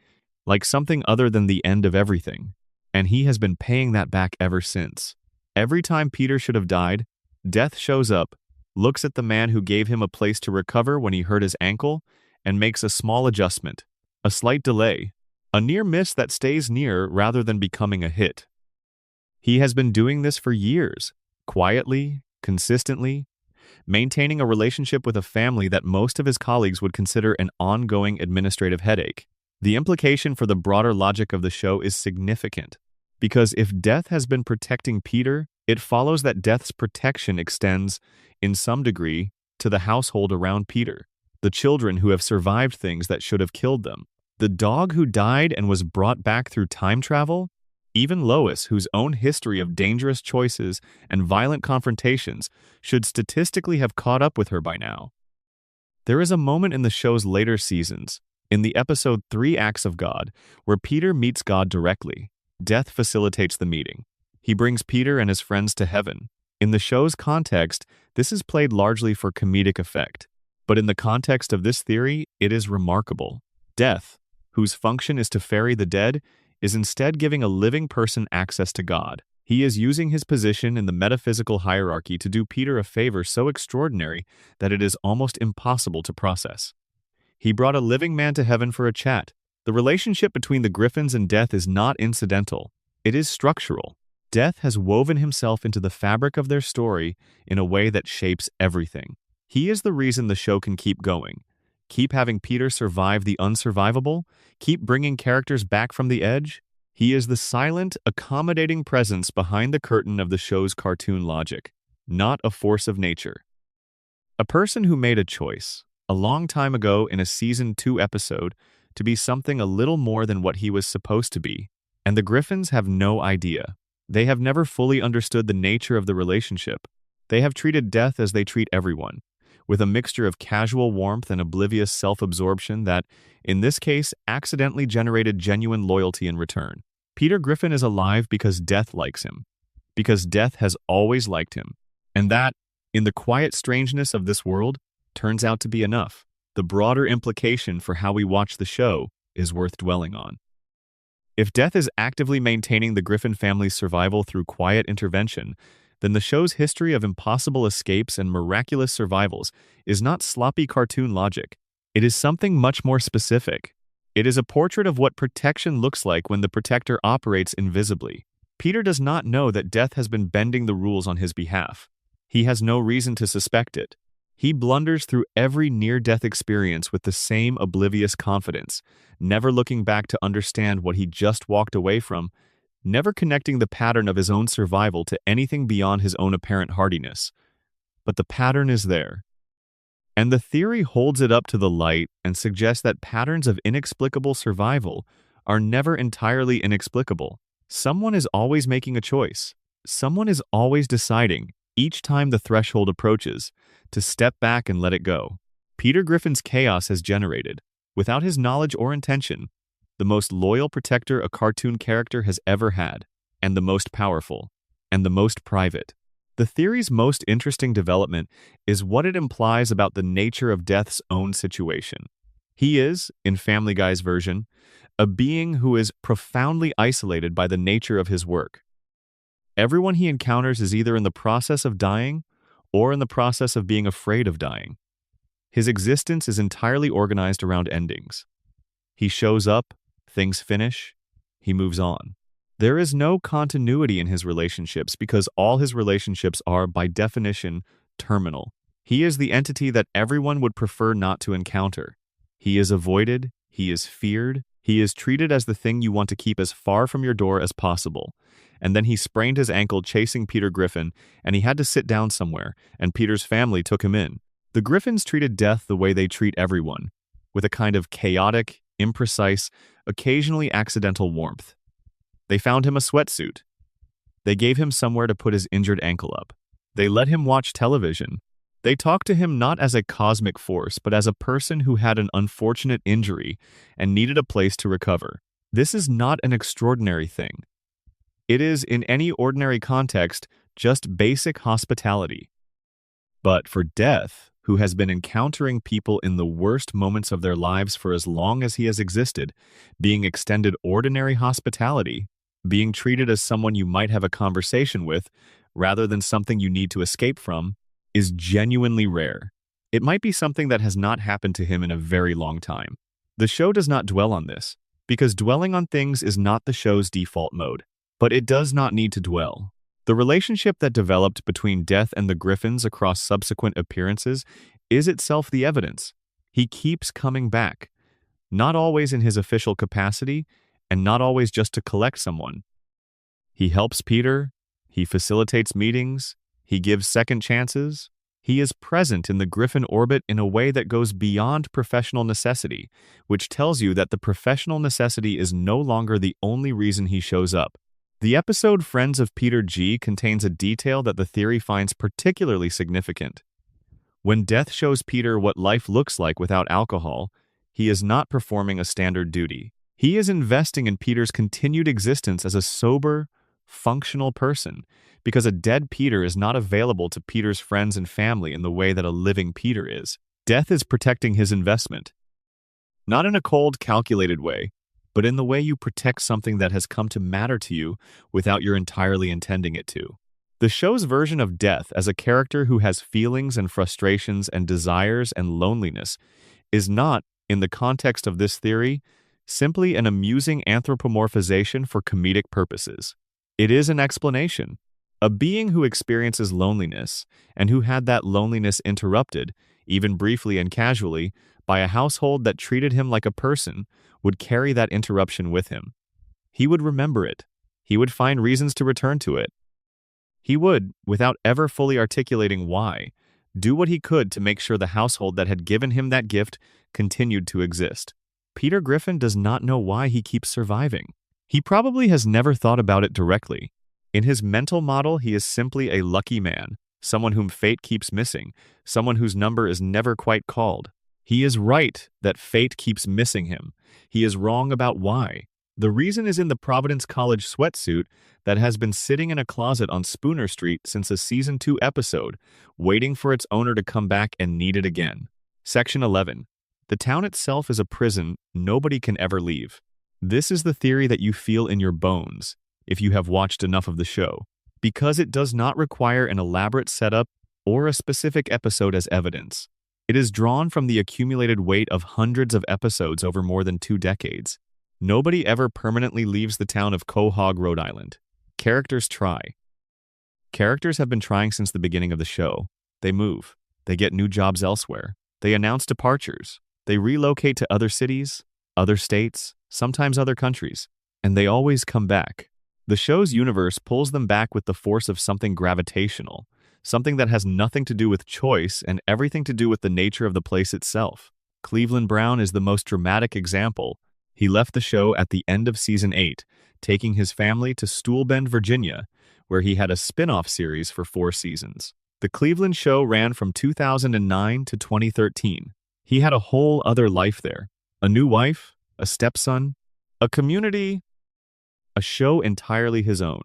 like something other than the end of everything. And he has been paying that back ever since. Every time Peter should have died, death shows up, looks at the man who gave him a place to recover when he hurt his ankle, and makes a small adjustment, a slight delay, a near miss that stays near rather than becoming a hit. He has been doing this for years, quietly, consistently, maintaining a relationship with a family that most of his colleagues would consider an ongoing administrative headache. The implication for the broader logic of the show is significant, because if death has been protecting Peter, it follows that death's protection extends, in some degree, to the household around Peter, the children who have survived things that should have killed them, the dog who died and was brought back through time travel, even Lois, whose own history of dangerous choices and violent confrontations should statistically have caught up with her by now. There is a moment in the show's later seasons, in the episode 3 Acts of God, where Peter meets God directly. Death facilitates the meeting. He brings Peter and his friends to heaven. In the show's context, this is played largely for comedic effect. But in the context of this theory, it is remarkable. Death, whose function is to ferry the dead, is instead giving a living person access to God. He is using his position in the metaphysical hierarchy to do Peter a favor so extraordinary that it is almost impossible to process. He brought a living man to heaven for a chat. The relationship between the Griffins and Death is not incidental. It is structural. Death has woven himself into the fabric of their story in a way that shapes everything. He is the reason the show can keep going. Keep having Peter survive the unsurvivable, keep bringing characters back from the edge. He is the silent, accommodating presence behind the curtain of the show's cartoon logic, not a force of nature. A person who made a choice, a long time ago in a Season 2 episode, to be something a little more than what he was supposed to be, and the Griffins have no idea. They have never fully understood the nature of the relationship. They have treated death as they treat everyone, with a mixture of casual warmth and oblivious self-absorption that, in this case, accidentally generated genuine loyalty in return. Peter Griffin is alive because death likes him, because death has always liked him, and that, in the quiet strangeness of this world, turns out to be enough. The broader implication for how we watch the show is worth dwelling on. If death is actively maintaining the Griffin family's survival through quiet intervention, then the show's history of impossible escapes and miraculous survivals is not sloppy cartoon logic. It is something much more specific. It is a portrait of what protection looks like when the protector operates invisibly. Peter does not know that death has been bending the rules on his behalf. He has no reason to suspect it. He blunders through every near-death experience with the same oblivious confidence, never looking back to understand what he just walked away from, never connecting the pattern of his own survival to anything beyond his own apparent hardiness. But the pattern is there. And the theory holds it up to the light and suggests that patterns of inexplicable survival are never entirely inexplicable. Someone is always making a choice. Someone is always deciding, each time the threshold approaches, to step back and let it go. Peter Griffin's chaos has generated, without his knowledge or intention, the most loyal protector a cartoon character has ever had, and the most powerful, and the most private. The theory's most interesting development is what it implies about the nature of Death's own situation. He is, in Family Guy's version, a being who is profoundly isolated by the nature of his work. Everyone he encounters is either in the process of dying or in the process of being afraid of dying. His existence is entirely organized around endings. He shows up, things finish, he moves on. There is no continuity in his relationships because all his relationships are, by definition, terminal. He is the entity that everyone would prefer not to encounter. He is avoided, he is feared, He is treated as the thing you want to keep as far from your door as possible. And then he sprained his ankle chasing Peter Griffin, and he had to sit down somewhere, and Peter's family took him in. The Griffins treated death the way they treat everyone, with a kind of chaotic, imprecise, occasionally accidental warmth. They found him a sweatsuit. They gave him somewhere to put his injured ankle up. They let him watch television. They talked to him not as a cosmic force, but as a person who had an unfortunate injury and needed a place to recover. This is not an extraordinary thing. It is, in any ordinary context, just basic hospitality. But for Death, who has been encountering people in the worst moments of their lives for as long as he has existed, being extended ordinary hospitality, being treated as someone you might have a conversation with, rather than something you need to escape from, is genuinely rare. It might be something that has not happened to him in a very long time. The show does not dwell on this, because dwelling on things is not the show's default mode. But it does not need to dwell. The relationship that developed between Death and the Griffins across subsequent appearances is itself the evidence. He keeps coming back, not always in his official capacity, and not always just to collect someone. He helps Peter, he facilitates meetings, he gives second chances. He is present in the Griffin orbit in a way that goes beyond professional necessity, which tells you that the professional necessity is no longer the only reason he shows up. The episode Friends of Peter G contains a detail that the theory finds particularly significant. When Death shows Peter what life looks like without alcohol, he is not performing a standard duty. He is investing in Peter's continued existence as a sober, functional person, because a dead Peter is not available to Peter's friends and family in the way that a living Peter is. Death is protecting his investment. Not in a cold, calculated way, but in the way you protect something that has come to matter to you without your entirely intending it to. The show's version of Death as a character who has feelings and frustrations and desires and loneliness is not, in the context of this theory, simply an amusing anthropomorphization for comedic purposes. It is an explanation. A being who experiences loneliness and who had that loneliness interrupted, even briefly and casually, by a household that treated him like a person, would carry that interruption with him. He would remember it. He would find reasons to return to it. He would, without ever fully articulating why, do what he could to make sure the household that had given him that gift continued to exist. Peter Griffin does not know why he keeps surviving. He probably has never thought about it directly. In his mental model, he is simply a lucky man, someone whom fate keeps missing, someone whose number is never quite called. He is right that fate keeps missing him. He is wrong about why. The reason is in the Providence College sweatsuit that has been sitting in a closet on Spooner Street since a Season 2 episode, waiting for its owner to come back and need it again. Section 11. The town itself is a prison nobody can ever leave. This is the theory that you feel in your bones if you have watched enough of the show, because it does not require an elaborate setup or a specific episode as evidence. It is drawn from the accumulated weight of hundreds of episodes over more than 2 decades. Nobody ever permanently leaves the town of Quahog, Rhode Island. Characters try. Characters have been trying since the beginning of the show. They move. They get new jobs elsewhere. They announce departures. They relocate to other cities, other states, sometimes other countries. And they always come back. The show's universe pulls them back with the force of something gravitational, something that has nothing to do with choice and everything to do with the nature of the place itself. Cleveland Brown is the most dramatic example. He left the show at the end of Season 8, taking his family to Stoolbend, Virginia, where he had a spin-off series for 4 seasons. The Cleveland show ran from 2009 to 2013. He had a whole other life there. A new wife, a stepson, a community, a show entirely his own.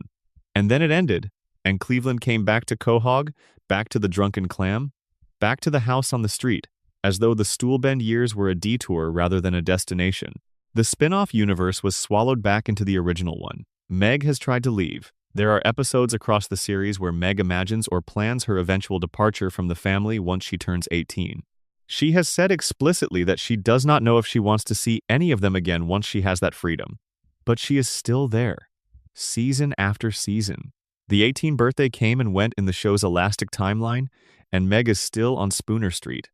And then it ended, and Cleveland came back to Quahog, back to the Drunken Clam, back to the house on the street, as though the Stoolbend years were a detour rather than a destination. The spin-off universe was swallowed back into the original one. Meg has tried to leave. There are episodes across the series where Meg imagines or plans her eventual departure from the family once she turns 18. She has said explicitly that she does not know if she wants to see any of them again once she has that freedom. But she is still there, season after season. The 18th birthday came and went in the show's elastic timeline, and Meg is still on Spooner Street.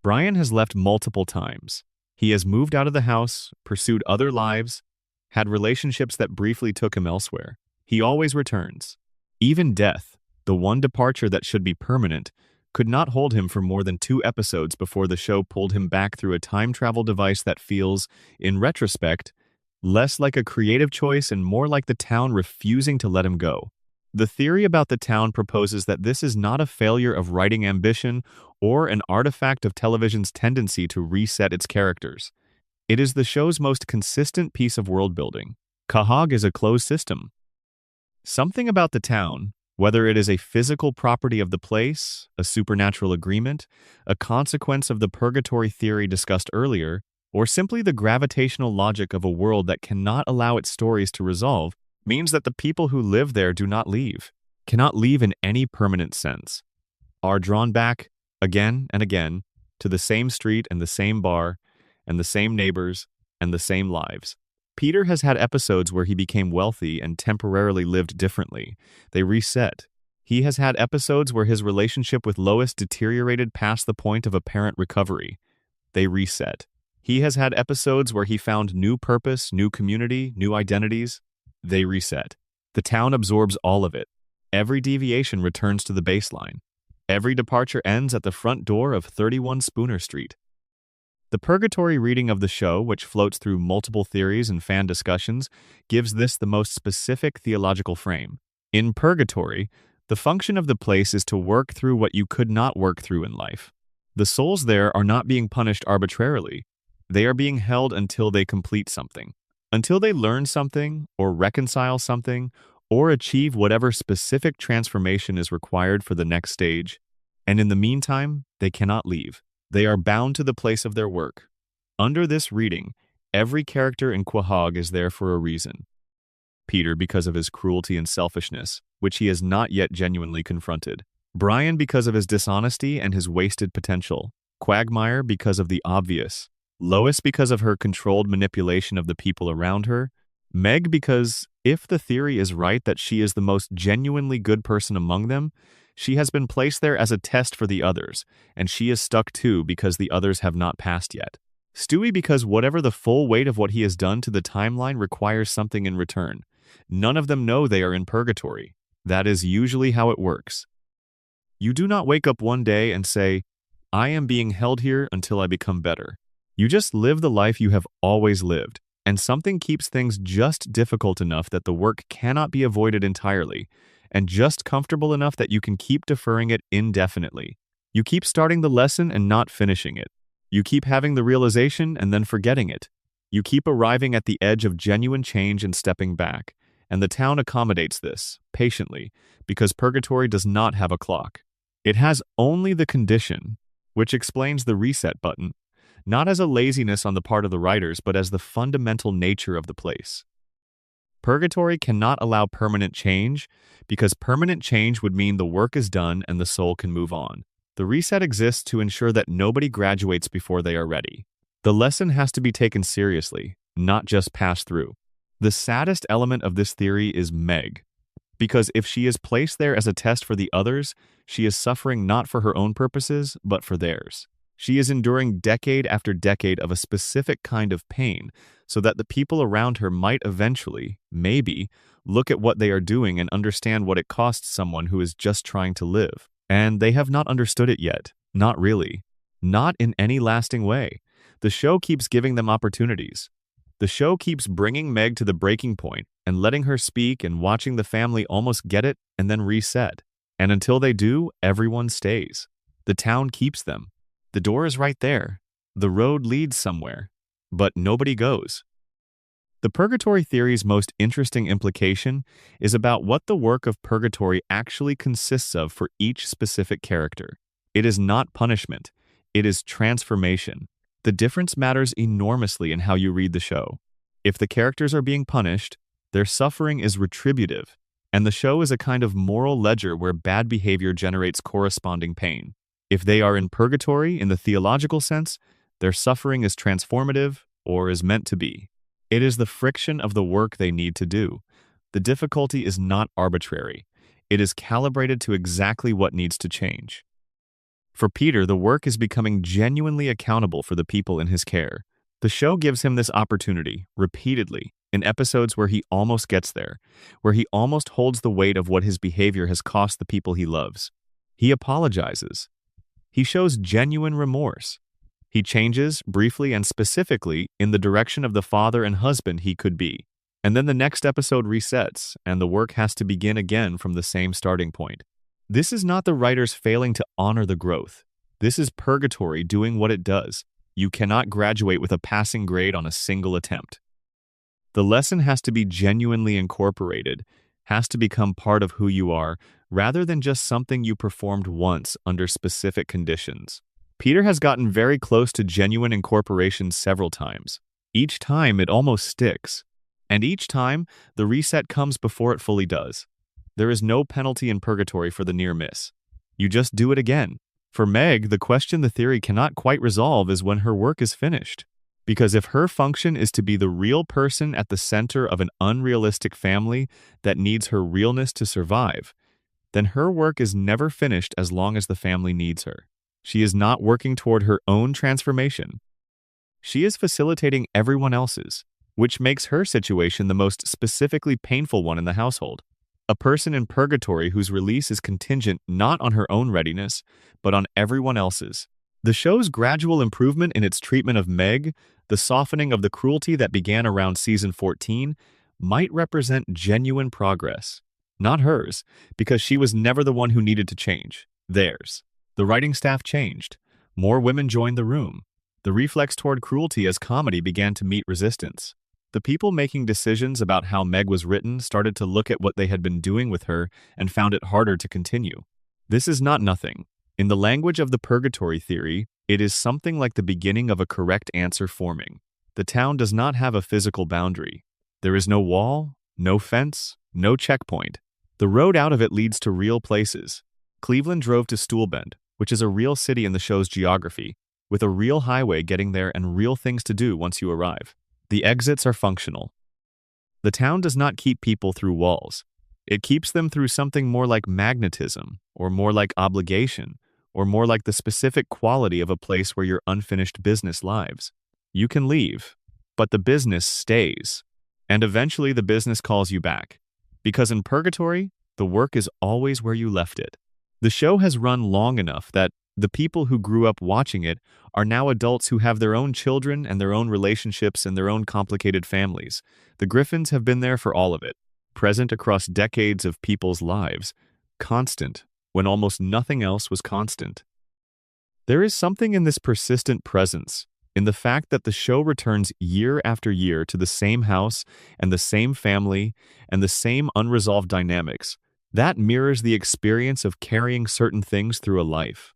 Brian has left multiple times. He has moved out of the house, pursued other lives, had relationships that briefly took him elsewhere. He always returns. Even death, the one departure that should be permanent, could not hold him for more than 2 episodes before the show pulled him back through a time travel device that feels, in retrospect, less like a creative choice and more like the town refusing to let him go. The theory about the town proposes that this is not a failure of writing ambition or an artifact of television's tendency to reset its characters. It is the show's most consistent piece of world building. Quahog is a closed system. Something about the town, whether it is a physical property of the place, a supernatural agreement, a consequence of the purgatory theory discussed earlier, or simply the gravitational logic of a world that cannot allow its stories to resolve, means that the people who live there do not leave, cannot leave in any permanent sense, are drawn back again and again to the same street and the same bar and the same neighbors and the same lives. Peter has had episodes where he became wealthy and temporarily lived differently. They reset. He has had episodes where his relationship with Lois deteriorated past the point of apparent recovery. They reset. He has had episodes where he found new purpose, new community, new identities. They reset. The town absorbs all of it. Every deviation returns to the baseline. Every departure ends at the front door of 31 Spooner Street. The purgatory reading of the show, which floats through multiple theories and fan discussions, gives this the most specific theological frame. In purgatory, the function of the place is to work through what you could not work through in life. The souls there are not being punished arbitrarily. They are being held until they complete something. Until they learn something, or reconcile something, or achieve whatever specific transformation is required for the next stage. And in the meantime, they cannot leave. They are bound to the place of their work. Under this reading, every character in Quahog is there for a reason. Peter because of his cruelty and selfishness, which he has not yet genuinely confronted. Brian because of his dishonesty and his wasted potential. Quagmire because of the obvious. Lois because of her controlled manipulation of the people around her. Meg because, if the theory is right that she is the most genuinely good person among them, she has been placed there as a test for the others, and she is stuck too because the others have not passed yet. Stewie because whatever the full weight of what he has done to the timeline requires something in return. None of them know they are in purgatory. That is usually how it works. You do not wake up one day and say, I am being held here until I become better. You just live the life you have always lived, and something keeps things just difficult enough that the work cannot be avoided entirely, and just comfortable enough that you can keep deferring it indefinitely. You keep starting the lesson and not finishing it. You keep having the realization and then forgetting it. You keep arriving at the edge of genuine change and stepping back, and the town accommodates this, patiently, because purgatory does not have a clock. It has only the condition, which explains the reset button, not as a laziness on the part of the writers, but as the fundamental nature of the place. Purgatory cannot allow permanent change, because permanent change would mean the work is done and the soul can move on. The reset exists to ensure that nobody graduates before they are ready. The lesson has to be taken seriously, not just passed through. The saddest element of this theory is Meg, because if she is placed there as a test for the others, she is suffering not for her own purposes, but for theirs. She is enduring decade after decade of a specific kind of pain, so that the people around her might eventually, maybe, look at what they are doing and understand what it costs someone who is just trying to live. And they have not understood it yet. Not really. Not in any lasting way. The show keeps giving them opportunities. The show keeps bringing Meg to the breaking point and letting her speak and watching the family almost get it and then reset. And until they do, everyone stays. The town keeps them. The door is right there. The road leads somewhere. But nobody goes. The purgatory theory's most interesting implication is about what the work of purgatory actually consists of for each specific character. It is not punishment. It is transformation. The difference matters enormously in how you read the show. If the characters are being punished, their suffering is retributive, and the show is a kind of moral ledger where bad behavior generates corresponding pain. If they are in purgatory in the theological sense, their suffering is transformative, or is meant to be. It is the friction of the work they need to do. The difficulty is not arbitrary. It is calibrated to exactly what needs to change. For Peter, the work is becoming genuinely accountable for the people in his care. The show gives him this opportunity, repeatedly, in episodes where he almost gets there, where he almost holds the weight of what his behavior has cost the people he loves. He apologizes. He shows genuine remorse. He changes, briefly and specifically, in the direction of the father and husband he could be. And then the next episode resets, and the work has to begin again from the same starting point. This is not the writers failing to honor the growth. This is purgatory doing what it does. You cannot graduate with a passing grade on a single attempt. The lesson has to be genuinely incorporated, has to become part of who you are, rather than just something you performed once under specific conditions. Peter has gotten very close to genuine incorporation several times. Each time it almost sticks. And each time, the reset comes before it fully does. There is no penalty in purgatory for the near miss. You just do it again. For Meg, the question the theory cannot quite resolve is when her work is finished. Because if her function is to be the real person at the center of an unrealistic family that needs her realness to survive, then her work is never finished as long as the family needs her. She is not working toward her own transformation. She is facilitating everyone else's, which makes her situation the most specifically painful one in the household. A person in purgatory whose release is contingent not on her own readiness, but on everyone else's. The show's gradual improvement in its treatment of Meg, the softening of the cruelty that began around season 14, might represent genuine progress. Not hers, because she was never the one who needed to change. Theirs. The writing staff changed. More women joined the room. The reflex toward cruelty as comedy began to meet resistance. The people making decisions about how Meg was written started to look at what they had been doing with her and found it harder to continue. This is not nothing. In the language of the purgatory theory, it is something like the beginning of a correct answer forming. The town does not have a physical boundary. There is no wall, no fence, no checkpoint. The road out of it leads to real places. Cleveland drove to Stoolbend, which is a real city in the show's geography, with a real highway getting there and real things to do once you arrive. The exits are functional. The town does not keep people through walls. It keeps them through something more like magnetism, or more like obligation, or more like the specific quality of a place where your unfinished business lives. You can leave, but the business stays. And eventually the business calls you back. Because in purgatory, the work is always where you left it. The show has run long enough that the people who grew up watching it are now adults who have their own children and their own relationships and their own complicated families. The Griffins have been there for all of it, present across decades of people's lives, constant when almost nothing else was constant. There is something in this persistent presence, in the fact that the show returns year after year to the same house and the same family and the same unresolved dynamics, that mirrors the experience of carrying certain things through a life.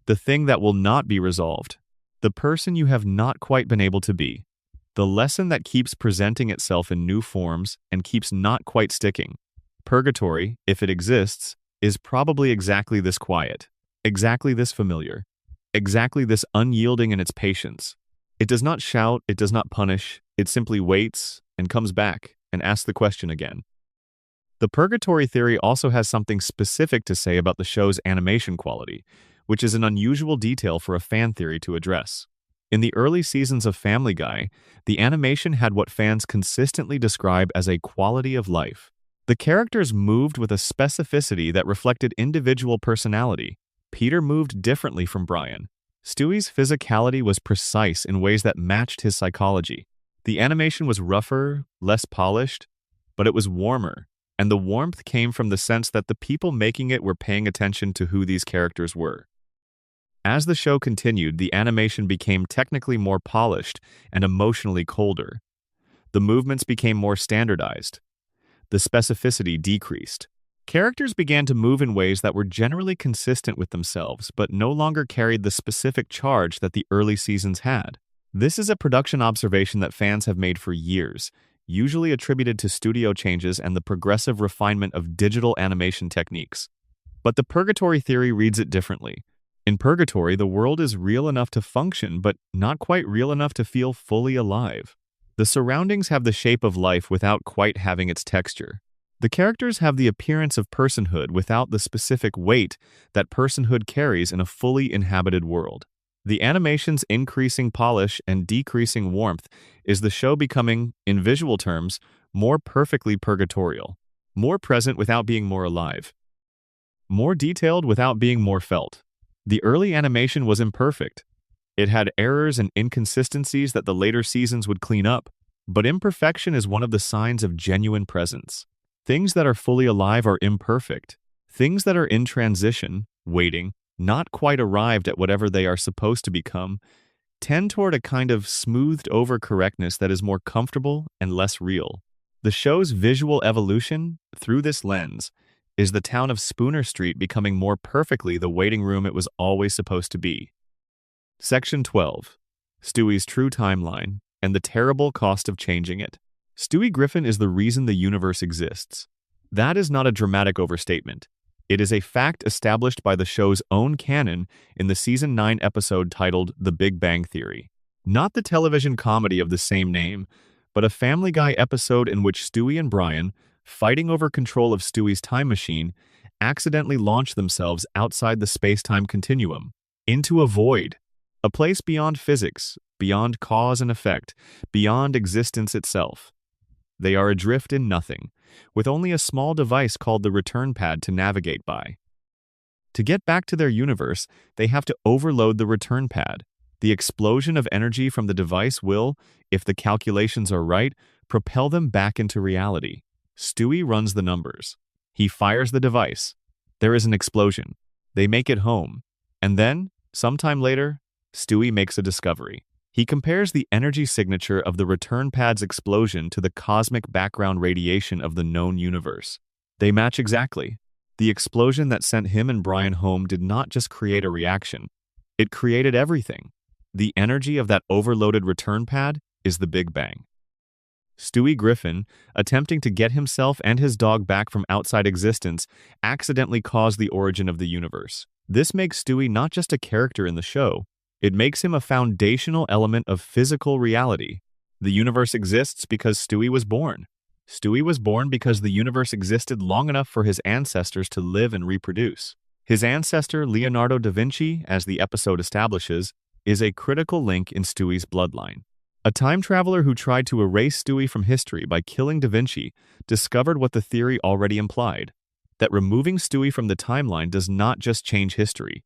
The thing that will not be resolved, the person you have not quite been able to be, the lesson that keeps presenting itself in new forms and keeps not quite sticking. Purgatory, if it exists, is probably exactly this quiet, exactly this familiar, exactly this unyielding in its patience. It does not shout, it does not punish, it simply waits and comes back and asks the question again. The purgatory theory also has something specific to say about the show's animation quality, which is an unusual detail for a fan theory to address. In the early seasons of Family Guy, the animation had what fans consistently describe as a quality of life. The characters moved with a specificity that reflected individual personality. Peter moved differently from Brian. Stewie's physicality was precise in ways that matched his psychology. The animation was rougher, less polished, but it was warmer, and the warmth came from the sense that the people making it were paying attention to who these characters were. As the show continued, the animation became technically more polished and emotionally colder. The movements became more standardized. The specificity decreased. Characters began to move in ways that were generally consistent with themselves, but no longer carried the specific charge that the early seasons had. This is a production observation that fans have made for years, usually attributed to studio changes and the progressive refinement of digital animation techniques. But the purgatory theory reads it differently. In purgatory, the world is real enough to function, but not quite real enough to feel fully alive. The surroundings have the shape of life without quite having its texture. The characters have the appearance of personhood without the specific weight that personhood carries in a fully inhabited world. The animation's increasing polish and decreasing warmth is the show becoming, in visual terms, more perfectly purgatorial, more present without being more alive, more detailed without being more felt. The early animation was imperfect. It had errors and inconsistencies that the later seasons would clean up, but imperfection is one of the signs of genuine presence. Things that are fully alive are imperfect. Things that are in transition, waiting, not quite arrived at whatever they are supposed to become, tend toward a kind of smoothed-over correctness that is more comfortable and less real. The show's visual evolution, through this lens, is the town of Spooner Street becoming more perfectly the waiting room it was always supposed to be. Section 12. Stewie's True Timeline and the Terrible Cost of Changing It. Stewie Griffin is the reason the universe exists. That is not a dramatic overstatement. It is a fact established by the show's own canon in the Season 9 episode titled The Big Bang Theory. Not the television comedy of the same name, but a Family Guy episode in which Stewie and Brian, fighting over control of Stewie's time machine, accidentally launch themselves outside the space-time continuum, into a void, a place beyond physics, beyond cause and effect, beyond existence itself. They are adrift in nothing, with only a small device called the return pad to navigate by. To get back to their universe, they have to overload the return pad. The explosion of energy from the device will, if the calculations are right, propel them back into reality. Stewie runs the numbers. He fires the device. There is an explosion. They make it home. And then, sometime later, Stewie makes a discovery. He compares the energy signature of the return pad's explosion to the cosmic background radiation of the known universe. They match exactly. The explosion that sent him and Brian home did not just create a reaction. It created everything. The energy of that overloaded return pad is the Big Bang. Stewie Griffin, attempting to get himself and his dog back from outside existence, accidentally caused the origin of the universe. This makes Stewie not just a character in the show, it makes him a foundational element of physical reality. The universe exists because Stewie was born. Stewie was born because the universe existed long enough for his ancestors to live and reproduce. His ancestor, Leonardo da Vinci, as the episode establishes, is a critical link in Stewie's bloodline. A time traveler who tried to erase Stewie from history by killing da Vinci discovered what the theory already implied, that removing Stewie from the timeline does not just change history.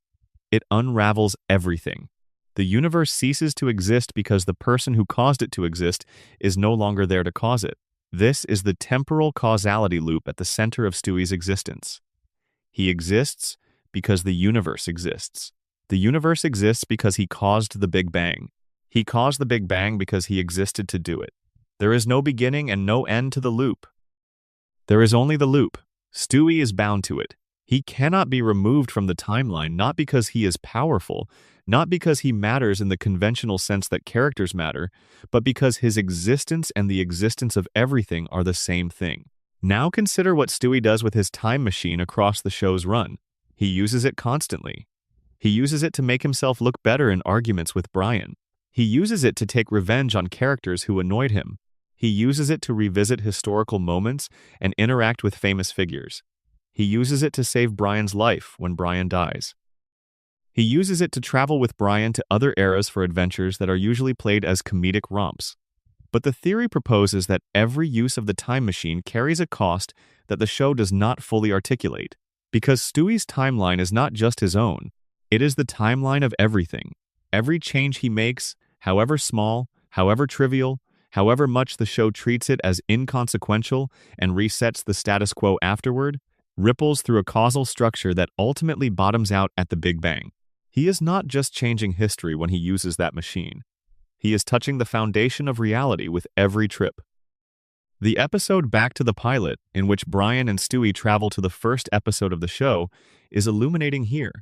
It unravels everything. The universe ceases to exist because the person who caused it to exist is no longer there to cause it. This is the temporal causality loop at the center of Stewie's existence. He exists because the universe exists. The universe exists because he caused the Big Bang. He caused the Big Bang because he existed to do it. There is no beginning and no end to the loop. There is only the loop. Stewie is bound to it. He cannot be removed from the timeline, not because he is powerful, not because he matters in the conventional sense that characters matter, but because his existence and the existence of everything are the same thing. Now consider what Stewie does with his time machine across the show's run. He uses it constantly. He uses it to make himself look better in arguments with Brian. He uses it to take revenge on characters who annoyed him. He uses it to revisit historical moments and interact with famous figures. He uses it to save Brian's life when Brian dies. He uses it to travel with Brian to other eras for adventures that are usually played as comedic romps. But the theory proposes that every use of the time machine carries a cost that the show does not fully articulate. Because Stewie's timeline is not just his own, it is the timeline of everything. Every change he makes, however small, however trivial, however much the show treats it as inconsequential and resets the status quo afterward, ripples through a causal structure that ultimately bottoms out at the Big Bang. He is not just changing history when he uses that machine. He is touching the foundation of reality with every trip. The episode Back to the Pilot, in which Brian and Stewie travel to the first episode of the show, is illuminating here.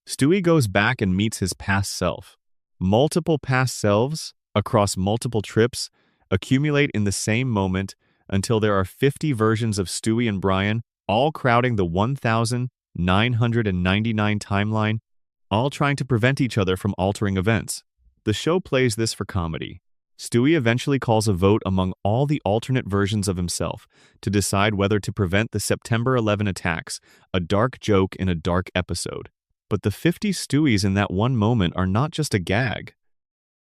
Stewie goes back and meets his past self. Multiple past selves, across multiple trips, accumulate in the same moment until there are 50 versions of Stewie and Brian, all crowding the 1,999 timeline, all trying to prevent each other from altering events. The show plays this for comedy. Stewie eventually calls a vote among all the alternate versions of himself to decide whether to prevent the September 11 attacks, a dark joke in a dark episode. But the 50 Stewies in that one moment are not just a gag.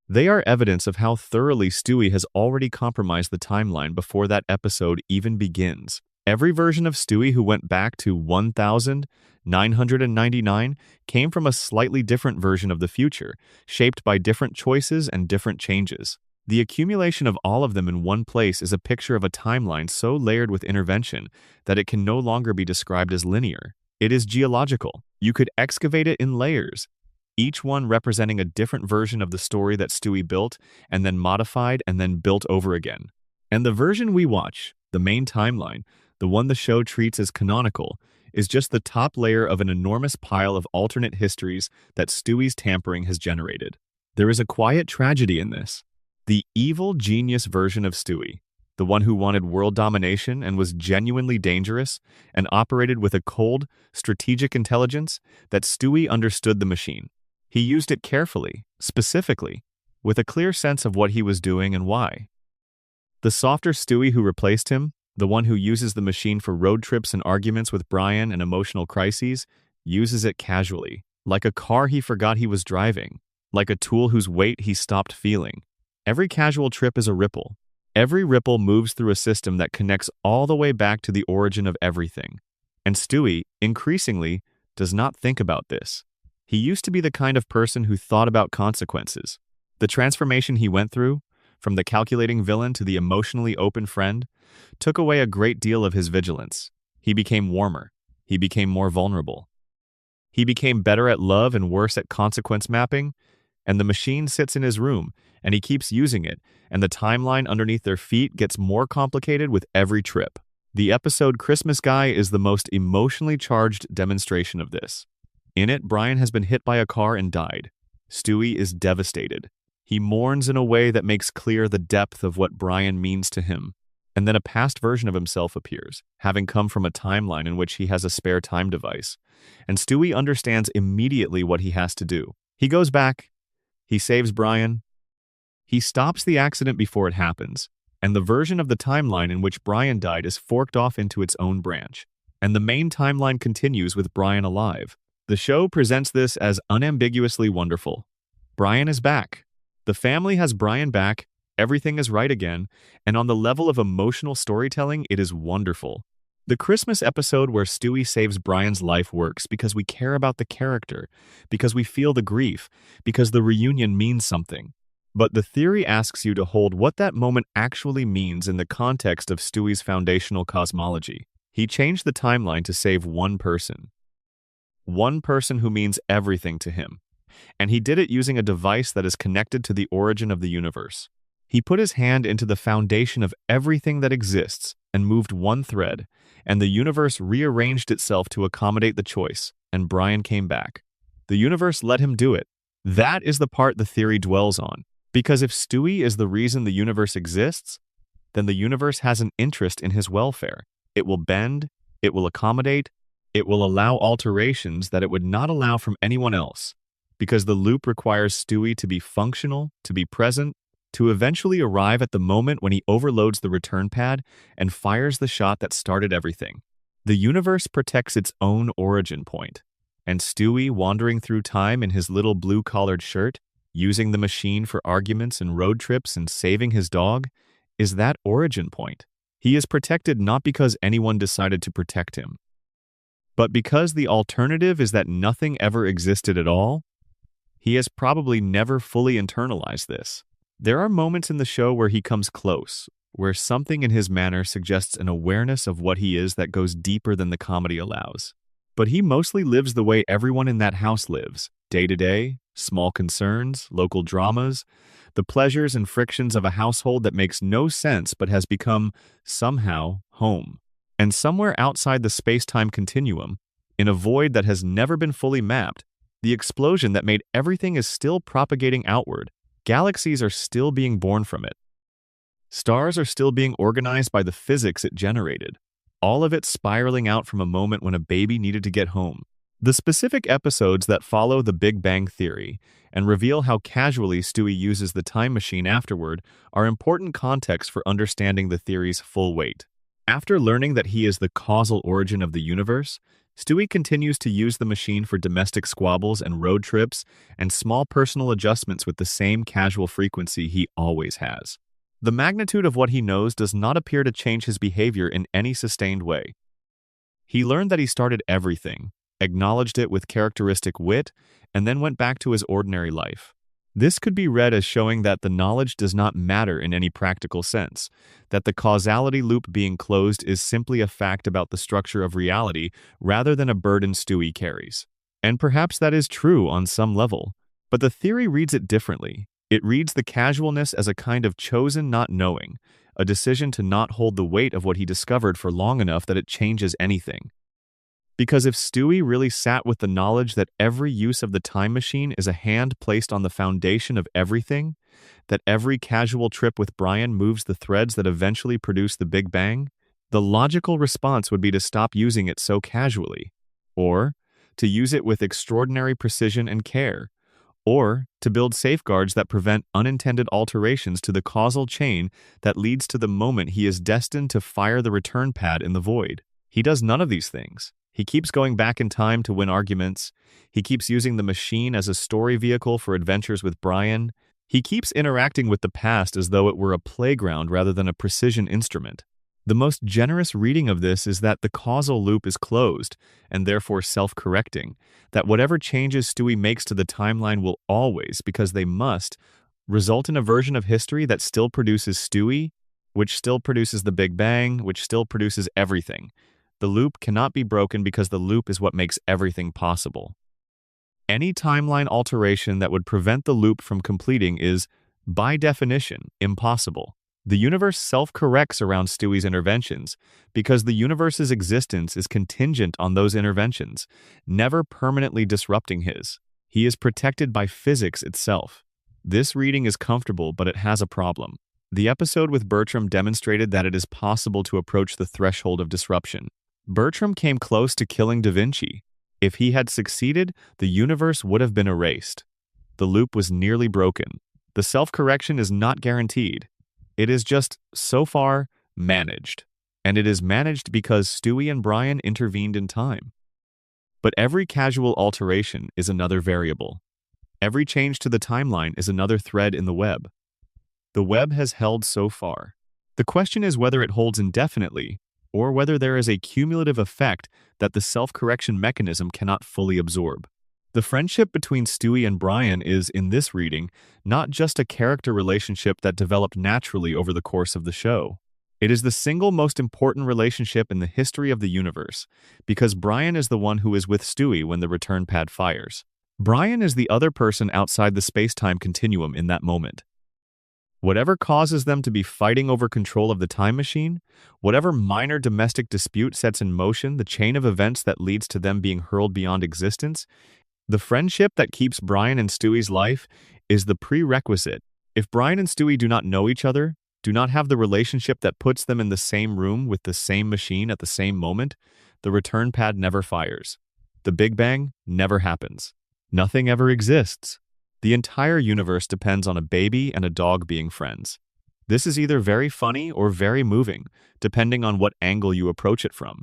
They are evidence of how thoroughly Stewie has already compromised the timeline before that episode even begins. Every version of Stewie who went back to 1999 came from a slightly different version of the future, shaped by different choices and different changes. The accumulation of all of them in one place is a picture of a timeline so layered with intervention that it can no longer be described as linear. It is geological. You could excavate it in layers, each one representing a different version of the story that Stewie built and then modified and then built over again. And the version we watch, the main timeline, the one the show treats as canonical, is just the top layer of an enormous pile of alternate histories that Stewie's tampering has generated. There is a quiet tragedy in this. The evil genius version of Stewie, the one who wanted world domination and was genuinely dangerous and operated with a cold, strategic intelligence, that Stewie understood the machine. He used it carefully, specifically, with a clear sense of what he was doing and why. The softer Stewie who replaced him, the one who uses the machine for road trips and arguments with Brian and emotional crises, uses it casually, like a car he forgot he was driving, like a tool whose weight he stopped feeling. Every casual trip is a ripple. Every ripple moves through a system that connects all the way back to the origin of everything. And Stewie, increasingly, does not think about this. He used to be the kind of person who thought about consequences. The transformation he went through, from the calculating villain to the emotionally open friend, took away a great deal of his vigilance. He became warmer. He became more vulnerable. He became better at love and worse at consequence mapping, and the machine sits in his room, and he keeps using it, and the timeline underneath their feet gets more complicated with every trip. The episode Christmas Guy is the most emotionally charged demonstration of this. In it, Brian has been hit by a car and died. Stewie is devastated. He mourns in a way that makes clear the depth of what Brian means to him. And then a past version of himself appears, having come from a timeline in which he has a spare time device. And Stewie understands immediately what he has to do. He goes back. He saves Brian. He stops the accident before it happens. And the version of the timeline in which Brian died is forked off into its own branch. And the main timeline continues with Brian alive. The show presents this as unambiguously wonderful. Brian is back. The family has Brian back. Everything is right again. And on the level of emotional storytelling, it is wonderful. The Christmas episode where Stewie saves Brian's life works because we care about the character, because we feel the grief, because the reunion means something. But the theory asks you to hold what that moment actually means in the context of Stewie's foundational cosmology. He changed the timeline to save one person. One person who means everything to him. And he did it using a device that is connected to the origin of the universe. He put his hand into the foundation of everything that exists and moved one thread, and the universe rearranged itself to accommodate the choice, and Brian came back. The universe let him do it. That is the part the theory dwells on. Because if Stewie is the reason the universe exists, then the universe has an interest in his welfare. It will bend, it will accommodate, it will allow alterations that it would not allow from anyone else. Because the loop requires Stewie to be functional, to be present, to eventually arrive at the moment when he overloads the return pad and fires the shot that started everything. The universe protects its own origin point. And Stewie, wandering through time in his little blue-collared shirt, using the machine for arguments and road trips and saving his dog, is that origin point. He is protected not because anyone decided to protect him, but because the alternative is that nothing ever existed at all. He has probably never fully internalized this. There are moments in the show where he comes close, where something in his manner suggests an awareness of what he is that goes deeper than the comedy allows. But he mostly lives the way everyone in that house lives, day to day, small concerns, local dramas, the pleasures and frictions of a household that makes no sense but has become, somehow, home. And somewhere outside the space-time continuum, in a void that has never been fully mapped, the explosion that made everything is still propagating outward. Galaxies are still being born from it. Stars are still being organized by the physics it generated, all of it spiraling out from a moment when a baby needed to get home. The specific episodes that follow the Big Bang Theory and reveal how casually Stewie uses the time machine afterward are important context for understanding the theory's full weight. After learning that he is the causal origin of the universe, Stewie continues to use the machine for domestic squabbles and road trips and small personal adjustments with the same casual frequency he always has. The magnitude of what he knows does not appear to change his behavior in any sustained way. He learned that he started everything, acknowledged it with characteristic wit, and then went back to his ordinary life. This could be read as showing that the knowledge does not matter in any practical sense, that the causality loop being closed is simply a fact about the structure of reality rather than a burden Stewie carries. And perhaps that is true on some level, but the theory reads it differently. It reads the casualness as a kind of chosen not knowing, a decision to not hold the weight of what he discovered for long enough that it changes anything. Because if Stewie really sat with the knowledge that every use of the time machine is a hand placed on the foundation of everything, that every casual trip with Brian moves the threads that eventually produce the Big Bang, the logical response would be to stop using it so casually, or to use it with extraordinary precision and care, or to build safeguards that prevent unintended alterations to the causal chain that leads to the moment he is destined to fire the return pad in the void. He does none of these things. He keeps going back in time to win arguments. He keeps using the machine as a story vehicle for adventures with Brian. He keeps interacting with the past as though it were a playground rather than a precision instrument. The most generous reading of this is that the causal loop is closed, and therefore self-correcting, that whatever changes Stewie makes to the timeline will always, because they must, result in a version of history that still produces Stewie, which still produces the Big Bang, which still produces everything. The loop cannot be broken because the loop is what makes everything possible. Any timeline alteration that would prevent the loop from completing is, by definition, impossible. The universe self-corrects around Stewie's interventions because the universe's existence is contingent on those interventions, never permanently disrupting his. He is protected by physics itself. This reading is comfortable, but it has a problem. The episode with Bertram demonstrated that it is possible to approach the threshold of disruption. Bertram came close to killing Da Vinci. If he had succeeded, the universe would have been erased. The loop was nearly broken. The self-correction is not guaranteed. It is just, so far, managed. And it is managed because Stewie and Brian intervened in time. But every casual alteration is another variable. Every change to the timeline is another thread in the web. The web has held so far. The question is whether it holds indefinitely, or whether there is a cumulative effect that the self-correction mechanism cannot fully absorb. The friendship between Stewie and Brian is, in this reading, not just a character relationship that developed naturally over the course of the show. It is the single most important relationship in the history of the universe, because Brian is the one who is with Stewie when the return pad fires. Brian is the other person outside the space-time continuum in that moment. Whatever causes them to be fighting over control of the time machine, whatever minor domestic dispute sets in motion the chain of events that leads to them being hurled beyond existence, the friendship that keeps Brian and Stewie's life is the prerequisite. If Brian and Stewie do not know each other, do not have the relationship that puts them in the same room with the same machine at the same moment, the return pad never fires. The Big Bang never happens. Nothing ever exists. The entire universe depends on a baby and a dog being friends. This is either very funny or very moving, depending on what angle you approach it from.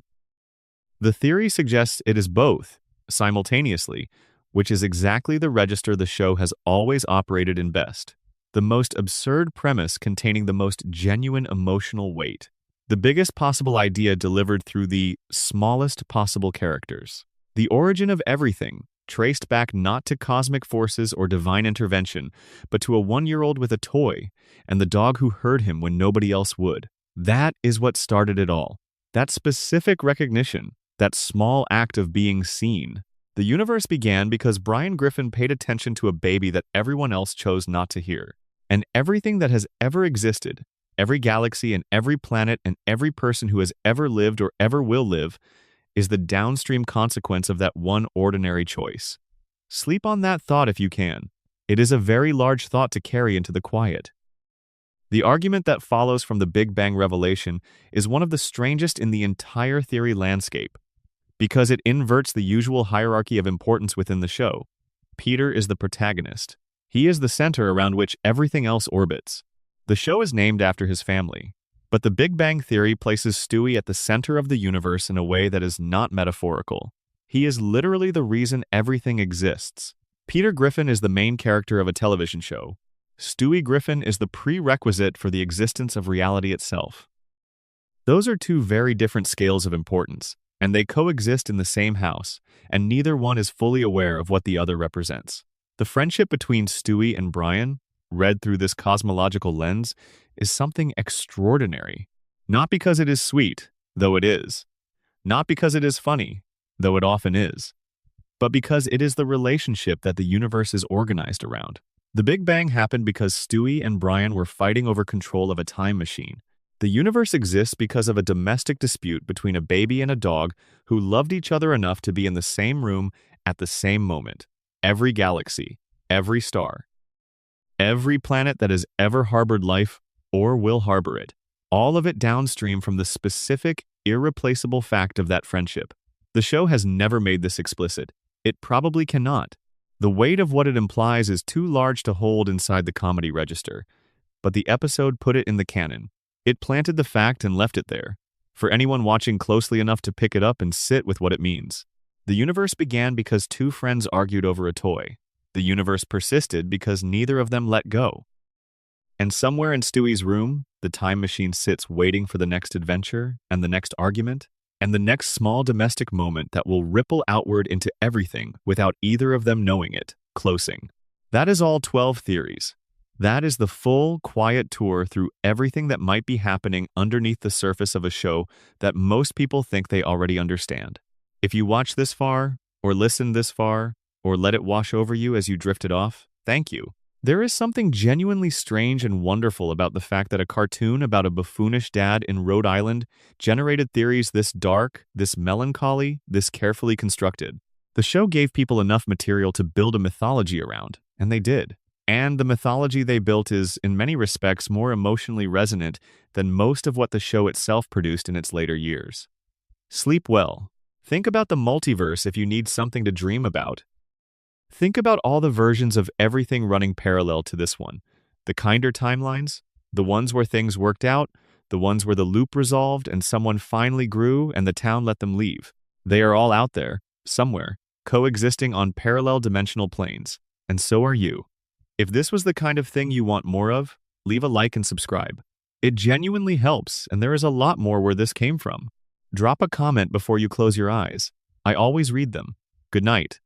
The theory suggests it is both, simultaneously, which is exactly the register the show has always operated in best. The most absurd premise containing the most genuine emotional weight. The biggest possible idea delivered through the smallest possible characters. The origin of everything, traced back not to cosmic forces or divine intervention, but to a 1-year-old with a toy, and the dog who heard him when nobody else would. That is what started it all. That specific recognition, that small act of being seen. The universe began because Brian Griffin paid attention to a baby that everyone else chose not to hear. And everything that has ever existed, every galaxy and every planet and every person who has ever lived or ever will live, is the downstream consequence of that one ordinary choice. Sleep on that thought if you can. It is a very large thought to carry into the quiet. The argument that follows from the Big Bang revelation is one of the strangest in the entire theory landscape, because it inverts the usual hierarchy of importance within the show. Peter is the protagonist. He is the center around which everything else orbits. The show is named after his family. But the Big Bang Theory places Stewie at the center of the universe in a way that is not metaphorical. He is literally the reason everything exists. Peter Griffin is the main character of a television show. Stewie Griffin is the prerequisite for the existence of reality itself. Those are two very different scales of importance, and they coexist in the same house, and neither one is fully aware of what the other represents. The friendship between Stewie and Brian, read through this cosmological lens, is something extraordinary. Not because it is sweet, though it is. Not because it is funny, though it often is. But because it is the relationship that the universe is organized around. The Big Bang happened because Stewie and Brian were fighting over control of a time machine. The universe exists because of a domestic dispute between a baby and a dog who loved each other enough to be in the same room at the same moment. Every galaxy, every star, every planet that has ever harbored life or will harbor it, all of it downstream from the specific, irreplaceable fact of that friendship. The show has never made this explicit. It probably cannot. The weight of what it implies is too large to hold inside the comedy register. But the episode put it in the canon. It planted the fact and left it there, for anyone watching closely enough to pick it up and sit with what it means. The universe began because two friends argued over a toy. The universe persisted because neither of them let go. And somewhere in Stewie's room, the time machine sits waiting for the next adventure and the next argument and the next small domestic moment that will ripple outward into everything without either of them knowing it. Closing. That is all 12 theories. That is the full, quiet tour through everything that might be happening underneath the surface of a show that most people think they already understand. If you watch this far, or listen this far, or let it wash over you as you drifted off, thank you. There is something genuinely strange and wonderful about the fact that a cartoon about a buffoonish dad in Rhode Island generated theories this dark, this melancholy, this carefully constructed. The show gave people enough material to build a mythology around, and they did. And the mythology they built is, in many respects, more emotionally resonant than most of what the show itself produced in its later years. Sleep well. Think about the multiverse if you need something to dream about. Think about all the versions of everything running parallel to this one. The kinder timelines, the ones where things worked out, the ones where the loop resolved and someone finally grew and the town let them leave. They are all out there, somewhere, coexisting on parallel dimensional planes. And so are you. If this was the kind of thing you want more of, leave a like and subscribe. It genuinely helps, and there is a lot more where this came from. Drop a comment before you close your eyes. I always read them. Good night.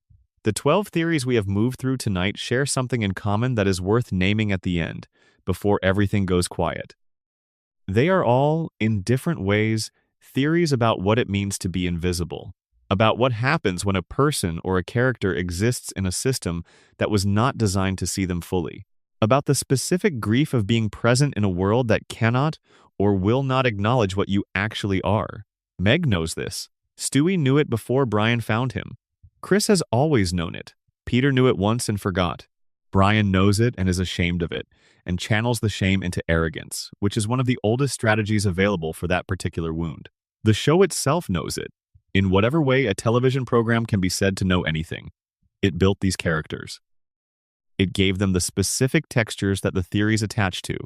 The 12 theories we have moved through tonight share something in common that is worth naming at the end, before everything goes quiet. They are all, in different ways, theories about what it means to be invisible, about what happens when a person or a character exists in a system that was not designed to see them fully, about the specific grief of being present in a world that cannot or will not acknowledge what you actually are. Meg knows this. Stewie knew it before Brian found him. Chris has always known it. Peter knew it once and forgot. Brian knows it and is ashamed of it, and channels the shame into arrogance, which is one of the oldest strategies available for that particular wound. The show itself knows it. In whatever way a television program can be said to know anything, it built these characters. It gave them the specific textures that the theories attach to.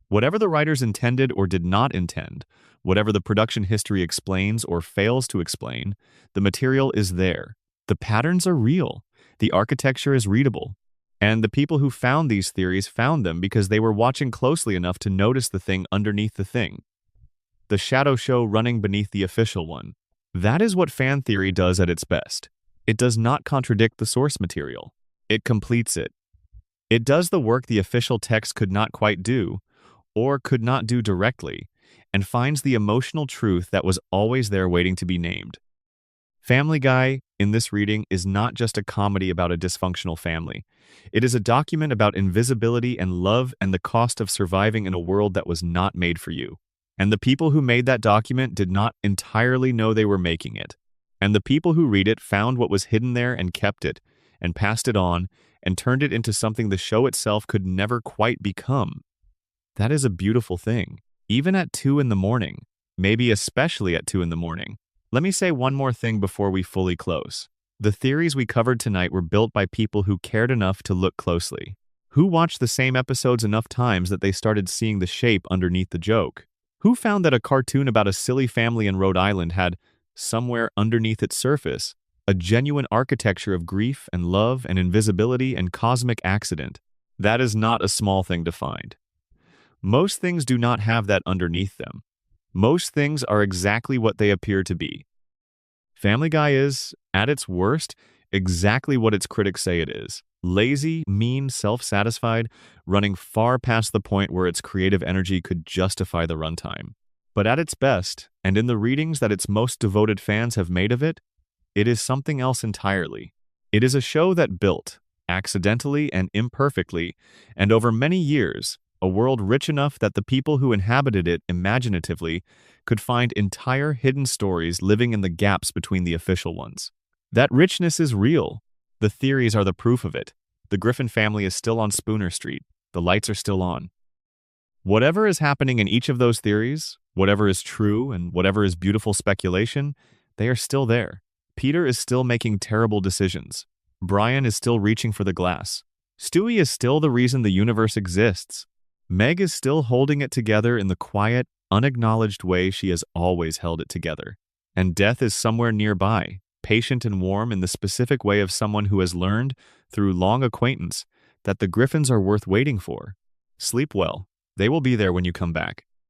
Whatever the writers intended or did not intend, whatever the production history explains or fails to explain, the material is there. The patterns are real, the architecture is readable, and the people who found these theories found them because they were watching closely enough to notice the thing underneath the thing. The shadow show running beneath the official one. That is what fan theory does at its best. It does not contradict the source material. It completes it. It does the work the official text could not quite do, or could not do directly, and finds the emotional truth that was always there waiting to be named. Family Guy, in this reading, is not just a comedy about a dysfunctional family. It is a document about invisibility and love and the cost of surviving in a world that was not made for you. And the people who made that document did not entirely know they were making it. And the people who read it found what was hidden there and kept it, and passed it on, and turned it into something the show itself could never quite become. That is a beautiful thing, even at 2 in the morning, maybe especially at 2 in the morning. Let me say one more thing before we fully close. The theories we covered tonight were built by people who cared enough to look closely, who watched the same episodes enough times that they started seeing the shape underneath the joke, who found that a cartoon about a silly family in Rhode Island had, somewhere underneath its surface, a genuine architecture of grief and love and invisibility and cosmic accident. That is not a small thing to find. Most things do not have that underneath them. Most things are exactly what they appear to be. Family Guy is, at its worst, exactly what its critics say it is. Lazy, mean, self-satisfied, running far past the point where its creative energy could justify the runtime. But at its best, and in the readings that its most devoted fans have made of it is something else entirely. It is a show that built, accidentally and imperfectly, and over many years, a world rich enough that the people who inhabited it imaginatively could find entire hidden stories living in the gaps between the official ones. That richness is real. The theories are the proof of it. The Griffin family is still on Spooner Street. The lights are still on. Whatever is happening in each of those theories, whatever is true and whatever is beautiful speculation, they are still there. Peter is still making terrible decisions. Brian is still reaching for the glass. Stewie is still the reason the universe exists. Meg is still holding it together in the quiet, unacknowledged way she has always held it together. And Death is somewhere nearby, patient and warm in the specific way of someone who has learned, through long acquaintance, that the Griffins are worth waiting for. Sleep well. They will be there when you come back.